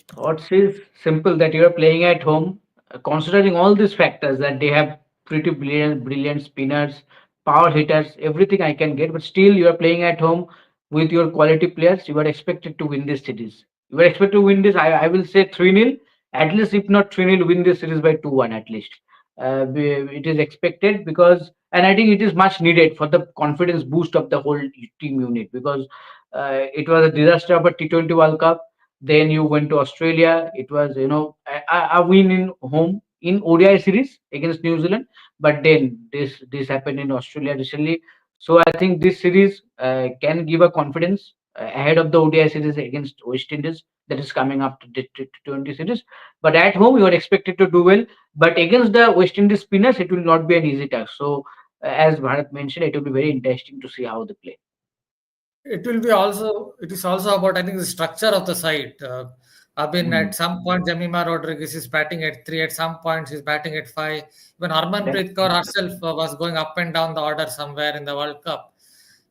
Thoughts is simple that you are playing at home, considering all these factors that they have pretty brilliant spinners, power hitters, everything I can get, but still you are playing at home with your quality players. You are expected to win this series. You are expected to win this. I will say 3-0, at least if not 3-0, win this series by 2-1 at least. It is expected because, and I think it is much needed for the confidence boost of the whole team unit because it was a disaster of a T20 World Cup. Then you went to Australia. It was, a win in home in ODI series against New Zealand. But then this happened in Australia recently. So I think this series can give a confidence ahead of the ODI series against West Indies that is coming up to the T20 series. But at home, you are expected to do well. But against the West Indies spinners, it will not be an easy task. So as Bharat mentioned, it will be very interesting to see how they play. It is also about, I think, the structure of the side. I mean, Mm. at some point, Jemima Rodriguez is batting at 3. At some point, she's batting at 5. Even That, Harmanpreet Kaur herself was going up and down the order somewhere in the World Cup.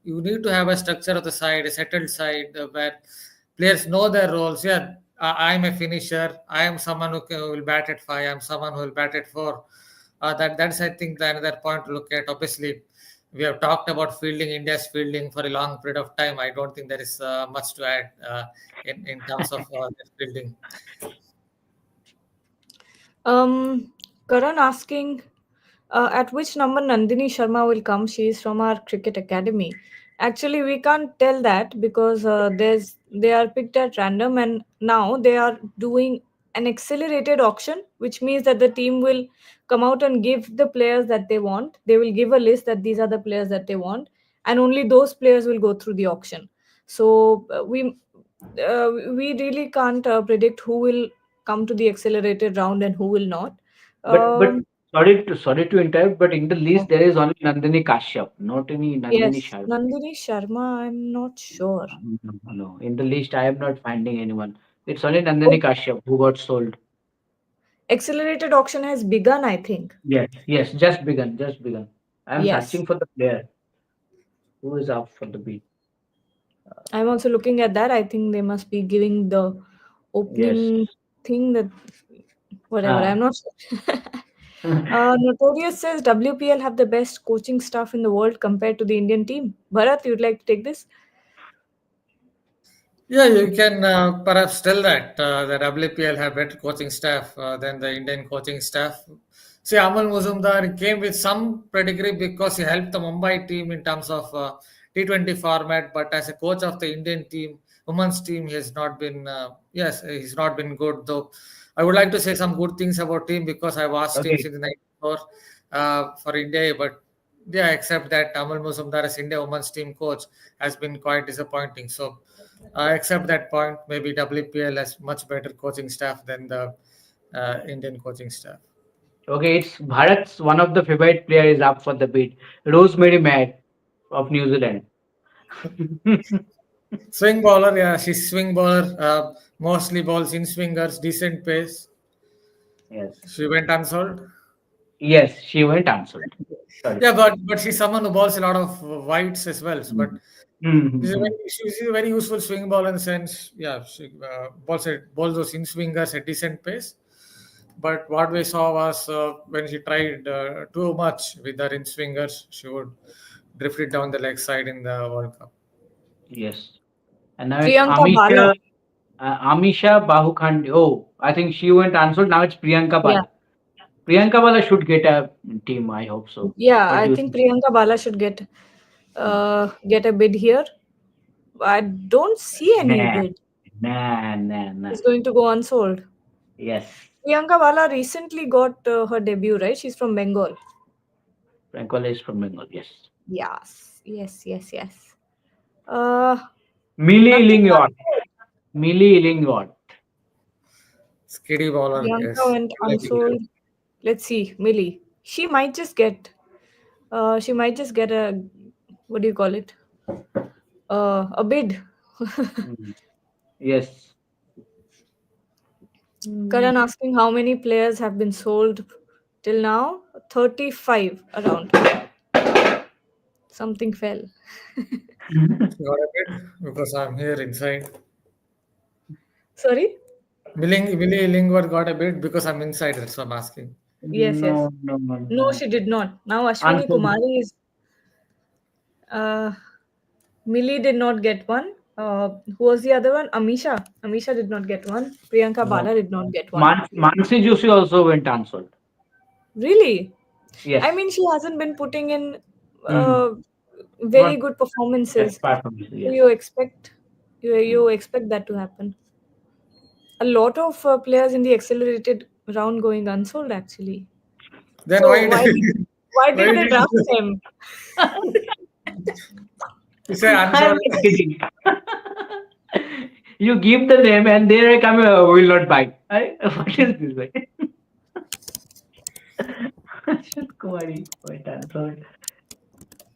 You need to have a structure of the side, a settled side where players know their roles. Yeah, I'm a finisher. I am someone who will bat at 5. I'm someone who will bat at 4. That's I think another point to look at. Obviously, we have talked about fielding, India's fielding for a long period of time. I don't think there is much to add in terms of their fielding. Um, Karan asking, at which number Nandini Sharma will come? She is from our cricket academy. Actually, we can't tell that because they are picked at random, and now they are doing an accelerated auction, which means that the team will come out and give the players that they want. They will give a list that these are the players that they want, and only those players will go through the auction. So we really can't predict who will come to the accelerated round and who will not. but Um, sorry to interrupt, but in the list there is only Nandini Kashyap, not any Nandini yes, Sharma. Nandini Sharma, I'm not sure. No, no. In the list, I am not finding anyone. It's only Oh, Nandini Kashyap who got sold. accelerated auction has begun, I think. Yes, yes, just begun, just begun. I am Yes, searching for the player who is up for the bid. I'm also looking at that. I think they must be giving the Yes. opening thing that whatever. I'm Ah. not sure. Notorious says WPL have the best coaching staff in the world compared to the Indian team. Bharat, you'd like to take this? Yeah, you can perhaps tell that the WPL have better coaching staff than the Indian coaching staff. See, Amal Muzumdar came with some pedigree because he helped the Mumbai team in terms of T20 format, but as a coach of the Indian team, women's team, he has not been, yes, he's not been good. Though I would like to say some good things about him because I watched him Okay. since the 94 for India, but yeah, except that Amal Muzumdar as India women's team coach has been quite disappointing. So, except that point, maybe WPL has much better coaching staff than the Indian coaching staff. Okay, it's Bharat's one of the favorite player is up for the bid. Rosemary Mack of New Zealand. Swing bowler, yeah, she's swing bowler. Mostly balls in swingers, decent pace. Yes. She went unsold. Yes, she went answered. Sorry. Yeah, but she's someone who bowls a lot of wides as well. But Mm. Mm, she's a mm, very useful swing bowler in the sense. Yeah, she balls those in swingers at decent pace. But what we saw was when she tried too much with her in swingers, she would drift it down the leg side in the World Cup. yes. And now it's Priyanka Bala. Amisha Bahukhandi. Oh, I think she went answered. Now it's Priyanka Yeah. Bala. Priyanka Bala should get a team. I hope so. Yeah, What do I you think think? Priyanka Bala should get a bid here. I don't see any Nah, bid. nah, nah, nah. It's going to go unsold. Yes, Priyanka Bala recently got her debut, right? She's from Bengal. Priyanka is from Bengal. Yes. Yes, yes, yes, yes. Uh, Millie Nothing Illingworth. unsold. Millie Illingworth. Skiddy bowler, Priyanka yes. went unsold. Let's see, Millie. She might just get a, what do you call it? A bid. Mm. Yes. Karan asking how many players have been sold till now? 35 around. Something fell. Got a bit because I'm here inside. Sorry? Millie Lingworth got a bit because I'm inside. That's what I'm asking. Yes, yes. No, no, no, No, no. she did not. Now Ashwini Answer. Kumari is. Uh, Millie did not get one. Who was the other one? Amisha. Amisha did not get one. Priyanka No. Bala did not get one. Mansi Joshi also went answered. Really? Yes. I mean, she hasn't been putting in Mm. uh, very Not good best performances. performance. So Yes. you expect Mm. you expect that to happen. A lot of players in the accelerated round going unsold actually. Then So why did why why did they did draft them? you say I'm unsold? not kidding. You give the name and they come, will not buy. What is this? Like? Ashwin Kumari went answered.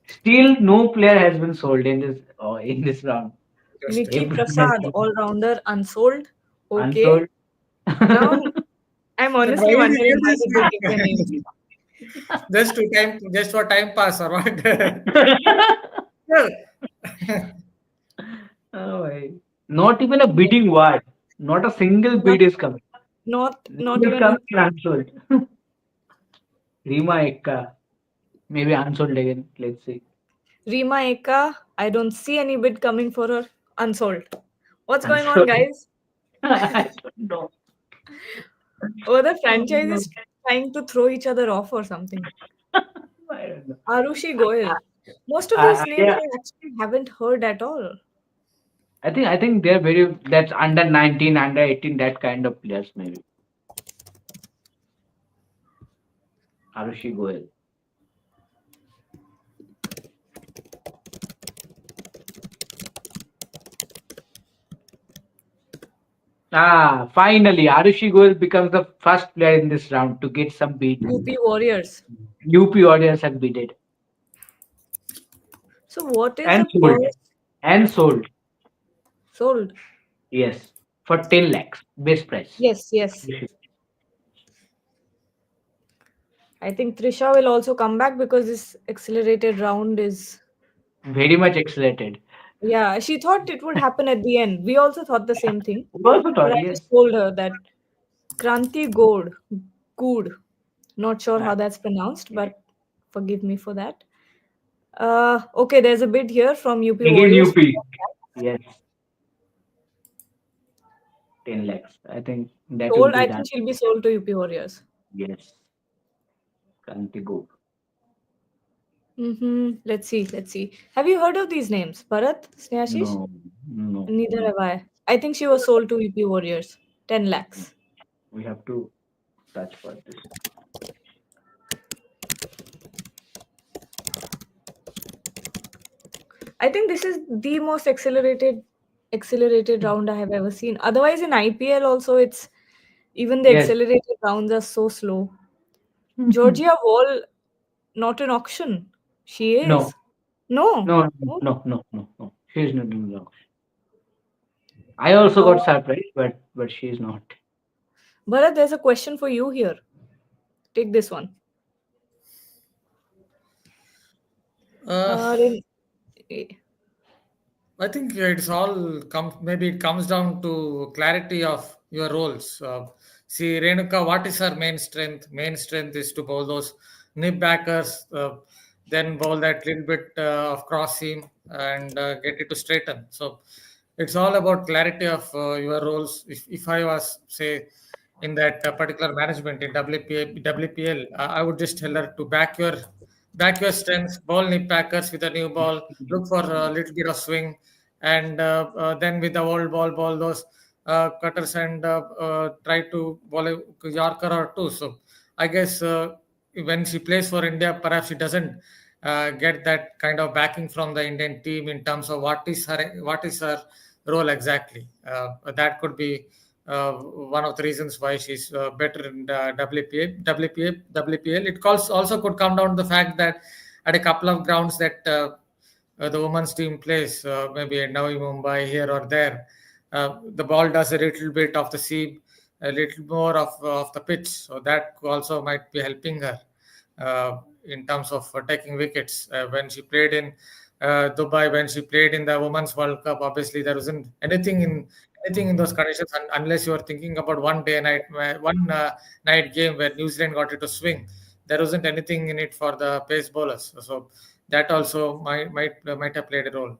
Still, no player has been sold in this round. Interesting. Vicky Everyone has Prasad, been. all rounder, unsold. Okay. Unsold. Now I'm Why honestly did you wondering do why this? did they give their names. Just for time pass or what? Well, Oh, my. Not even a bidding war. Not a single Not bid is coming. not Will even come in unsold. Rima Ekka. Maybe unsold again. Let's see. Rima Eka. I don't see any bid coming for her. Unsold. What's going on, Unsold. guys? I don't know. Or the Oh, franchise no. is trying to throw each other off or something. I don't know. Arushi Goyal. Most of these names Yeah, I actually haven't heard at all. I think they're very that's under 19, under 18, that kind of players maybe. Arushi Goel. Finally, Arushi Goel becomes the first player in this round to get some beat. UP Warriors. UP audience have beaten So what is and the sold purse and sold. sold? Yes, for 10 lakhs, best price. Yes, yes. I think Trisha will also come back because this accelerated round is. Very much accelerated. Yeah, she thought it would happen at the end. We also thought the same thing. We also But thought, I yes. just told her that Kranti Good. Not sure Uh, how that's pronounced, but forgive me for that. Okay, there's a bid here from UP Again, Warriors. UP. Yes, 10 lakhs. I think that will Sold. be I done. think she'll be sold to UP Warriors. Yes, Kanti go. Let's see. Let's see. Have you heard of these names? Bharat? Snehashish? No, no, Neither no. have I. I think she was sold to UP Warriors. 10 lakhs. We have to search for this. I think this is the most accelerated round I have ever seen. Otherwise, in IPL also, it's even the Yes. accelerated rounds are so slow. Georgia Wall, not in auction. She No, is. No. no, Oh, no, no, no, no. She's not doing the auction. I also uh, got surprised, but she's not. Bharat, there's a question for you here. Take this one. uh, Ren- eh, I think it's all maybe it comes down to clarity of your roles. See, Renuka, what is her main strength? Main strength is to bowl those nip backers, then bowl that little bit of cross seam and get it to straighten. So it's all about clarity of your roles. If I was, say, in that particular management in WPL, I would just tell her to back your strengths, ball nip packers with a new ball, look for a little bit of swing, and then with the old ball those cutters and try to bowl a Yorker or two. So I guess when she plays for India, perhaps she doesn't get that kind of backing from the Indian team in terms of what is her role exactly. That could be one of the reasons why she's better in the WPL. It also could come down to the fact that at a couple of grounds that the women's team plays, maybe at Navi Mumbai here or there, the ball does a little bit of the seam, a little more of the pitch. So that also might be helping her in terms of taking wickets. When she played in Dubai, when she played in the Women's World Cup, obviously there wasn't anything in those conditions unless you are thinking about one night game where New Zealand got it to swing. There wasn't anything in it for the pace bowlers. So that also might have played a role.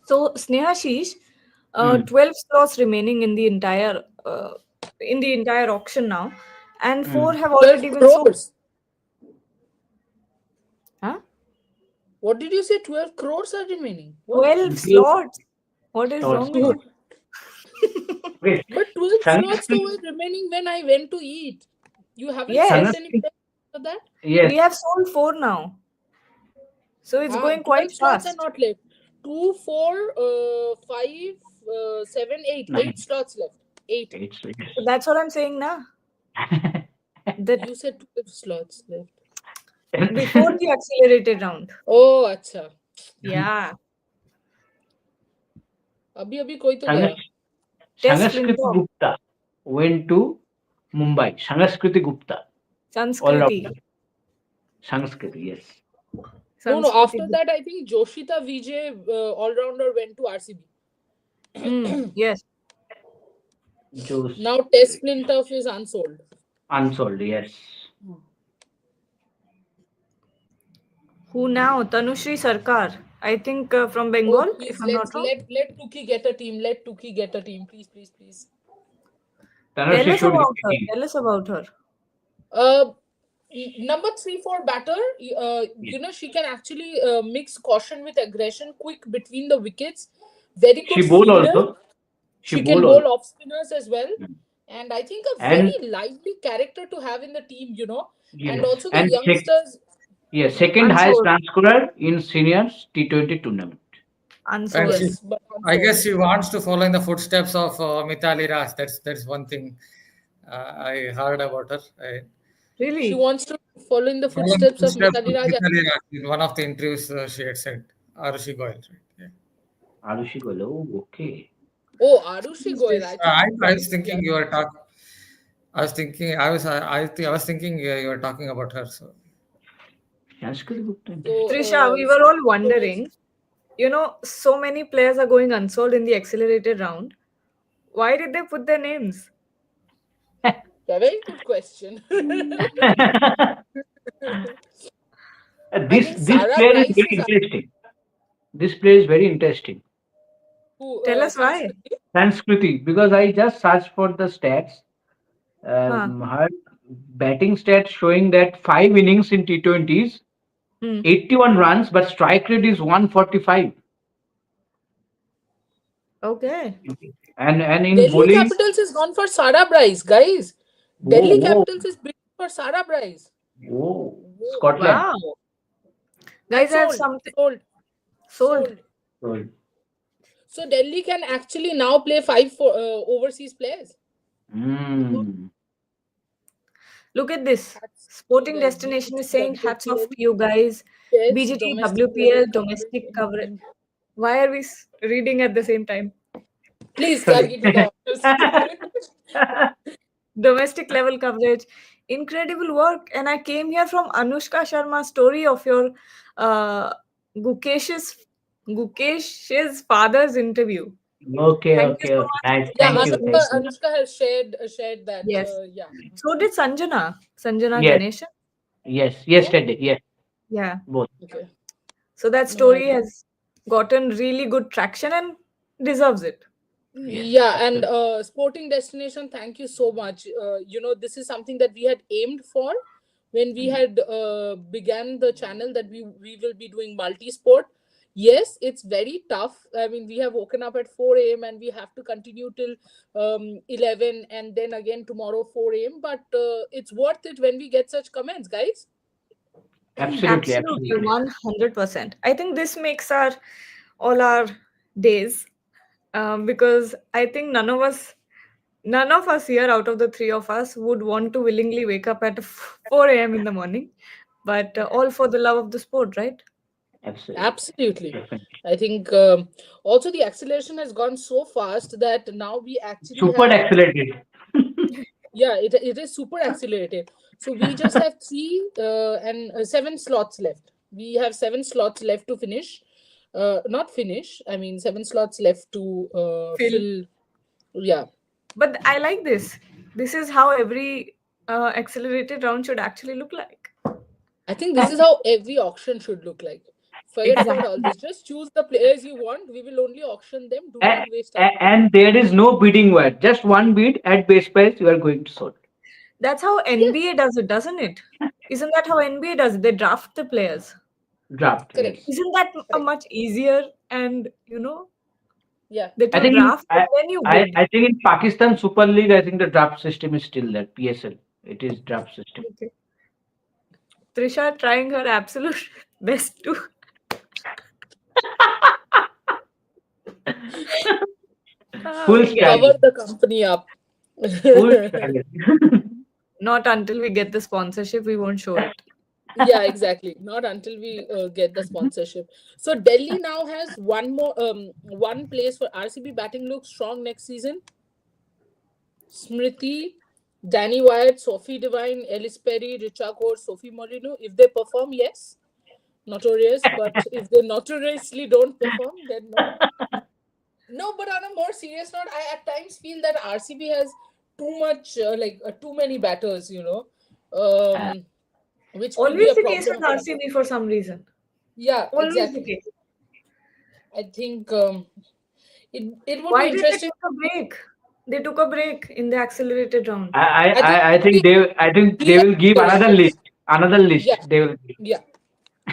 So, Snehashish, Hmm. 12 slots remaining in the entire auction now, and Hmm. four have 12 already been sold. crores. Huh? What did you say? 12 crores are remaining. What? 12 Great slots. What is thoughts. wrong with you? Wait, But 12 slots though Sanskrit. were remaining when I went to eat. You haven't sent Yes, any Sanskrit. picture of that? Yes. we have sold four now. So it's going quite 12 slots are fast. not left. 2, 4, 5, 7, 8. 8 Nine. slots left. 8. Eight. So that's what I'm saying now. That You said 12 slots left. before the accelerated round. Oh, अच्छा. Yeah. अभी अभी कोई तो गया. Sanskrit. Test Sangaskriti Flintoff. Gupta went to Mumbai. Sangaskriti Gupta, all Sanskriti. rounder. Sangaskriti, yes. No. Sanskriti. After that, I think Joshita Vijay, all rounder, went to RCB. Yes. Now Jose Test Flintoff is unsold. Unsold, yes. Who now? Tanushri Sarkar. I think from Oh, Bengal, if please I'm not wrong. let Tuki get a team. Let Tuki get a team. Please, please, please. Tell Tanushree us should get about a her. team. Tell us about her. Uh, Number 3-4 batter. Yes. She can actually mix caution with aggression, quick between the wickets. Very She good bowl fielder. also. She She can bowl also. bowl off spinners as well. Mm. And I think a very And lively character to have in the team. And yes, also the youngsters. yes, second highest Unsold. run scorer in seniors T20 tournament. And Unsold. Yes, but I guess unsold. she wants to follow in the footsteps of Mithali Raj. That's one thing I heard about her. She Really? wants to follow in the Follow the footsteps of footsteps Mithali of Raj. Mithali Raj. In one of the interviews, she had said, Arushi Goyal. Right? Yeah. Arushi Goel. Oh, okay. Oh, Arushi Who's Goyal. this? I thought you I meant was thinking yeah. you were talking. I was thinking. I was thinking you were talking about her. So Sanskrit Gupta, So, interesting. Trisha, we were all wondering, so many players are going unsold in the accelerated round. Why did they put their names? yeah, very good question. I this think this Sarah player is Bryce very is interesting. This player is very interesting. who Tell us why. Sanskriti. Sanskriti, because I just searched for the stats. Huh. Her batting stats showing that 5 innings in T20s, Hmm. 81 runs, but strike rate is 145. Okay. And in Delhi bowling, Capitals has gone for Sarah Bryce, guys. whoa, Delhi whoa, Capitals is bidding for Sarah Bryce. whoa, Whoa. Scotland. Wow. Guys, I have Sold, something sold, sold. sold. Good. So Delhi can actually now play five for overseas players. Mm. Look at this. Hats to Sporting them. Destination is BGT, saying hats off WPL, to you guys. Chess, BGT, domestic level WPL, domestic coverage. coverage. Why are we reading at the same time? Please, Sorry. Gargi, do the honors. Domestic level coverage. Incredible work. And I came here from Anushka Sharma's story of your uh, Gukesh's father's interview. Okay, Thank you okay, so okay. much. Nice. Yeah, Thank Most you. Anushka, Thank you. appreciated. Anushka has shared that. Yes. Yeah. So did Sanjana Yes, Ganeshan. yes. Oh, Yesterday, yes, Yeah. both. okay. So that No, I story has gotten really good traction and deserves it. Yes, Yeah, and absolutely. Sporting Destination, thank you so much. This is something that we had aimed for when we Mm. had began the channel, that we will be doing multi-sport. Yes, it's very tough. I mean, we have woken up at 4 a.m. and we have to continue till 11, and then again tomorrow 4 a.m. But it's worth it when we get such comments, guys. Absolutely, Absolutely, absolutely. 100%. I think this makes all our days, because I think none of us here out of the three of us would want to willingly wake up at 4 a.m. in the morning, but all for the love of the sport, right? Absolutely. Absolutely. Definitely. I think also the acceleration has gone so fast that now we actually Super have, accelerated. yeah, it is super accelerated. So we just have 7 slots left. We have 7 slots left to finish. Not finish. I mean, 7 slots left to Phil. fill. Yeah, But I like this. This is how every accelerated round should actually look like. I think this is how every auction should look like. Forget about all Exactly. this. Just choose the players you want. We will only auction them. Do A- not waste our time. and there is no bidding war. Just one bid at base price, you are going to sold. That's how Yes, NBA does it, doesn't it? Isn't that how NBA does it? They draft the players. Draft, correct, yes. Isn't that a correct. much easier and Yeah. that I you think draft and then you bid? I think in Pakistan Super League, I think the draft system is still there. PSL, it is draft system. Okay. Trisha trying her absolute best to Full yeah. Cover strategy. the company up. Full strategy. Not until we get the sponsorship, we won't show it. Yeah, exactly. Not until we get the sponsorship. So Delhi now has one place for RCB batting looks strong next season. Smriti, Danny Wyatt, Sophie Devine, Ellis Perry, Richa Kaur, Sophie Molyneux. If they perform, yes, notorious. But if they notoriously don't perform, then no. No, but on a more serious note, I at times feel that RCB has too much, too many batters, um, which could be Always a the case problem with for them. RCB for some reason. Yeah, Always the exactly. case. I think it would be Why did they interesting. take a break? They took a break in the accelerated round. I think I think they clear will give players. another list. Another list Yeah, they will give. yeah.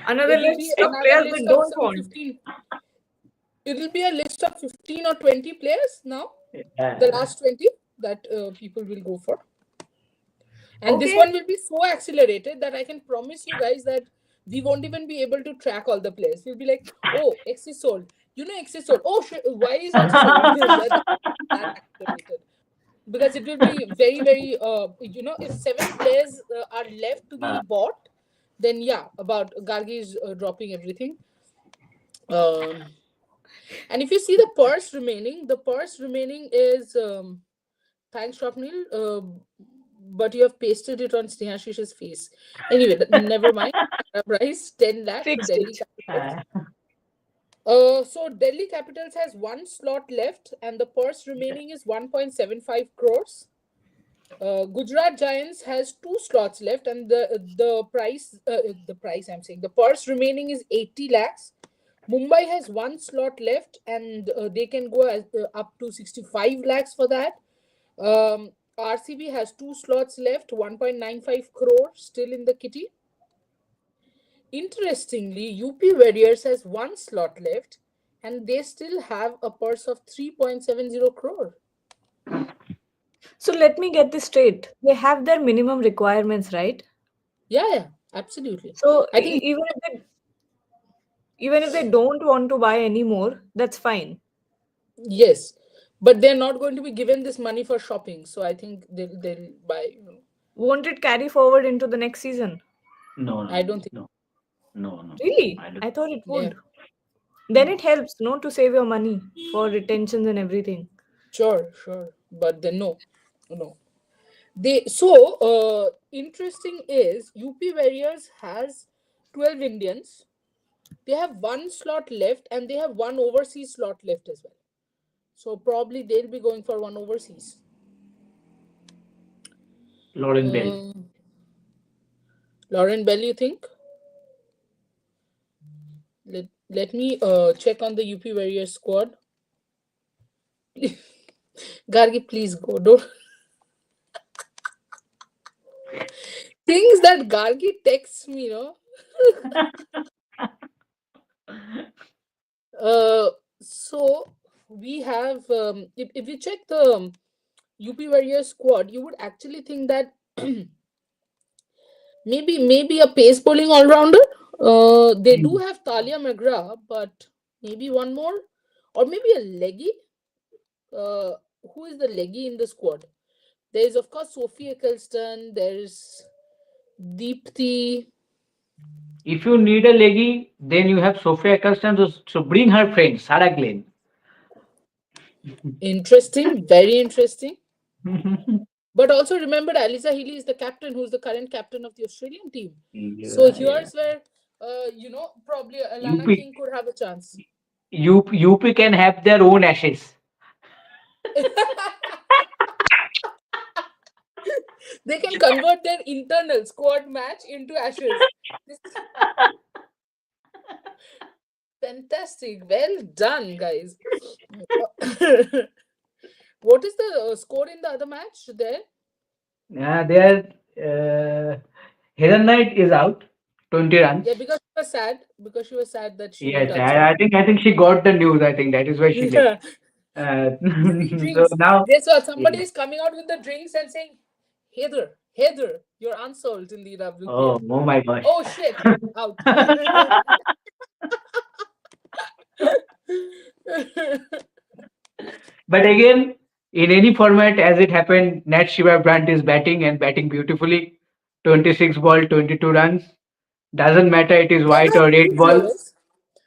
Another It will be list of another players they list of don't some want. 15. It will be a list of 15 or 20 players now. The Uh, last 20 that people will go for. And this Okay. one will be so accelerated that I can promise you guys that we won't even be able to track all the players. We'll be like, oh, X is sold. X is sold. Oh, shit, Y is also sold. That accelerated. Because it will be very, very, if 7 players are left to be bought, then yeah, about Gargi is dropping everything. Um, and if you see the purse remaining is, thanks, Swapnil, but you have pasted it on Snehashish's face. Anyway, never mind. Price 10 lakh to Fixed Delhi it. Capitals. So Delhi Capitals has one slot left, and the purse remaining is 1.75 crores. Gujarat Giants has two slots left, and the price I'm saying the purse remaining is 80 lakhs. Mumbai has one slot left, and they can go up to 65 lakhs for that. RCB has two slots left, 1.95 crore still in the kitty. Interestingly, UP Warriors has one slot left, and they still have a purse of 3.70 crore. So let me get this straight. They have their minimum requirements, right? Yeah, absolutely. So I think even if they don't want to buy any more, that's fine. yes, but they're not going to be given this money for shopping, so I think they'll buy. Won't it carry forward into the next season? no, I don't think. no, no, no. Really? I don't. I thought it Yeah, would. Then No. it helps, no, to save your money for retentions and everything. sure, but then no. Interesting is UP Warriors has 12 Indians. They have one slot left, and they have one overseas slot left as well. So probably they'll be going for one overseas. Lauren Bell. Lauren Bell, you think? Let me check on the UP Warriors squad. Gargi, please go. Don't things that Gargi texts me, So we have if you check the UP Warriors squad, you would actually think that maybe a pace bowling all rounder. They do have Talia McGrath, but maybe one more, or maybe a leggy. Who is the leggy in the squad? There is of course Sophie Eccleston. There's Deepthi. If you need a leggy, then you have Sophia Eccleston. So bring her friend, Sarah Glenn. Interesting, very interesting. But also remember, Alisa Healy is the captain, who's the current captain of the Australian team. So here's where, probably Alana UP, King could have a chance. UP can have their own ashes. They can convert their internal squad match into ashes. Fantastic. Well done, guys. What is the score in the other match there? Hidden Knight is out, 20 runs. Yeah, because she was sad. Because she was sad that she Yes, went Unsold. I think she got the news. I think that is why she left. Giving So drinks. now, Guess what? Somebody is coming out with the drinks and saying, Heather, you're unsold in the WPL. oh my gosh. Oh shit, out. But again, in any format, as it happened, Nat Shiva Brandt is batting and batting beautifully. 26 ball, 22 runs. Doesn't matter it is There white are or red two ball. players.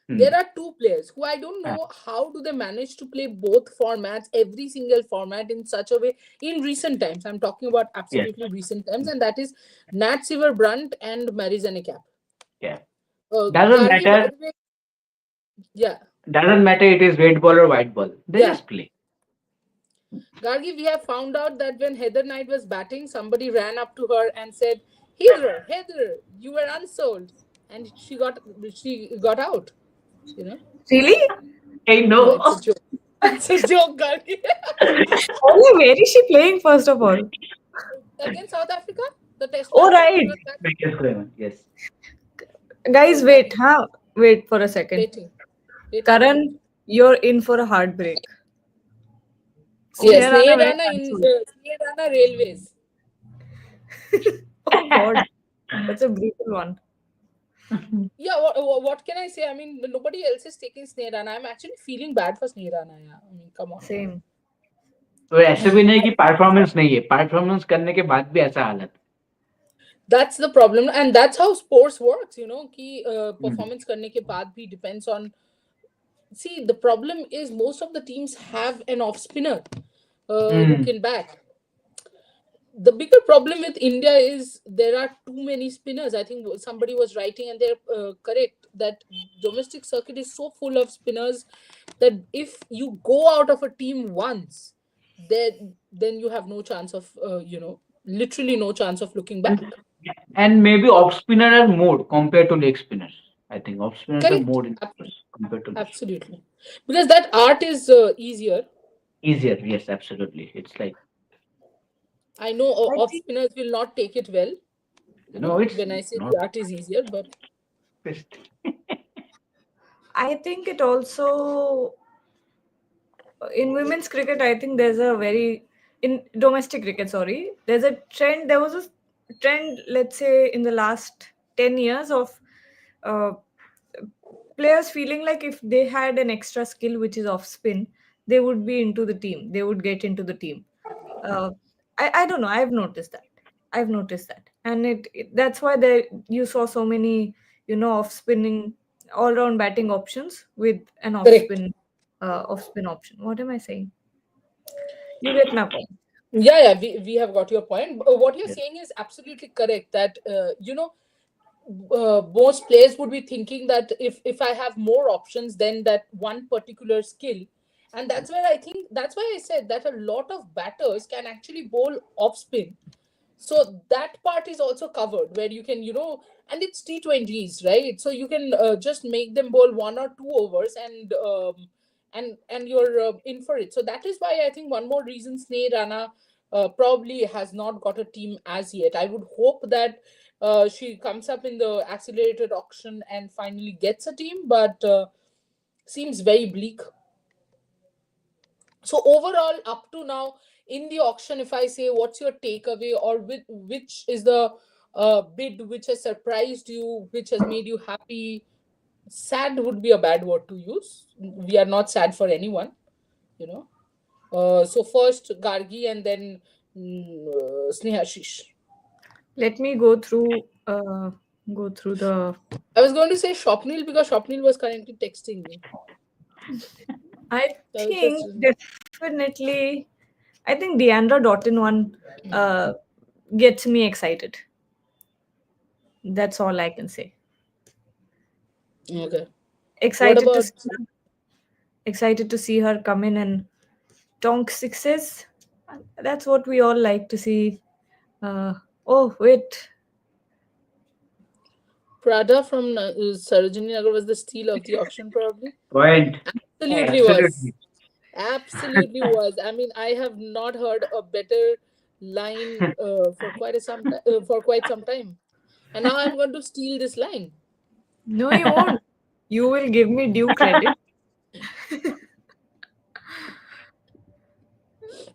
There are two players who I don't know how do they manage to play both formats, every single format in such a way in recent times. I'm talking about Yes. absolutely recent times, and that is Nat Silver Brunt and Marizanne Cap. Yeah. Doesn't Gargi, by matter. the way, yeah, Doesn't matter. It is red ball or white ball. They yeah. just play. Gargi, we have found out that when Heather Knight was batting, somebody ran up to her and said, Heather, you were unsold. And she got out, you know. Really? I No, know. it's a joke. It's a joke, Gargi. Oh, where is she playing, first of all? Against South Africa, the test Oh, match that right. she was back. Yes, Prema, yes. Guys, So that wait, huh? Wait for a second. waiting. Karan, you're in for a heartbreak. Yes, Sneha went unsold. Sneha Railways. Oh, God. That's a brutal one. Yeah, what can I say? I mean, nobody else is taking Sneha. I'm actually feeling bad for Sneha. Yeah. I mean, come on. Same. तो ऐसे भी नहीं कि performance नहीं है, performance करने के बाद भी ऐसा हालत. That's the problem, and that's how sports works, you know. Ki performance karne ke baad bhi depends on. See, the problem is most of the teams have an off spinner who can bat. The bigger problem with India is there are too many spinners. I think somebody was writing, and they're correct, that domestic circuit is so full of spinners that if you go out of a team once, then you have no chance of literally no chance of looking back. And maybe off spinner are more compared to leg spinners. I think off spinners are Correct. more in compared to leg spinners. Absolutely, because that art is easier. Easier, yes, absolutely. It's like, I know I off think spinners will not take it well, no, it's when I say not the art is easier, but best. I think it also in women's cricket, I think there's a very in domestic cricket, sorry, there's a trend. There was a trend, let's say, in the last 10 years of uh, players feeling like if they had an extra skill which is off spin, they would be into the team. They would get into the team. Uh, I don't know. I've noticed that. And that's why there you saw so many off spinning all round batting options with an correct. off spin option. What am I saying? You get my point. Yeah, we have got your point. What you're Yes. saying is absolutely correct, that most players would be thinking that if I have more options than that one particular skill, and that's where I think, that's why I said that a lot of batters can actually bowl off spin. So that part is also covered, where you can, and it's T20s, right? So you can just make them bowl 1 or 2 overs, and you're in for it. So that is why I think one more reason Sneh Rana probably has not got a team as yet. I would hope that she comes up in the accelerated auction and finally gets a team, but seems very bleak. So overall, up to now in the auction, if I say what's your takeaway, or which is the bid which has surprised you, which has made you happy? Sad would be a bad word to use. We are not sad for anyone, you know. So first Gargi, and then Snehashish. Let me go through the. I was going to say Shopnil because Shopnil was currently texting me. I I was think just definitely. I think Deandra Dottin one gets me excited. That's all I can say. okay. What Excited to about? see her, excited to see her come in and tonk sixes. That's what we all like to see. Oh wait, Prada from Sarojini Nagar was the steal of the auction, probably. Point. Absolutely was. Absolutely. Absolutely was. I mean, I have not heard a better line for quite some time, and now I'm going to steal this line. no, you won't. You will give me due credit.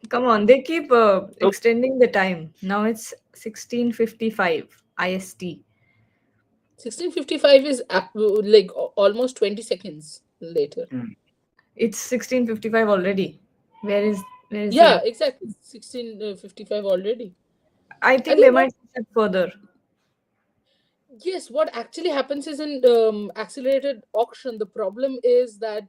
Come on, they keep So, extending the time. Now it's 16:55 IST. 16:55 is like almost 20 seconds later. mm, It's 16:55 already. Where is the Yeah, app? exactly. 16:55 already. I I think they think what might push it further. Yes, what actually happens is in accelerated auction, the problem is that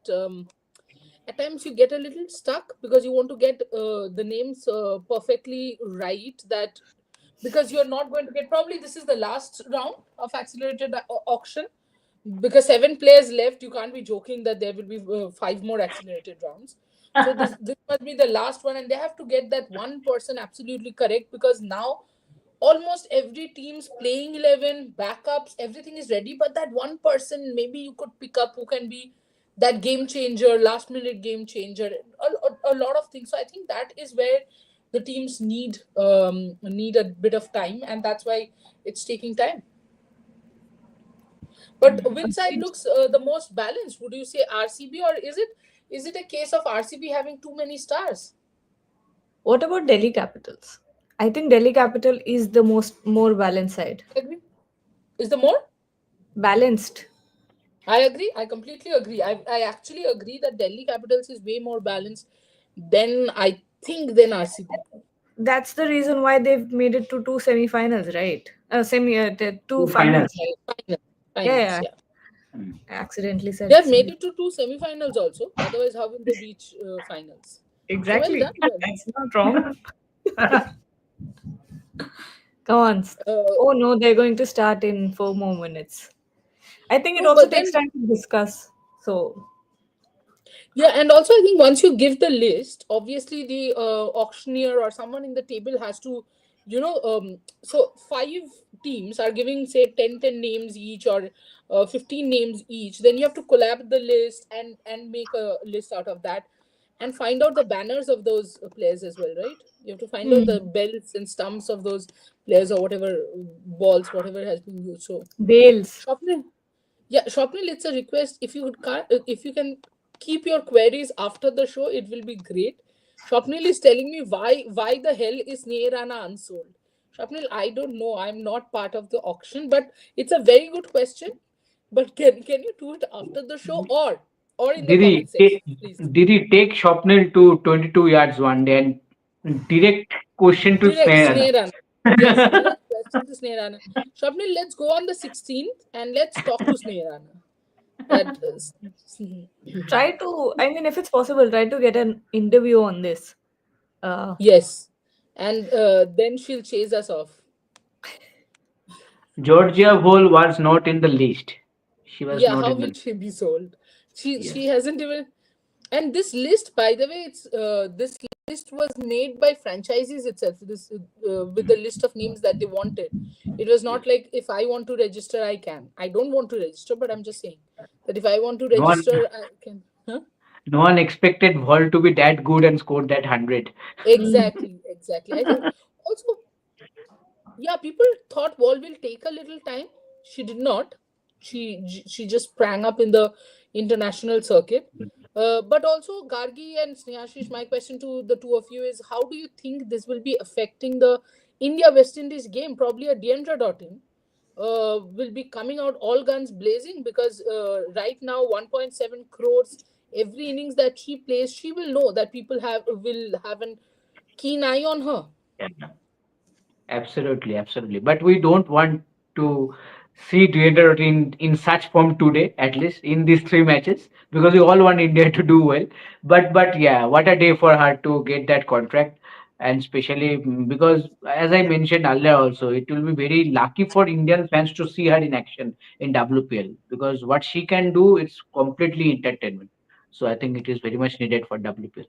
at times you get a little stuck because you want to get the names perfectly right, that because you're not going to get, probably this is the last round of accelerated auction, because 7 players left, you can't be joking that there will be 5 more accelerated rounds. So this must be the last one, and they have to get that one person absolutely correct, because now almost every team's playing 11 backups, everything is ready, but that one person maybe you could pick up who can be that game changer, last minute game changer, a lot of things. So I think that is where the teams need a bit of time, and that's why it's taking time. But which side Agreed. looks the most balanced? Would you say RCB, or is it a case of RCB having too many stars? What about Delhi Capitals? I think Delhi Capital is the more balanced side. Agree? Is the more? Balanced. I agree. I completely agree. I actually agree that Delhi Capitals is way more balanced than I think than RCB. That's the reason why they've made it to two semi-finals, right? Two Two finals. finals, right? Finals, Yeah, finals, yeah. yeah. Mm. I accidentally They said have made semi. it to 2 semi-finals also. Otherwise, how will they reach finals? So well Exactly. done. Well. That's not wrong. Come on. Uh, Oh no, they're going to start in 4 more minutes. I think it no, also but takes then time to discuss. So yeah, and also I think once you give the list, obviously the auctioneer or someone in the table has to, so 5 teams are giving say 10 names each, or 15 names each. Then you have to collab the list and make a list out of that, and find out the banners of those players as well, right? You have to find out the hmm. belts and stumps of those players, or whatever balls, whatever has been used. So Bales. Swapnil, yeah, Swapnil, it's a request. If you can keep your queries after the show, it will be great. Swapnil is telling me why the hell is Neerana unsold. Swapnil, I don't know. I'm not part of the auction, but it's a very good question. But can you do it after the show, or in the Did he comment section, take, please? did he take Shopnil to 22 yards one day and direct question to Direct Sneha? Sneerana. Yes, direct question to Sneerana. Swapnil, let's go on the 16th and let's talk to Sneerana. That is. Try to, I mean, if it's possible, try to get an interview on this. Uh, Yes, and then she'll chase us off. Georgia Hole was not in the list. She was Yeah, not how in will the she be sold? She yes. hasn't even. And this list, by the way, this list was made by franchisees itself. This with the list of names that they wanted. It was Yes. not like if I want to register, I can. I don't want to register, but I'm just saying that if I want to No one, register, I can. Huh? no one expected Hall to be that good and scored that 100. mm, Exactly, exactly. I think also, yeah, people thought Wall will take a little time. She did not. She just sprang up in the international circuit. But also, Gargi and Snehashish, my question to the two of you is: how do you think this will be affecting the India West Indies game? Probably a Deandra Dottin will be coming out all guns blazing, because right now 1.7 crores every innings that she plays, she will know that people will have an keen eye on her. Yeah. Absolutely, absolutely. But we don't want to see Trader in such form today, at least in these 3 matches, because we all want India to do well. But yeah, what a day for her to get that contract, and especially because as I mentioned earlier, also it will be very lucky for Indian fans to see her in action in WPL, because what she can do, it's completely entertainment. So I think it is very much needed for WPL.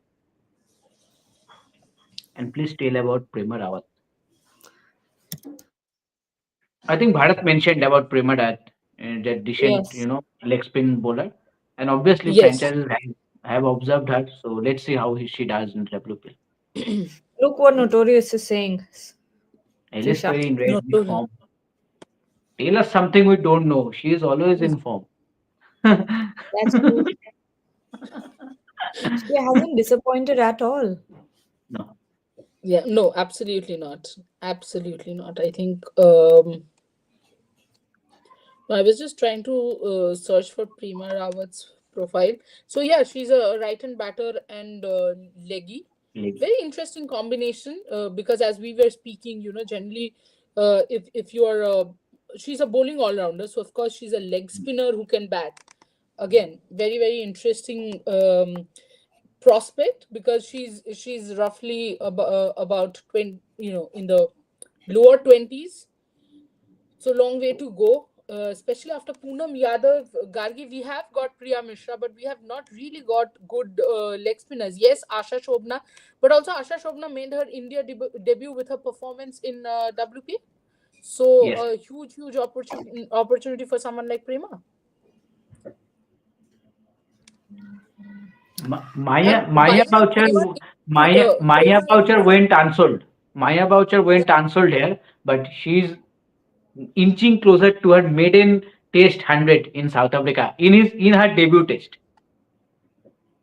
And please tell about Prema Rawat. I think Bharat mentioned about Prema that decent, yes. leg spin bowler, and obviously Yes. franchises have observed her. So let's see how she does in WPL. Look what Notorious is saying, Alice Trisha. Perry in No, very form. Tell us something we don't know. She is always in form. That's true. She hasn't disappointed at all. No. yeah, no, absolutely not. Absolutely not. I think I was just trying to search for Prima Rawat's profile. So yeah, she's a right-hand batter and leggy. Leg. Very interesting combination, because as we were speaking, generally, if you are she's a bowling all-rounder, so of course she's a leg spinner who can bat. Again, very, very interesting prospect, because she's roughly about 20, in the lower 20s. So long way to go, especially after Poonam Yadav, Gargi. We have got Priya Mishra, but we have not really got good leg spinners. Yes, Asha Shobna, but also Asha Shobna made her India debut with her performance in WP. So Yes. a huge opportunity for someone like Prema. Maya And by Maya the way, Boucher Prema, Maya Prema Boucher went unsold. Maya Boucher went unsold here, but she's inching closer to her maiden test 100 in South Africa in her debut test.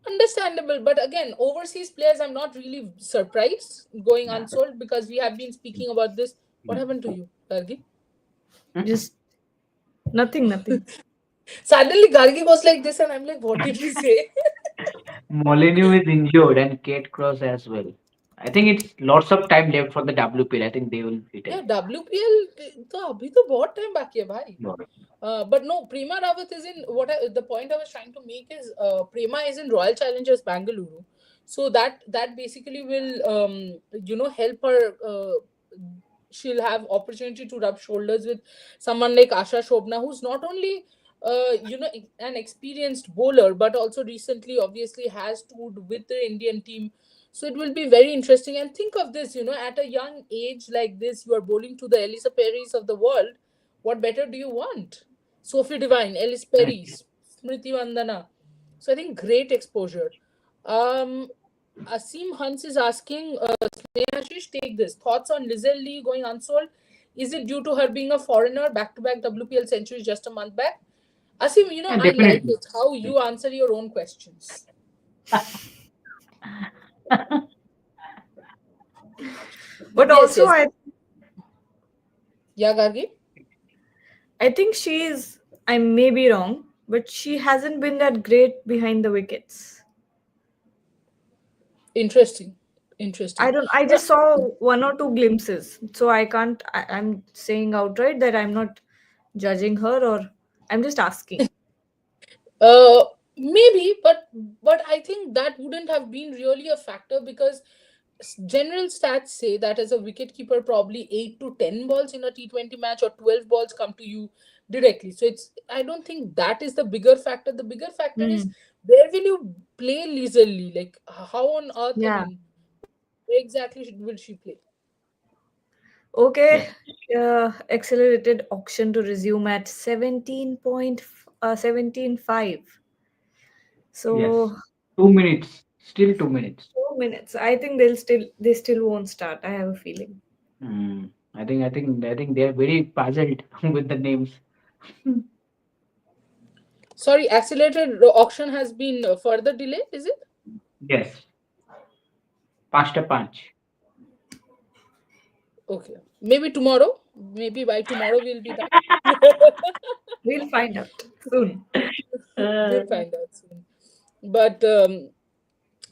understandable, but again, overseas players, I'm not really surprised going Yeah. unsold, because we have been speaking about this. What happened to you, Gargi? Just nothing. Suddenly, Gargi was like this, and I'm like, what did he say? Molyneux is injured and Kate Cross as well. I think it's lots of time left for the WPL. I think they will Yeah, return. WPL तो अभी तो बहुत time बाकी है भाई. No. But no, Prema Rawat is in the point I was trying to make is Prema is in Royal Challengers Bangalore, so that basically will help her. She'll have opportunity to rub shoulders with someone like Asha Shobna, who's not only an experienced bowler, but also recently obviously has toured with the Indian team. So it will be very interesting. And think of this, at a young age like this, you are bowling to the Elisa Perrys of the world. What better do you want? Sophie Devine, Ellis Perry, Smriti Vandana. So I think great exposure. Asim Hans is asking, Snehashish, take this. Thoughts on Lizelle Lee going unsold? Is it due to her being a foreigner, back-to-back WPL centuries just a month back? Asim, Yeah, I like definitely. it, how you answer your own questions. But Yes, also, yes. Yeah, Gargi? I think I may be wrong, but she hasn't been that great behind the wickets. Interesting. I just saw one or two glimpses, so I can't. I'm saying outright that I'm not judging her, or I'm just asking. Maybe, but I think that wouldn't have been really a factor, because general stats say that as a wicketkeeper, probably 8 to 10 balls in a T20 match or 12 balls come to you directly. So I don't think that is the bigger factor. The bigger factor is, Hmm. where will you play Lizelle? Like, how on earth? I Yeah. mean, where exactly will she play? Okay. Yes. Accelerated auction to resume at 17.17.5. Yes. So 2 minutes. Still 2 minutes. 2 minutes. I think they still won't start. I have a feeling. I think they are very puzzled with the names. Sorry, accelerated auction has been further delayed, is it? Yes. Pasta punch. Okay. Maybe tomorrow. Maybe by tomorrow we'll be done. We'll find out soon. We'll find out soon. But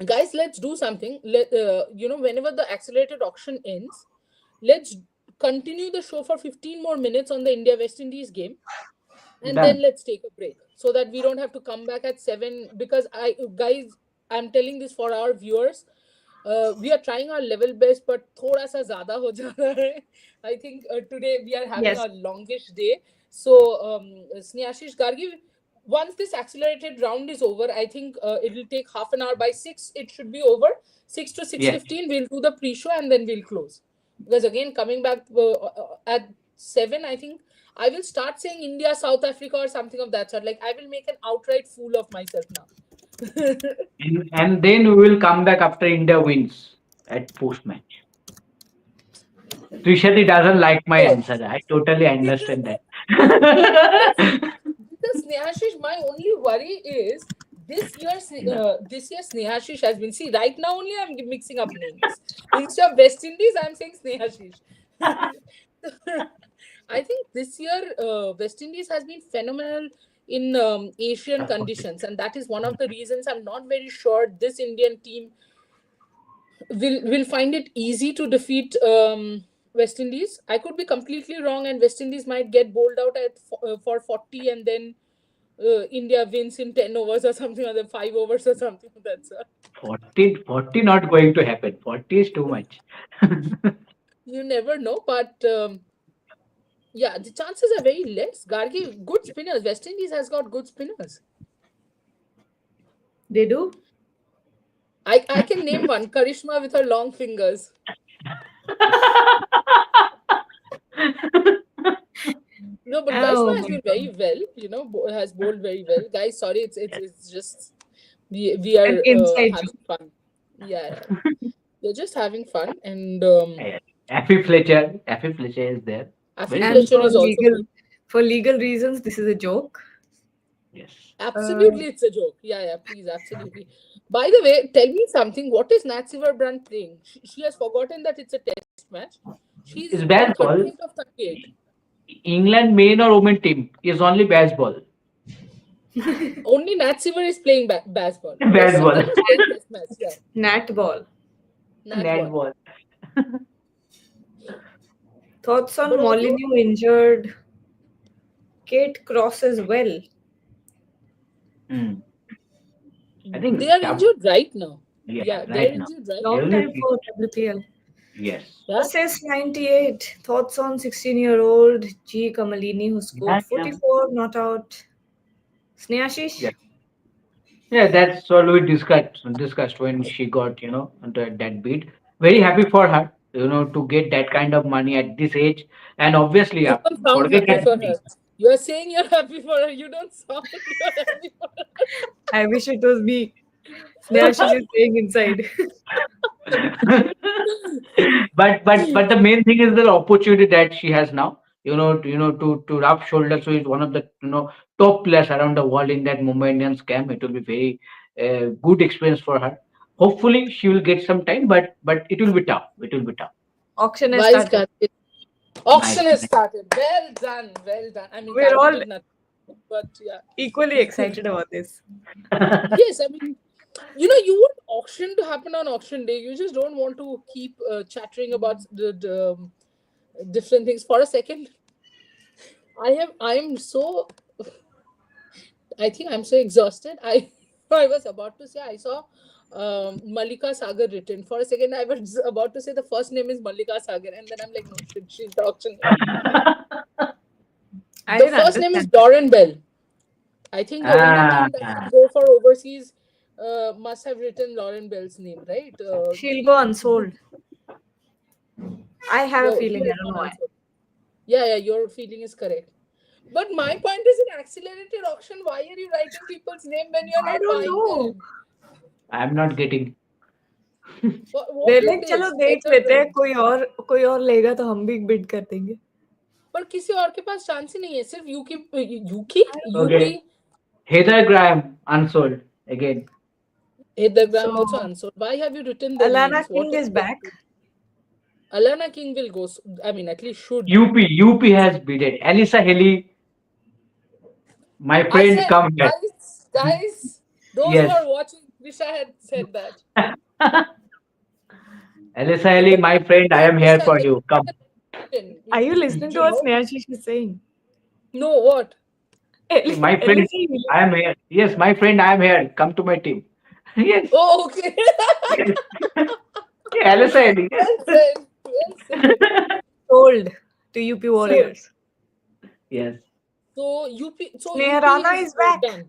guys, let's do something. Whenever the accelerated auction ends, let's continue the show for 15 more minutes on the India West Indies game, and then Done. let's take a break, so that we don't have to come back at 7. Because I'm telling this for our viewers. We are trying our level best, but thoda sa zyada ho ja raha hai. I think today we are having Yes. a longish day. So, Snehashish Gargi, once this accelerated round is over, I think it will take half an hour. By 6, it should be over. 6 to Yes. 6:15, we'll do the pre-show and then we'll close. Because again, coming back at 7, I think I will start saying India, South Africa, or something of that sort. Like, I will make an outright fool of myself now. And then we will come back after India wins at post match. Trishati doesn't like my Oh. answer. I totally understand that. Because Snehashish, my only worry is this year Snehashish has been. See, right now only I'm mixing up names. Instead of West Indies, I'm saying Snehashish. I think this year West Indies has been phenomenal in Asian conditions, and that is one of the reasons I'm not very sure this Indian team will find it easy to defeat West Indies. I could be completely wrong, and West Indies might get bowled out for 40, and then India wins in 10 overs or something, or the 5 overs or something. That's 40 not going to happen. 40 is too much. you never know, but yeah, the chances are very less. Gargi, good spinners. West Indies has got good spinners. They do. I can name one, Karishma with her long fingers. No, but Oh Karishma has my been god. very well. Has bowled very well. Guys, sorry, it's just we An are inside joke. having fun. Yeah, we're just having fun, and Effie Fletcher is there. Afi Very And good. Fletcher is also good. for legal reasons, this is a joke. Yes. Uh, Absolutely, it's a joke. Yeah, please, absolutely. By the way, tell me something. What is Nat Brand playing? She has forgotten that it's a test match. She's It's on baseball. 38 of 38. England men or women team is only baseball. Only Nat is playing baseball. Rest of Baseball. them is playing test match. Yeah, Nat ball. Nat ball. Netball. Thoughts on But although Molyneux injured. Kate Cross as well. Hmm. I they think are injured right now. yeah, Yeah, they are right now. injured right They now. Long only time for WPL. yes. Yeah. Says 98. Thoughts on 16-year-old G. Kamalini who Yeah, scored yeah. 44, not out. Sneashish? Yeah. Yeah, that's what we discussed when she got, onto that beat. Very happy for her, to get that kind of money at this age. And obviously, You don't sound forget happy that for money. her. You are saying you're happy for her. You don't sound you're happy for her. I wish it was me. Sneashish is saying inside. but the main thing is the opportunity that she has now, to rub shoulders with one of the top players around the world in that Mumbai Indians camp. It will be very good experience for her. Hopefully she will get some time, but it will be tough. It will be tough. Auction has Wise started. Karthik. Auction Nice. has started. Well done. Well done. I mean, We're Karthik all did nothing. But yeah. equally excited about this. Yes, I mean, you want auction to happen on auction day. You just don't want to keep chattering about the different things. For a second, I'm so, I think I'm so exhausted. I was about to say I saw Malika Sagar written. For a second, I was about to say the first name is Malika Sagar, and then I'm like, no shit, she's the auction girl. I The didn't first name is understand. Lauren Bell. I think the only Ah, team that can go for overseas must have written Lauren Bell's name, right? She'll go unsold. I have a Go, feeling. she I has don't know gone why. also. Yeah, your feeling is correct. But my point is, in accelerated auction, why are you writing people's name when you're I not don't buying know. them? I'm not getting. What They're is like, चलो this? देख Better, लेते हैं कोई और लेगा तो हम भी बिड कर देंगे. पर किसी और के पास चांस ही नहीं है, सिर्फ यूकी I don't know. UP. Okay. Heather Graham, Unsold again. Hidergram also So answered. Why have you written their Alana names? King What is is there back. to- Alana King will go. I mean, at least should. UP has bidded. Alisa Haley, my I friend, said, come here. guys, those who Yes. are watching, Trisha had said that. Alisa Haley, my friend, I Hey, am here Trisha, for can you. Come. Are you listening to you what know? Snehashi is saying? No, what? My friend, Elisa Williams. I am here. Yes, my friend, I am here. Come to my team. Yes. Oh, okay. Yes. Yeah, Alisa Haley. Well said. Well said. Sold to UP So, Warriors. Yes. so UP Sneharana is is back. done.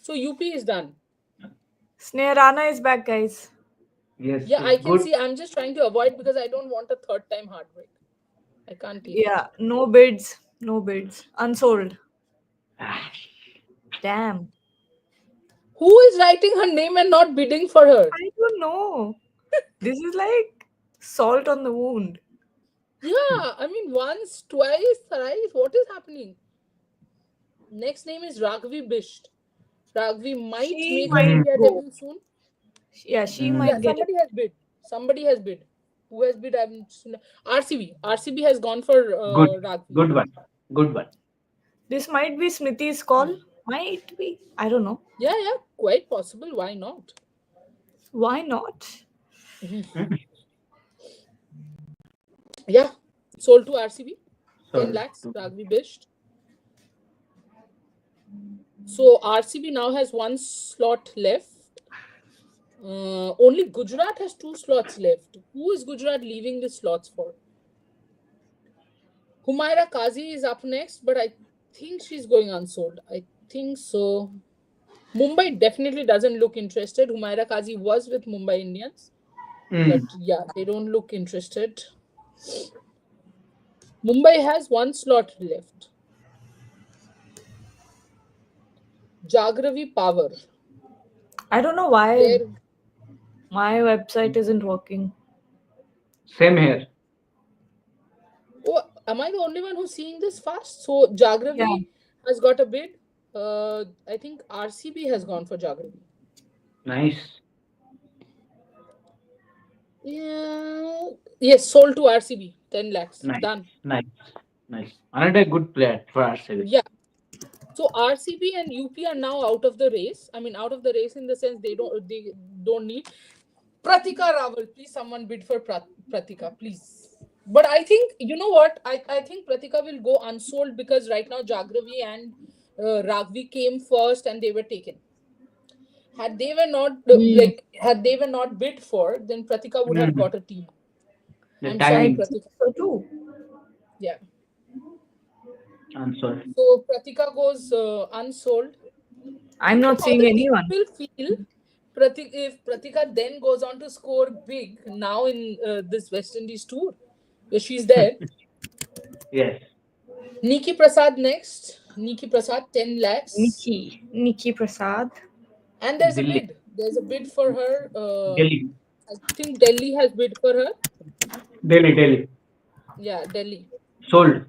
So UP is done. Sneharana is back, guys. Yes. Yeah, Yes. I can Good. see. I'm just trying to avoid because I don't want a third time heartbreak. I can't take it. Yeah, no bids. No bids. Unsold. Damn. Who is writing her name and not bidding for her? I don't know. This is like salt on the wound. Yeah, I mean, once, twice, thrice. What is happening? Next name is Ragvi Bisht. Ragvi might She make her might Mm, India go. debut soon. Yeah, she mm. Yeah, might get it. somebody has bid. Somebody has bid. Who has bid? RCB. RCB has gone for Good. Ragvi. Good one. Good one. This might be Smriti's call. Might be. I don't know. Yeah, quite possible. Why not? Why not? Mm. Yeah, sold to RCB. 10 Sold lakhs, to- Ragvi Bisht. So RCB now has one slot left. Only Gujarat has 2 slots left. Who is Gujarat leaving the slots for? Humaira Kazi is up next, but I think she's going unsold. I think so. Mumbai definitely doesn't look interested. Humaira Kazi was with Mumbai Indians, but Mm. yeah, they don't look interested. Mumbai has one slot left. Jagravi Power. I don't know why There. my website isn't working. Same here. Oh, am I the only one who's seeing this fast? So Yeah. Jagravi has got a bid. I think RCB has gone for Jagravi. Nice. Yeah. Yes, sold to RCB. 10 lakhs. Nice. Done. Nice. Nice. Another good player for RCB. Yeah. So RCB and UP are now out of the race. I mean, out of the race in the sense they don't need Pratika Rawal. Please, someone bid for Pratika, please. But I think you know what? I think Pratika will go unsold because right now Jagravi and Ragvi came first and they were taken. Had they were not had they were not bid for, then Pratika would have Mm. got a team. The I'm sorry, I timing. think Pratika. so too. Yeah. Unsold. So Pratika goes unsold. I'm not How seeing the anyone. team will feel if Pratika then goes on to score big now in this West Indies tour, where she's there. Yes. Nikki Prasad next. Nikki Prasad, 10 lakhs. Nikki Prasad. And there's a Delhi. bid. There's a bid for her. Delhi. I think Delhi has bid for her. Delhi. Yeah, Delhi. Sold.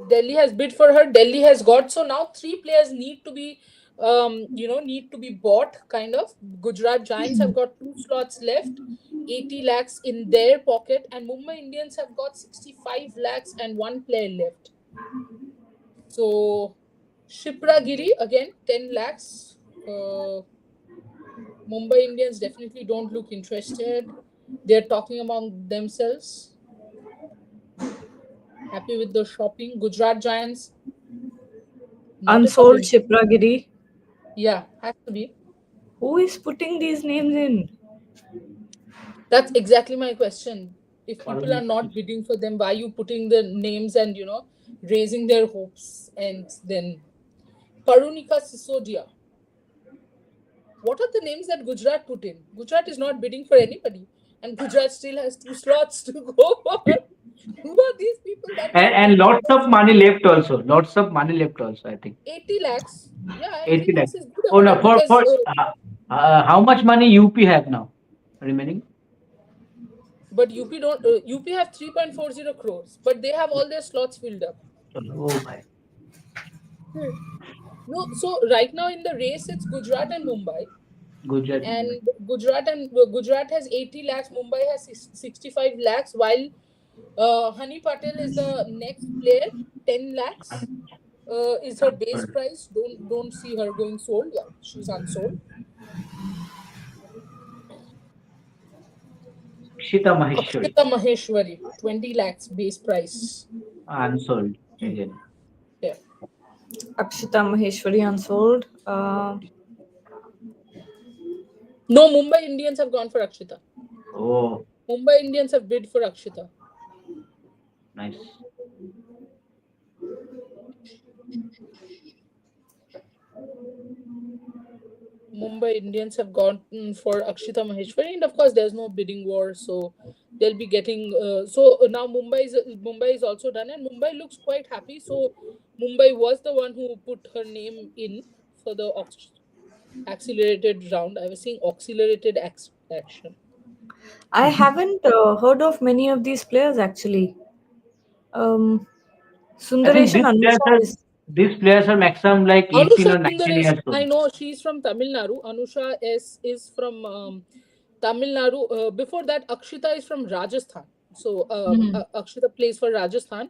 Delhi has bid for her. Delhi has got. So now 3 players need to be, need to be bought, kind of. Gujarat Giants have got 2 slots left, 80 lakhs in their pocket, and Mumbai Indians have got 65 lakhs and one player left. So Shipra Giri again 10 lakhs. Mumbai Indians definitely don't look interested. They're talking among themselves. Happy with the shopping. Gujarat Giants. Not in the Unsold bid. Shipragiri. Yeah, has to be. Who is putting these names in? That's exactly my question. If people are not bidding for them, why are you putting the names and raising their hopes? And then Parunika Sisodia. What are the names that Gujarat put in? Gujarat is not bidding for anybody, and Gujarat still has 2 slots to go for. Who are these people that they are And bidding lots of money left also. Lots of money left also, I think. 80 lakhs. Yeah, 80 80 lakhs. lakhs is good Oh no, amount because how much money UP have now remaining? but UP don't UP have 3.40 crores, but they have all their slots filled up. Oh my. No, so right now in the race it's Gujarat and Mumbai. Gujarat. And Gujarat has 80 lakhs, Mumbai has 65 lakhs, while Hani Patel is the next player, 10 lakhs is her base price. Don't see her going sold. Yeah, she's unsold. Akshita Maheshwari. Akshita Maheshwari, 20 lakhs base price. Unsold again. Yeah. Akshita Maheshwari unsold. No, Mumbai Indians have gone for Akshita. Oh, Mumbai Indians have bid for Akshita. nice. Mumbai Indians have gone for Akshita Maheshwari, and of course, there's no bidding war, so they'll be getting. Now Mumbai is also done, and Mumbai looks quite happy. So Mumbai was the one who put her name in for the accelerated round. I was saying accelerated action. I haven't heard of many of these players actually. Um, I think Sundaresh and Anusha is. these players are maximum like 18 Anusha or 19 Sundaresh, years old. I know she's from Tamil Nadu. Anusha S is from Tamil Nadu. Before that, Akshita is from Rajasthan. So Akshita plays for Rajasthan.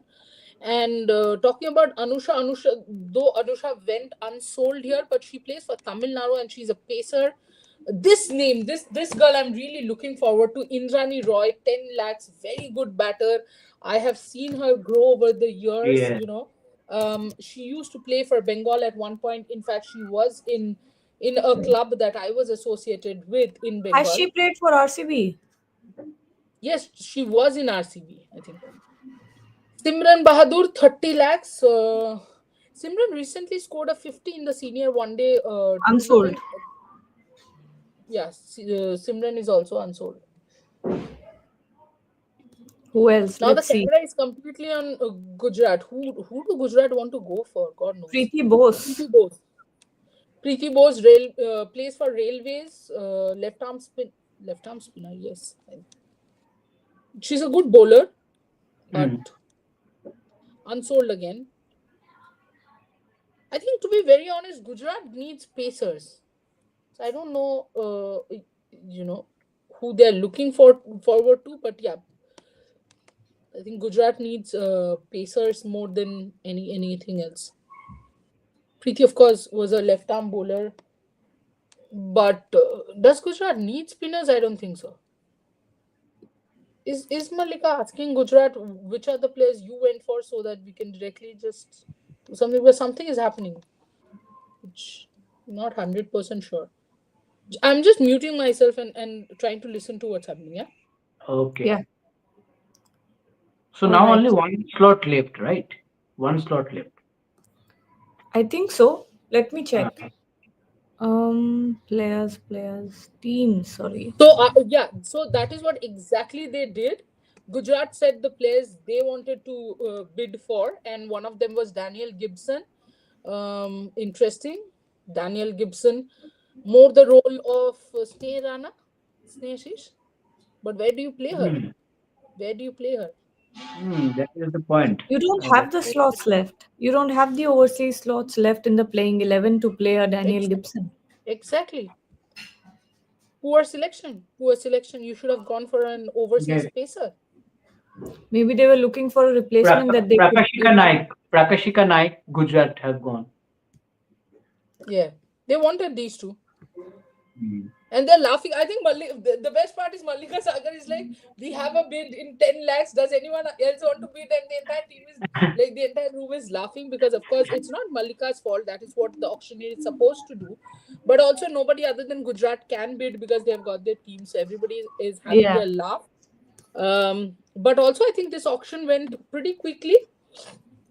And talking about Anusha, though Anusha went unsold here, but she plays for Tamil Nadu and she's a pacer. This name, this girl, I'm really looking forward to. Indrani Roy, 10 lakhs, very good batter. I have seen her grow over the years. Yeah. She used to play for Bengal at one point. In fact, she was in a club that I was associated with in Has Bengal. she played for RCB? Yes, she was in RCB, I think. Simran Bahadur, 30 lakhs. Simran recently scored a 50 in the senior one day Unsold. tournament. Yes, Simran is also unsold. Who else? Now the Let's see. camera is completely on Gujarat. Who do Gujarat want to go for? God knows. Preeti Bose. Preeti Bose. Preeti Bose plays for Railways. Left arm spinner. Yes, she's a good bowler, but Mm. unsold again. I think, to be very honest, Gujarat needs pacers. So I don't know, who they're looking forward to, but yeah, I think Gujarat needs pacers more than anything else. Preeti, of course, was a left arm bowler, but does Gujarat need spinners? I don't think so. Is Malika asking Gujarat which are the players you went for so that we can directly just do something? Where something is happening, which I'm not 100% sure. I'm just muting myself and trying to listen to what's happening. Yeah. Okay. Yeah. So All now right. only one slot left, right? One slot left. I think so. Let me Uh, check. Players, teams. Sorry. So yeah, so that is what exactly they did. Gujarat said the players they wanted to bid for, and one of them was Daniel Gibson. Interesting, Daniel Gibson, more the role of Sneh Rana, Snehashish. But where do you play her? hmm, Where do you play her? that is the point. You don't Uh, have the slots left. You don't have the overseas slots left in the playing 11 to play a Daniel Ex- Gibson. exactly. Poor selection. Poor selection. You should have gone for an overseas yeah. pacer. Maybe they were looking for a replacement that they could, Prakashika Naik, Gujarat have gone. Yeah, they wanted these two. Hmm. And they're laughing. I think the best part is Mallika Sagar is like, we have a bid in 10 lakhs. Does anyone else want to bid? And the entire team is like, the entire room is laughing because, of course, it's not Mallika's fault. That is what the auctioneer is supposed to do. But also, nobody other than Gujarat can bid because they've got their team. So everybody is having yeah, a laugh. But also, I think this auction went pretty quickly.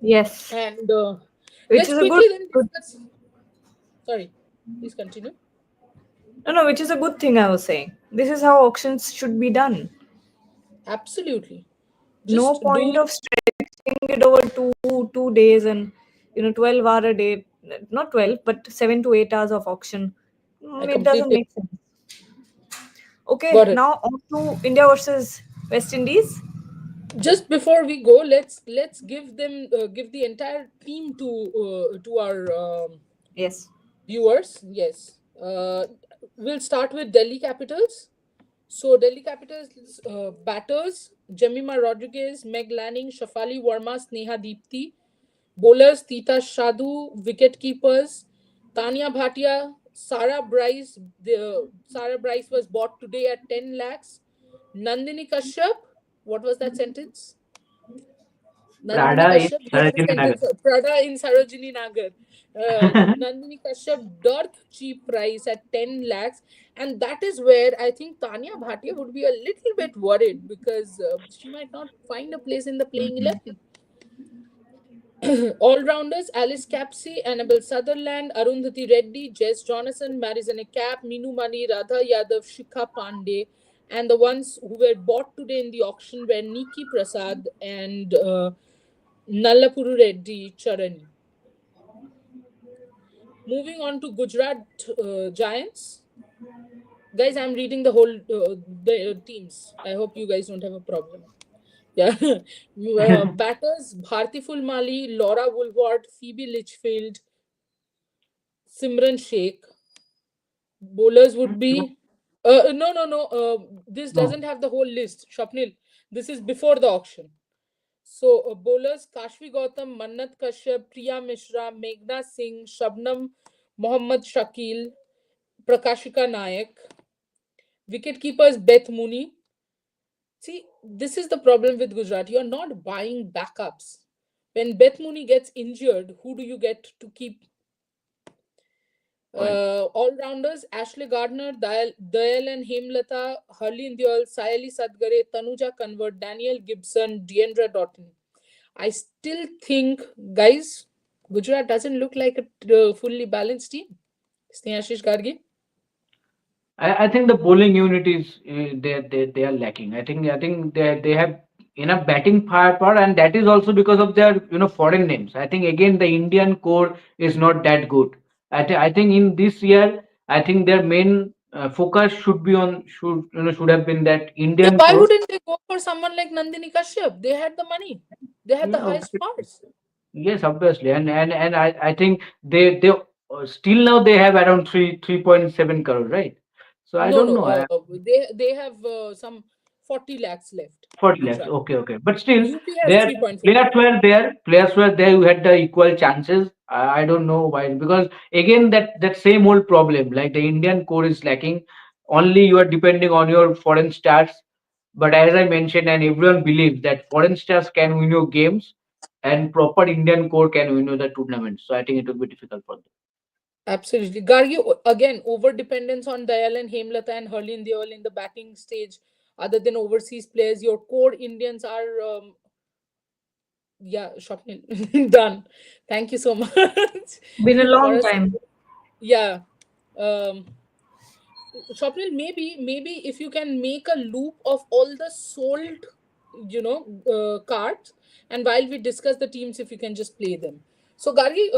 yes, And which let's is a quickly then good, discuss. Sorry, please continue. no, which is a good thing I was saying. This is how auctions should be done. Absolutely. No Just do point it. of stretching it over two days and 12 hour a day, not 12, but 7 to 8 hours of auction. I It doesn't completely make sense. Okay, got it. now on to India versus West Indies. Just before we go, let's give them give the entire team to our Yes. viewers. Yes. We'll start with Delhi Capitals. So Delhi Capitals batters: Jemima Rodriguez, Meg Lanning, Shafali Verma, Sneha Deepthi. Bowlers: Tita Shadu. Wicket keepers: Tanya Bhatia, Sarah Bryce. Sarah Bryce was bought today at 10 lakhs. Nandini Kashyap. What was that sentence? Nandini Prada in Kashyap, give the Sarojini Nagar. sentence. Prada in Sarojini Nagar. Nandini Kashyap, dark cheap price at 10 lakhs. And that is where I think Tanya Bhatia would be a little bit worried because she might not find a place in the playing 11. All-rounders: Alice Capsey, Annabelle Sutherland, Arundhati Reddy, Jess Jonathan, Marizane Cap, Minu Mani, Radha Yadav, Shikha Pandey. And the ones who were bought today in the auction were Niki Prasad and Nallapuru Reddy Charani. Moving on to Gujarat Giants. Guys, I'm reading the whole the teams. I hope you guys don't have a problem. Yeah. Batters: Bharti Fulmali, Laura Woolward, Phoebe Litchfield, Simran Sheikh. Bowlers would be no. This No. doesn't have the whole list. Shapnil, this is before the auction. So bowlers: Kashvi Gautam, Mannat Kashyap, Priya Mishra, Meghna Singh, Shabnam Mohammad Shakil. Prakashika Nayak, wicket keepers Beth Mooney. See, this is the problem with Gujarat. You're not buying backups. When Beth Mooney gets injured, who do you get to keep? Correct. All rounders Ashley Gardner, Dayal and Hemlata, Harleen Deol, Sayali Sadgare, Tanuja Convert, Daniel Gibson, Deandra Dottin. I still think, guys, Gujarat doesn't look like a fully balanced team. Snehashish Gargi. I think the bowling unit is they are lacking. I think they have enough batting firepower, and that is also because of their foreign names. I think again the Indian core is not that good. I think in this year I think their main focus should have been that Yeah, Indian why core. wouldn't they go for someone like Nandini Kashyap? They had the money. They had the Yeah, highest obviously. powers. Yes, obviously, and I think they still now they have around 3.7 crore, right? So I No, don't no. know. They have some 40 lakhs left. 40 lakhs. Gujarat. Okay, okay. But still, UP has their 3.5. players were there. Players were there who had the equal chances. I don't know why. Because again, that same old problem. Like the Indian core is lacking. Only you are depending on your foreign stars. But as I mentioned, and everyone believes that foreign stars can win your games, and proper Indian core can win you the tournament. So I think it will be difficult for them. Absolutely. Gargi, again, over dependence on Dayal and Hemlata and Harleen Deol in the batting stage, other than overseas players, your core Indians are, yeah, Swapnil, done. Thank you so much Been a for long us. time. Yeah. Um, Swapnil, maybe if you can make a loop of all the sold, cards, and while we discuss the teams, if you can just play them. So, Gargi,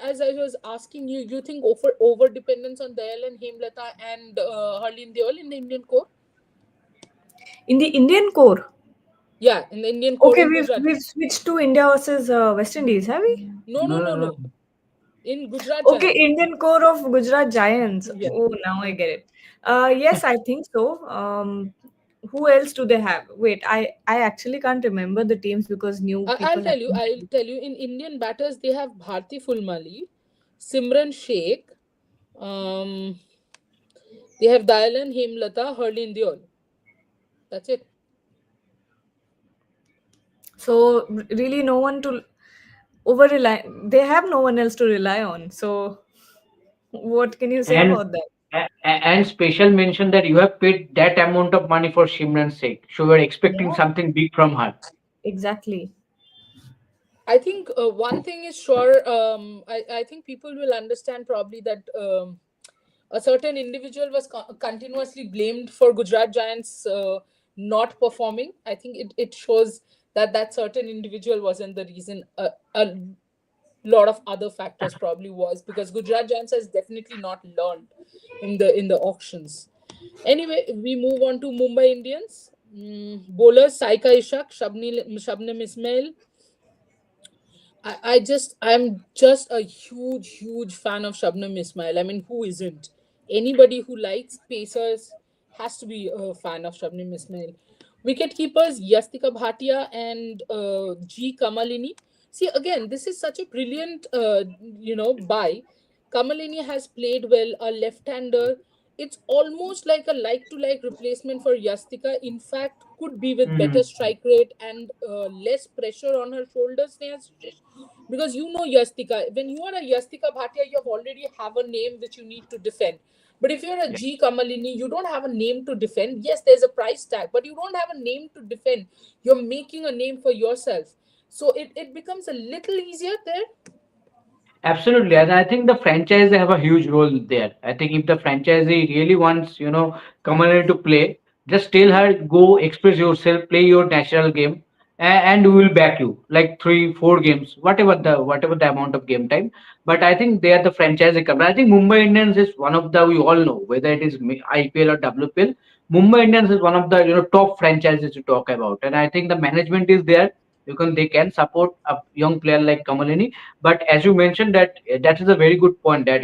as I was asking you, you think over dependence on Dayal and Hemlata and Harleen Deol in the Indian core? In the Indian core. Yeah, in the Indian core Okay, in we've Gujarat. we've switched to India versus West Indies, have we? No, No, no, no, no, no. no. In Gujarat Okay, Giants. Indian core of Gujarat Giants. Yeah. Oh, now I get it. Yes, I think so. Who else do they have? Wait, I actually can't remember the teams because new I'll people have. tell you. I'll tell you. In Indian batters, they have Bharti Fulmali, Simran Sheikh. Um, they have Dayalan, Hemlata, Harleen Deol. That's it. So really, no one to over rely. They have no one else to rely on. So what can you say And about that? and special mention that you have paid that amount of money for Shimran's sake. So we're expecting Yeah, something big from her. exactly. I think one thing is sure. I think people will understand probably that a certain individual was continuously blamed for Gujarat Giants not performing. I think it shows that that certain individual wasn't the reason. A lot of other factors probably was because Gujarat Giants has definitely not learned in the auctions. Anyway, we move on to Mumbai Indians. Bowlers Saika Ishak, Shabnam Ismail. I'm just a huge fan of Shabnam Ismail. I mean, who isn't? Anybody who likes Pacers has to be a fan of Shabnam Ismail. Wicket keepers Yastika Bhatia and G Kamalini. See, again, this is such a brilliant buy. Kamalini has played well, a left-hander. It's almost like a like-to-like replacement for Yastika. In fact, could be with better Mhm. strike rate and less pressure on her shoulders. Sneha, because you know Yastika, when you are a Yastika Bhatia, you have already have a name which you need to defend. But if you're a Yeah. G Kamalini, you don't have a name to defend. Yes, there's a price tag, but you don't have a name to defend. You're making a name for yourself. So it becomes a little easier there. Absolutely, and I think the franchise have a huge role there. I think if the franchisee really wants, Kamalini to play, just tell her go express yourself, play your natural game, and we will back you like 3, 4 games, whatever the amount of game time. But I think they are the franchisee company. I think Mumbai Indians is one of the we all know whether it is IPL or WPL. Mumbai Indians is one of the top franchises to talk about, and I think the management is there. They can support a young player like Kamalini, but as you mentioned that is a very good point that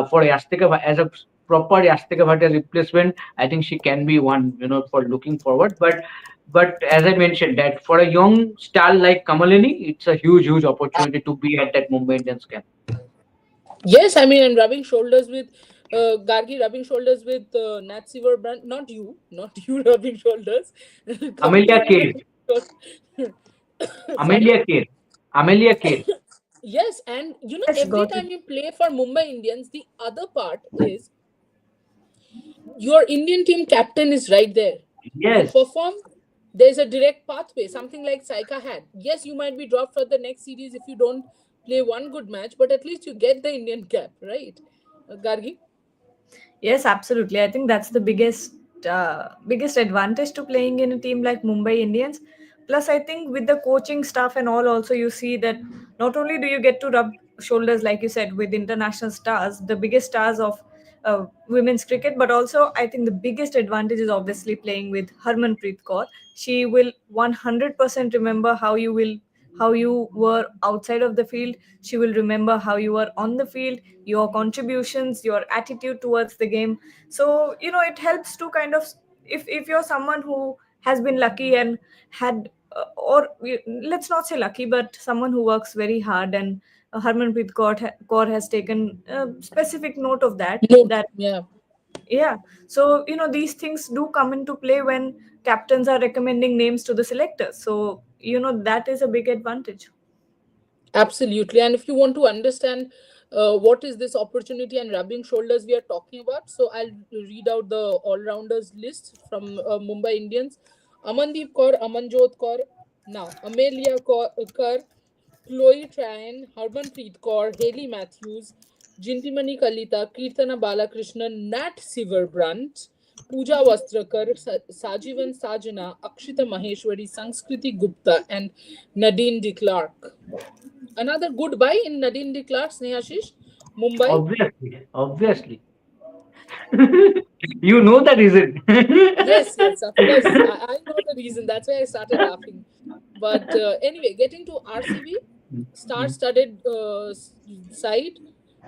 for Yastika as a proper Yastika Bhatia replacement, I think she can be one for looking forward. But as I mentioned that for a young star like Kamalini, it's a huge opportunity to be at that Mumbai Indians camp. Yes, I mean, and rubbing shoulders with Gargi rubbing shoulders with Nat Brand. Not you, not you rubbing shoulders. Coming Amelia to Case. sorry. Amelia Case. Amelia Case. Yes, and Yes, every got it. time you play for Mumbai Indians, the other part is your Indian team captain is right there. You Yes. perform, there's a direct pathway, something like Saika had. Yes, you might be dropped for the next series if you don't play one good match, but at least you get the Indian cap, right? Gargi? Yes, absolutely. I think that's the biggest advantage to playing in a team like Mumbai Indians. Plus, I think with the coaching staff and all, also you see that not only do you get to rub shoulders, like you said, with international stars, the biggest stars of women's cricket, but also I think the biggest advantage is obviously playing with Harmanpreet Kaur. She will 100% remember how you were outside of the field. She will remember how you were on the field, your contributions, your attitude towards the game. So it helps to kind of, if you're someone who has been lucky and had let's not say lucky, but someone who works very hard, and Harmanpreet Kaur has taken a specific note of that. No. That Yeah. Yeah. So these things do come into play when captains are recommending names to the selectors. So that is a big advantage. Absolutely. And if you want to understand what is this opportunity and rubbing shoulders we are talking about, so I'll read out the all rounders list from Mumbai Indians. Amandeep Kaur, Amanjot Kaur, now Amelia Kaur, Chloe Tran, Harmanpreet Kaur, Haley Matthews, Jintimani Kalita, Kirtana Balakrishnan, Nat Siverbrandt, Pooja Vastrakar, Sajivan Sajana, Akshita Maheshwari, Sanskriti Gupta, and Nadine de Klerk. Another good buy in Nadine de Klerk, Snehashish, Mumbai. Obviously. Obviously. You know the reason. Yes, yes, of course. I know the reason. That's why I started laughing. But anyway, getting to RCB, star-studded side.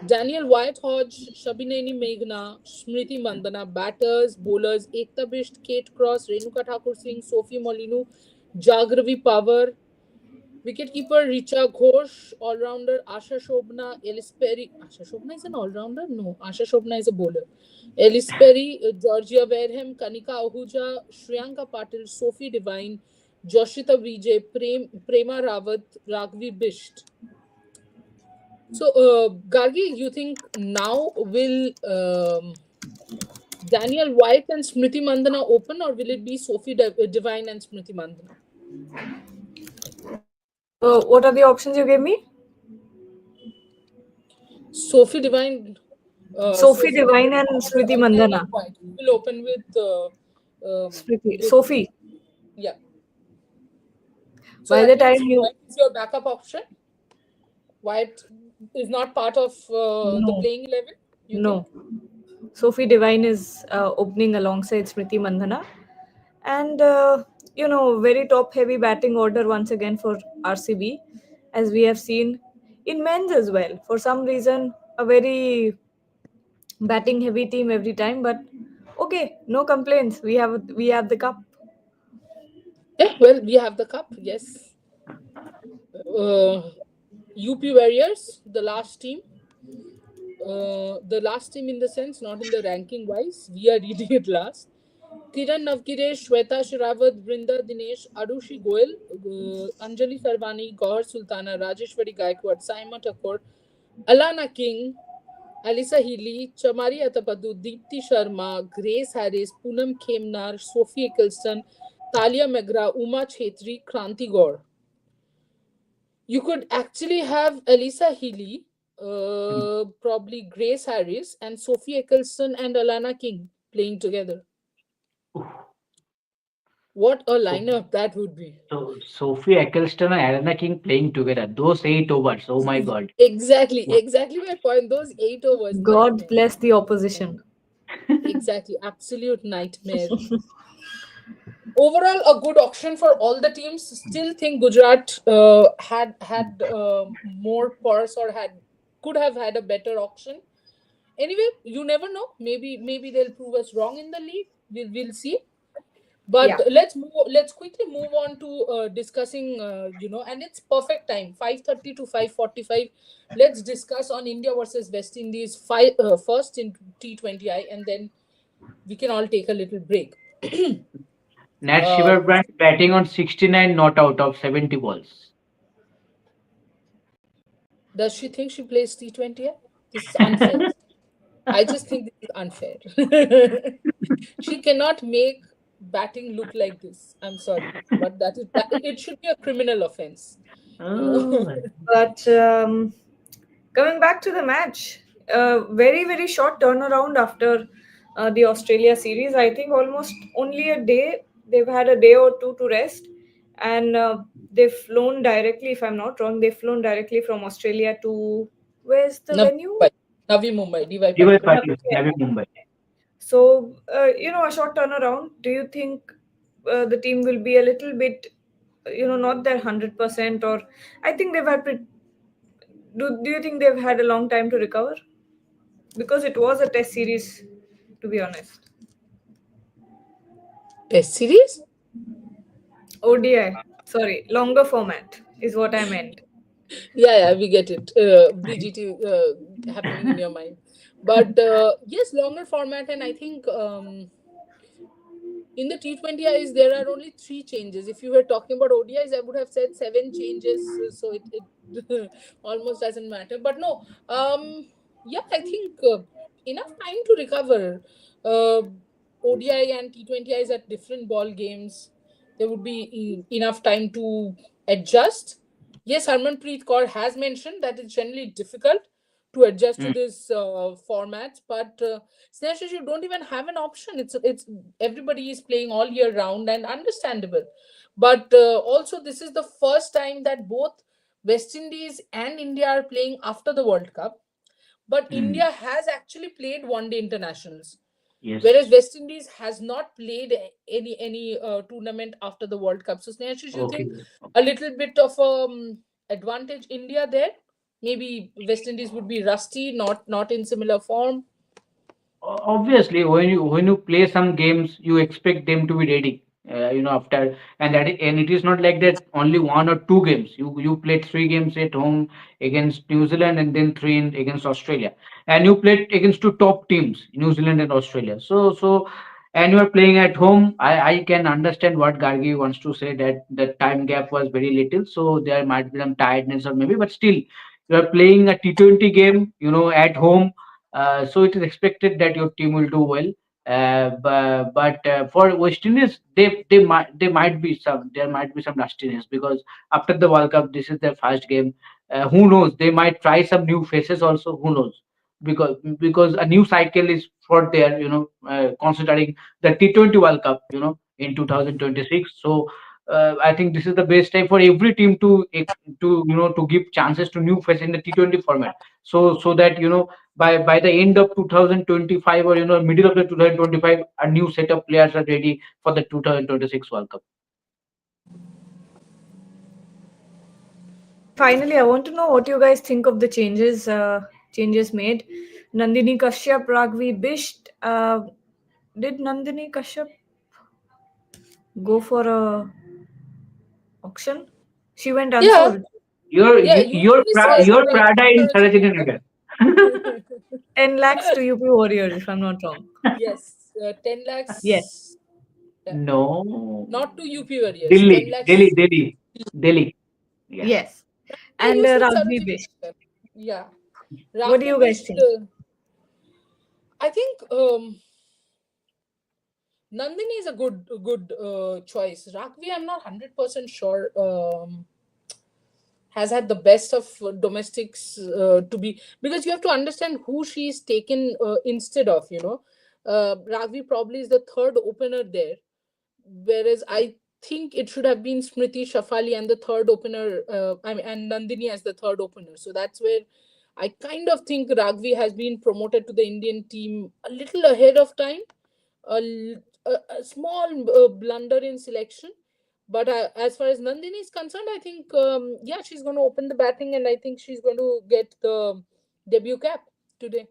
Daniel White Hodge, Shabineni Meghna, Smriti Mandana, batters, bowlers, Ekta Bisht, Kate Cross, Renuka Thakur Singh, Sophie Molinu, Jagravi Power, wicketkeeper Richa Ghosh, all-rounder Asha Shobna, Ellis Perry. Asha Shobna is an all-rounder? No, Asha Shobna is a bowler. Ellis Perry, Georgia Wareham, Kanika Ahuja, Shriyanka Patil, Sophie Devine, Joshita Vijay, Prema Rawat, Ragvi Bisht. So, Gargi, you think now will Daniel White and Smriti Mandana open, or will it be Sophie Devine and Smriti Mandana? What are the options you gave me? Sophie Devine, Sophie Devine and Smriti and Daniel Mandana. White. Who will open with Sophie. yeah. So By that the means time you White is your backup option. White is not part of the No, playing 11. You think? no. Sophie Devine is opening alongside Smriti Mandhana. And, very top heavy batting order once again for RCB, as we have seen in men's as well. For some reason, a very batting heavy team every time, but okay, no complaints. We have the cup. Yeah. Well, we have the cup. Yes. UP Warriors, the last team. The last team in the sense, not in the ranking wise. We are reading it last. Kiran Navgiresh, Shweta Shirawat, Brinda Dinesh, Arushi Goel, Anjali Sarvani, Gaur Sultana, Rajeshwari Gaikwad, Saima Thakur, Alana King, Alisa Healy, Chamari Atapadu, Deepthi Sharma, Grace Harris, Poonam Khemnar, Sophie Eccleston, Talia Megra, Uma Chetri, Kranti Gaur. You could actually have Alisa Healy, probably Grace Harris, and Sophie Eccleston and Alana King playing together. What a So, lineup that would be. so Sophie Eccleston and Alana King playing together. Those 8 overs. Oh my God. Exactly my point. Those 8 overs, God nightmare. bless the opposition. Exactly, absolute nightmare. Overall, a good auction for all the teams. Still think Gujarat had more purse, or could have had a better auction. Anyway, you never know. Maybe they'll prove us wrong in the league. We'll see. But Yeah. let's quickly move on to discussing and it's perfect time, 5:30 to 5:45. Let's discuss on India versus West Indies first in T20I, and then we can all take a little break. Nat uh, Shiverbrand batting on 69 not out of 70 balls. does she think she plays T20I? This is unfair. I just think this is unfair. She cannot make batting look like this. I'm sorry, but that it should be a criminal offense, you know. Oh, But coming back to the match, very, very short turnaround after the Australia series. I think almost only a day. They've had a day or two to rest, and they've flown directly, if I'm not wrong, they've flown directly from Australia to, where's the Navi venue? Mumbai, Navi Mumbai, DY DY Patil. Navi. Patil, Navi Mumbai. So, a short turnaround. Do you think the team will be a little bit, not their 100%, or I think they've had do you think they've had a long time to recover? Because it was a test series, to be honest. Test series? ODI, sorry, longer format is what I meant. Yeah, we get it. BGT happening in your mind, but yes, longer format, and I think in the T20Is there are only three changes. If you were talking about ODIs, I would have said seven changes, so it almost doesn't matter. But no, yeah, I think enough time to recover. Uh, ODI and T20Is at different ball games. There would be enough time to adjust. Yes, Harmanpreet Kaur has mentioned that it's generally difficult to adjust to Mm. this format, but Snehashish, you don't even have an option. It's everybody is playing all year round and understandable. But also, this is the first time that both West Indies and India are playing after the World Cup. But Mm. India has actually played one day internationals, whereas Yes. West Indies has not played any tournament after the World Cup. So, Snehashish, you Okay. think a little bit of advantage India there? Maybe West Indies would be rusty, not in similar form. Obviously, when you play some games, you expect them to be ready. After, and it is not like that only one or two games. You played three games at home against New Zealand, and then three against Australia, and you played against two top teams, New Zealand and Australia. And you are playing at home. I can understand what Gargi wants to say, that the time gap was very little, so there might be some tiredness or maybe, but still, you are playing a T20 game, at home, so it is expected that your team will do well. But for West Indies, there might be some rustiness, because after the World Cup, this is their first game. Who knows? They might try some new faces also. Who knows? Because a new cycle is for there. Considering the T20 World Cup, in 2026. So I think this is the best time for every team to give chances to new faces in the T20 format. So that by the end of 2025, or middle of the 2025, a new set of players are ready for the 2026 World Cup. And finally, I want to know what you guys think of the changes made. Nandini Kashyap, Ragvi Bisht. Did Nandini Kashyap go for a auction? She went Yeah, unsold. Your yeah. your Usually pra- says your Prada in Sarojini Sarojini Nagar. Nagar. 10 lakhs to UP Warriors, if I'm not wrong. Yes, 10 Yes. lakhs. Yeah. No, Not to UP Warriors. 10 Delhi, Delhi, lakhs. Delhi, Delhi. Yeah. Yes. They And used in Ragvi Sarojini Bisht. Nagar. Yeah. What do Ragvi you guys Bisht, think? I think Nandini is a good choice. Ragvi, I'm not 100% sure. Has had the best of domestics to be, because you have to understand who she's taken instead of. Ragvi probably is the third opener there, whereas I think it should have been Smriti Shafali and the third opener, and Nandini as the third opener. So that's where I kind of think Ragvi has been promoted to the Indian team a little ahead of time. A small blunder in selection. But as far as Nandini is concerned, I think, yeah, she's going to open the batting, and I think she's going to get the debut cap today.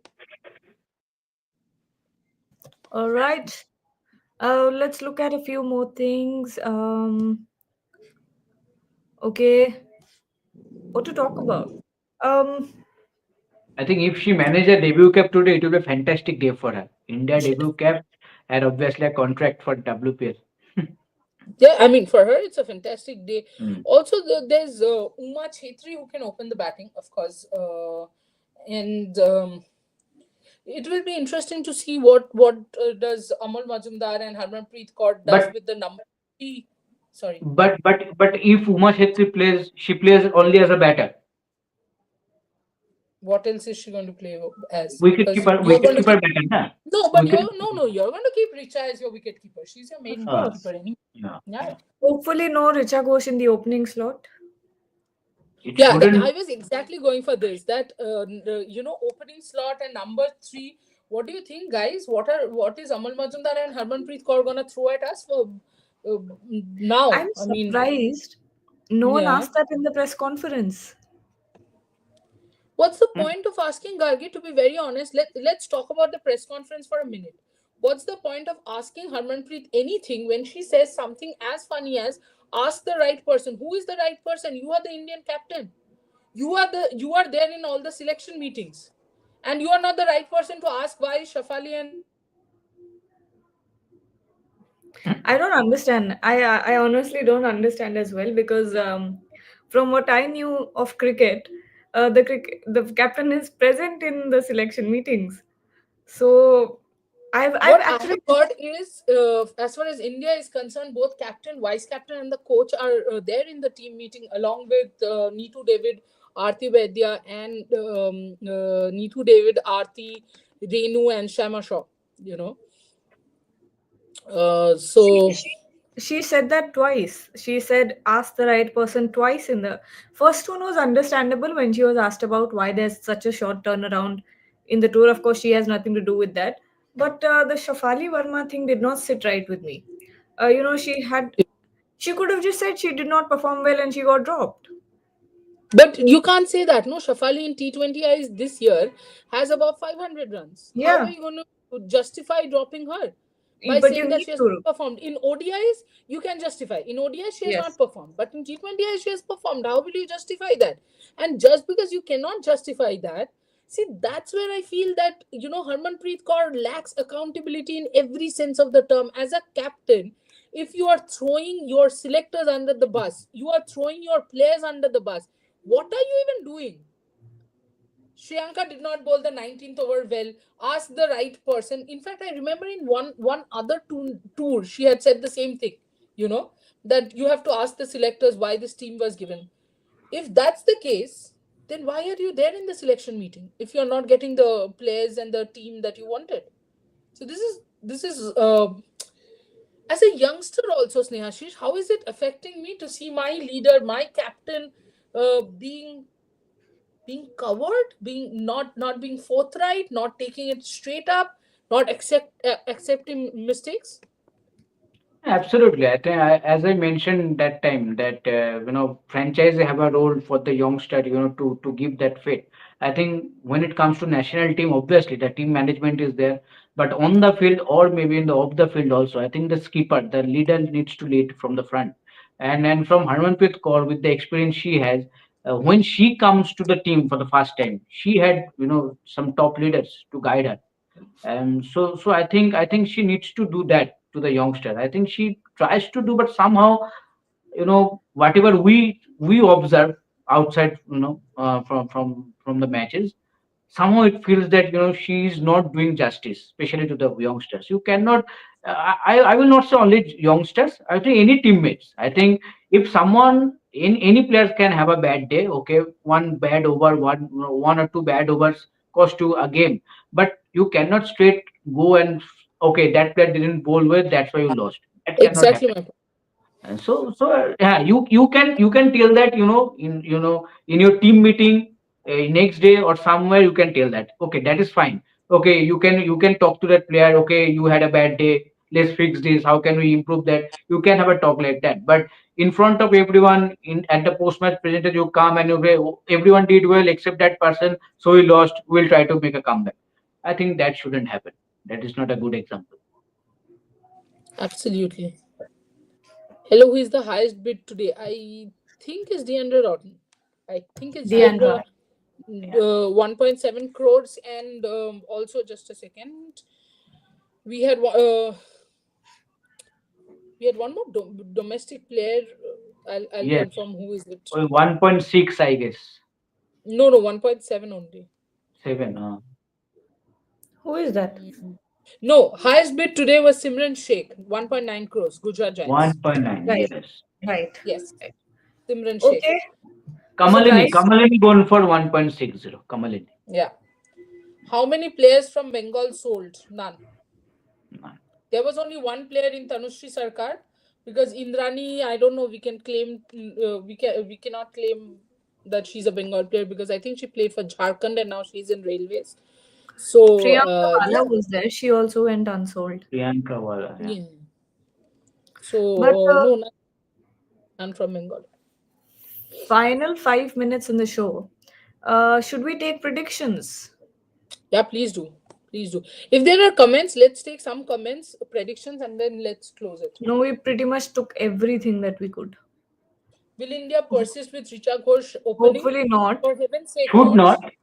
All right. Let's look at a few more things. Okay, what to talk about? Um, I think if she managed a debut cap today, it will be a fantastic day for her. India debut cap and obviously a contract for WPL. Yeah, I mean, for her, it's a fantastic day. Hmm. Also, there's Uma Chetri who can open the batting, of course, and it will be interesting to see what does Amal Majumdar and Harmanpreet Kaur does But with the number three. Sorry, but if Uma Shetty plays, she plays only as a batter, what else is she going to play as? Because you're going to wicket keeper keep batter, na? no, but Wicket. you're no, no, you're going to keep Richa as your wicket keeper. She's your of main wicket Uh, course. keeper anyway. yeah. Yeah. Hopefully, no Richa Ghosh in the opening slot. It Yeah, I shouldn't. was exactly going for this. That opening slot and number three. What do you think, guys? What is Amal Majumdar and Harmanpreet Kaur gonna throw at us for uh, now? I'm I mean, surprised no one yeah. asked that in the press conference. What's the Hmm. point of asking Gargi? To be very honest, let's talk about the press conference for a minute. What's the point of asking Harmanpreet anything when she says something as funny as ask the right person? Who is the right person? You are the Indian captain. You are there in all the selection meetings, and you are not the right person to ask why Shafali and I don't understand. I honestly don't understand as well because from what I knew of cricket, the captain is present in the selection meetings. So I've what I actually have heard is, as far as India is concerned, both captain, vice captain, and the coach are there in the team meeting along with Neetu David, Aarti Vaidya, and Neetu David, Aarti, Renu, and Shama Shaw. You know, she, so she she said that twice. She said ask the right person twice in the first one was understandable when she was asked about why there's such a short turnaround in the tour. Of course, she has nothing to do with that. But the Shafali Verma thing did not sit right with me. She could have just said she did not perform well and she got dropped. but you can't say that. No, Shafali in T20Is this year has about 500 runs. How are Yeah, you going to justify dropping her by but saying you that need she has to. not performed? In ODIs, you can justify. In ODIs, she has not Yes. performed. But in T20Is, she has performed. How will you justify that? And just because you cannot justify that, see, that's where I feel that, Harmanpreet Kaur lacks accountability in every sense of the term. As a captain, if you are throwing your selectors under the bus, you are throwing your players under the bus, what are you even doing? Shriyanka did not bowl the 19th over well. Ask the right person. In fact, I remember in one other tour, she had said the same thing. You know that you have to ask the selectors why this team was given. If that's the case, then why are you there in the selection meeting if you're not getting the players and the team that you wanted? So this is as a youngster also, Snehashish, how is it affecting me to see my leader, my captain, being covered, being not being forthright, not taking it straight up, not accepting mistakes? Absolutely. I think, as I mentioned that time, that franchise have a role for the youngster, to give that fit. I think when it comes to national team, obviously the team management is there, but on the field or maybe in the off the field also, I think the skipper, the leader needs to lead from the front, and from Harmanpreet Kaur with the experience she has. When she comes to the team for the first time, she had some top leaders to guide her, so I think she needs to do that to the youngster. I think she tries to do, but somehow, whatever we observe outside, from the matches, somehow it feels that she is not doing justice, especially to the youngsters. You cannot. I will not say only youngsters. I think any teammates. I think if someone in any players can have a bad day, okay, one bad over, one or two bad overs cost you a game, but you cannot straight go and okay, that player didn't bowl well, that's why you lost. That cannot Exactly happen. my point. Yeah, you can tell that in your team meeting, next day or somewhere, you can tell that okay, that is fine. Okay, you can talk to that player. Okay, you had a bad day. Let's fix this. How can we improve that? You can have a talk like that. But in front of everyone, in at the post match presenter, you come and you say, "Oh, everyone did well except that person, so we lost. We'll try to make a comeback." I think that shouldn't happen. That is not a good example. Absolutely. Hello, who is the highest bid today? I think it's Deandra Dottin. I think it's Deandra. Deandra. Yeah. 1.7 crores, and also just a second, we had we had one more domestic player. I'll Yes, confirm who is it. 1.6, I guess. No, 1.7 only. 7. Who is that? Mm. No, highest bid today was Simran Sheikh, 1.9 crores, Gujarat Giants. 1.9. Right. Yes. Right. Yes, Simran Sheikh. Okay. So, Kamalini. guys, Kamalini gone for 1.60. Kamalini. Yeah. How many players from Bengal sold? None. There was only one player in Tanushri Sarkar, because Indrani, I don't know. We can claim we cannot claim that she's a Bengal player, because I think she played for Jharkhand and now she's in Railways. So Priyanka yeah, Bala was there. She also went unsold. Priyanka Wala. Yeah. yeah. So But no, none from Bengal. final 5 minutes in the show. Should we take predictions? Yeah, please do, please do. If there are comments, let's take some comments, predictions, and then let's close it. No, we pretty much took everything that we could. Will India persist with Richa Ghosh opening? Hopefully not. For heaven's sake, Should not. not.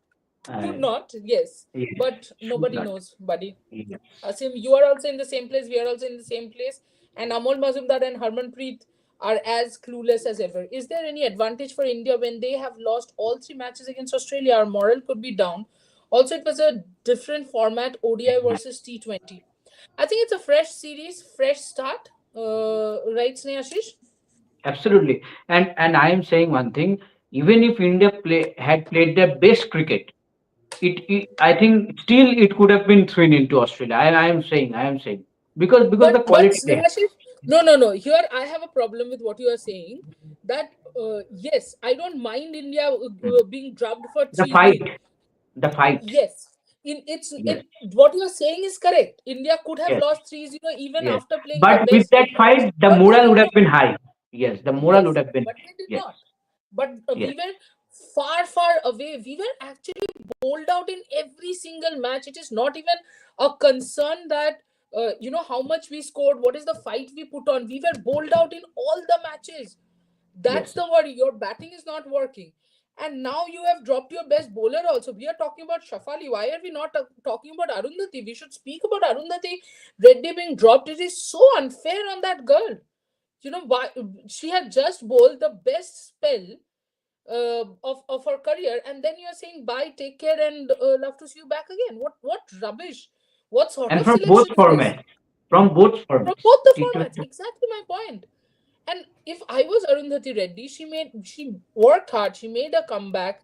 Should not, yes. Yes. But Should nobody not. knows, buddy. Yes. Asim, you are also in the same place. We are also in the same place. And Amol Mazumdar and Harmanpreet are as clueless as ever. Is there any advantage for India when they have lost all three matches against Australia? Our moral could be down. Also, it was a different format, ODI versus T20. I think it's a fresh series, fresh start. Right, Snehashish? Absolutely. And I am saying one thing. Even if India had played their best cricket, it I think still it could have been thrown into Australia. I am saying because the But quality they have. Snehashish, no. Here I have a problem with what you are saying. That yes, I don't mind India being drubbed for The 3-0. fight, the fight. Yes, in it's Yes, it what you are saying is correct. India could have yes, lost 3-0 even yes. after playing their But with best that cricket, fight, the but they moral did would have not. been high. Yes, the moral would Yes, have been but high. they did Yes, not. But yes. we were far away. We were actually bowled out in every single match. It is not even a concern that how much we scored, what is the fight we put on. We were bowled out in all the matches. That's Yes. the worry. Your batting is not working. And now you have dropped your best bowler also. We are talking about Shafali. Why are we not talking about Arundhati? We should speak about Arundhati Reddy being dropped. It is so unfair on that girl. Why she had just bowled the best spell of her career, and then you're saying bye, take care, and love to see you back again. What rubbish? What sort And of from both selection is this? formats, from both From formats, both the formats, T20. exactly my point. And if I was Arundhati Reddy, she worked hard, she made a comeback,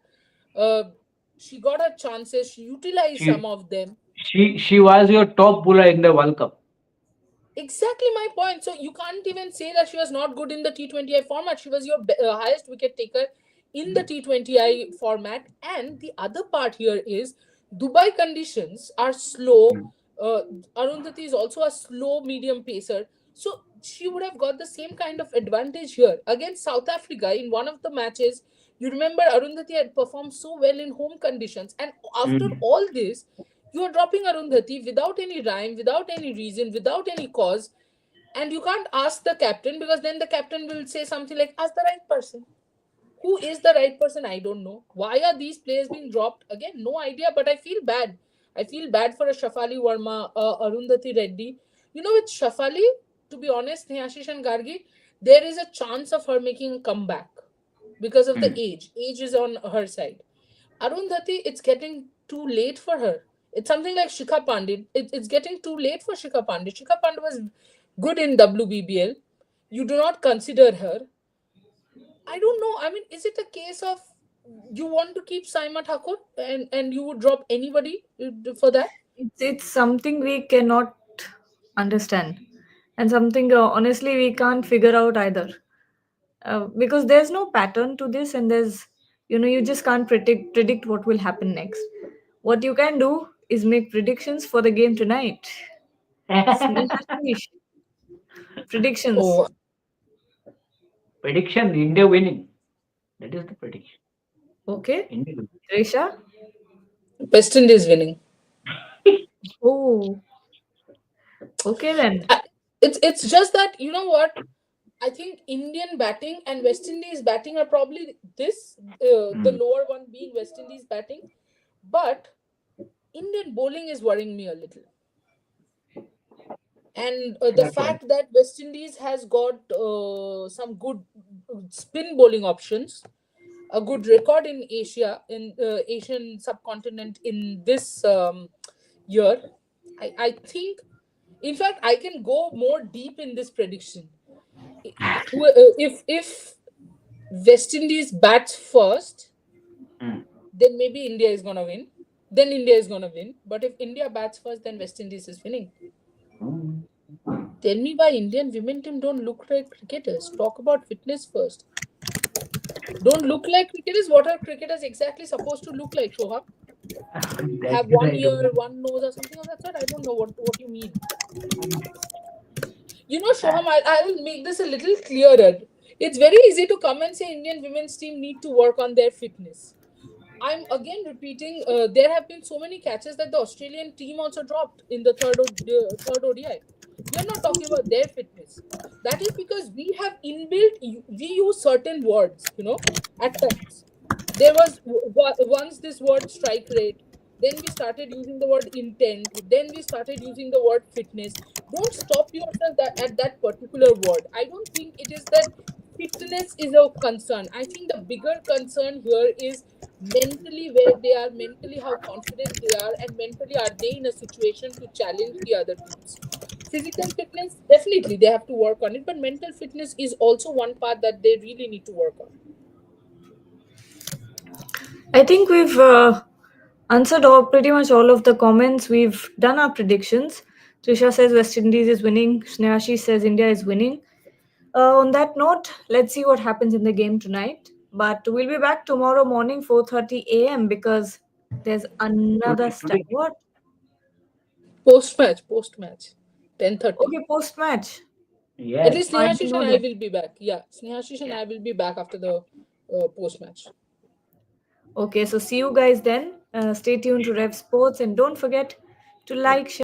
uh, she got her chances, she utilized some She of them. she was your top bowler in the World Cup. Exactly my point. So you can't even say that she was not good in the T20I format. She was your highest wicket taker in the T20I format. And the other part here is Dubai conditions are slow. Mm. Uh, Arundhati is also a slow medium pacer. So she would have got the same kind of advantage here. Against South Africa in one of the matches, you remember Arundhati had performed so well in home conditions. And after Mm. all this, you are dropping Arundhati without any rhyme, without any reason, without any cause, and you can't ask the captain, because then the captain will say something like, "Ask the right person." Who is the right person? I don't know. Why are these players being dropped? Again, no idea, but I feel bad. I feel bad for a Shafali Verma, Arundhati Reddy. With Shafali, to be honest, Snehashish and Gargi, there is a chance of her making a comeback because of the Mm. age. Age is on her side. Arundhati, it's getting too late for her. It's something like Shikha Pandit. It's getting too late for Shikha Pandit. Shikha Pandit was good in WBBL. You do not consider her. I don't know. I mean, is it a case of you want to keep Saima Thakur and you would drop anybody for that? It's something we cannot understand, and something honestly we can't figure out either. Because there's no pattern to this, and there's you just can't predict what will happen next. What you can do is make predictions for the game tonight. Sneha, predictions. Oh, Prediction: India winning. That is the prediction. Okay, India winning. Resha. West Indies winning. Oh, okay then. I, It's just that, you know what, I think Indian batting and West Indies batting are probably this, the Hmm. lower one being West Indies batting, but Indian bowling is worrying me a little. And the That's right. fact that West Indies has got some good spin bowling options, a good record in Asia, in Asian subcontinent in this year, I think, in fact, I can go more deep in this prediction. If West Indies bats first, Hmm. then maybe India is gonna win. Then India is gonna win. But if India bats first, then West Indies is winning. Tell me why Indian women team don't look like cricketers. Talk about fitness first. Don't look like cricketers. What are cricketers exactly supposed to look like, Shoham? Have That one I don't ear, know. one nose, or something of that sort? I don't know what you mean. You know, Shoham, I will make this a little clearer. It's very easy to come and say Indian women's team need to work on their fitness. I'm again repeating. There have been so many catches that the Australian team also dropped in the third ODI. We are not talking about their fitness. That is because we have inbuilt. We use certain words. At times there was once this word strike rate. Then we started using the word intent. Then we started using the word fitness. Don't stop yourself at that particular word. I don't think it is that fitness is a concern. I think the bigger concern here is mentally, where they are mentally, how confident they are, and mentally are they in a situation to challenge the other teams. Physical fitness, definitely they have to work on it, but mental fitness is also one part that they really need to work on. I think we've answered pretty much all of the comments. We've done our predictions. Trisha says West Indies is winning. Snehashi says India is winning. On that note, let's see what happens in the game tonight. But we'll be back tomorrow morning, 4:30 a.m. because there's another star. Today, What? Post match, 10:30. Okay, post match. At yes. least I didn't Snehashish and know I that. will be back. Yeah, Snehashish and Yeah. I will be back after the post match. Okay, so see you guys then. Stay tuned to Rev Sports and don't forget to Yes. like, share.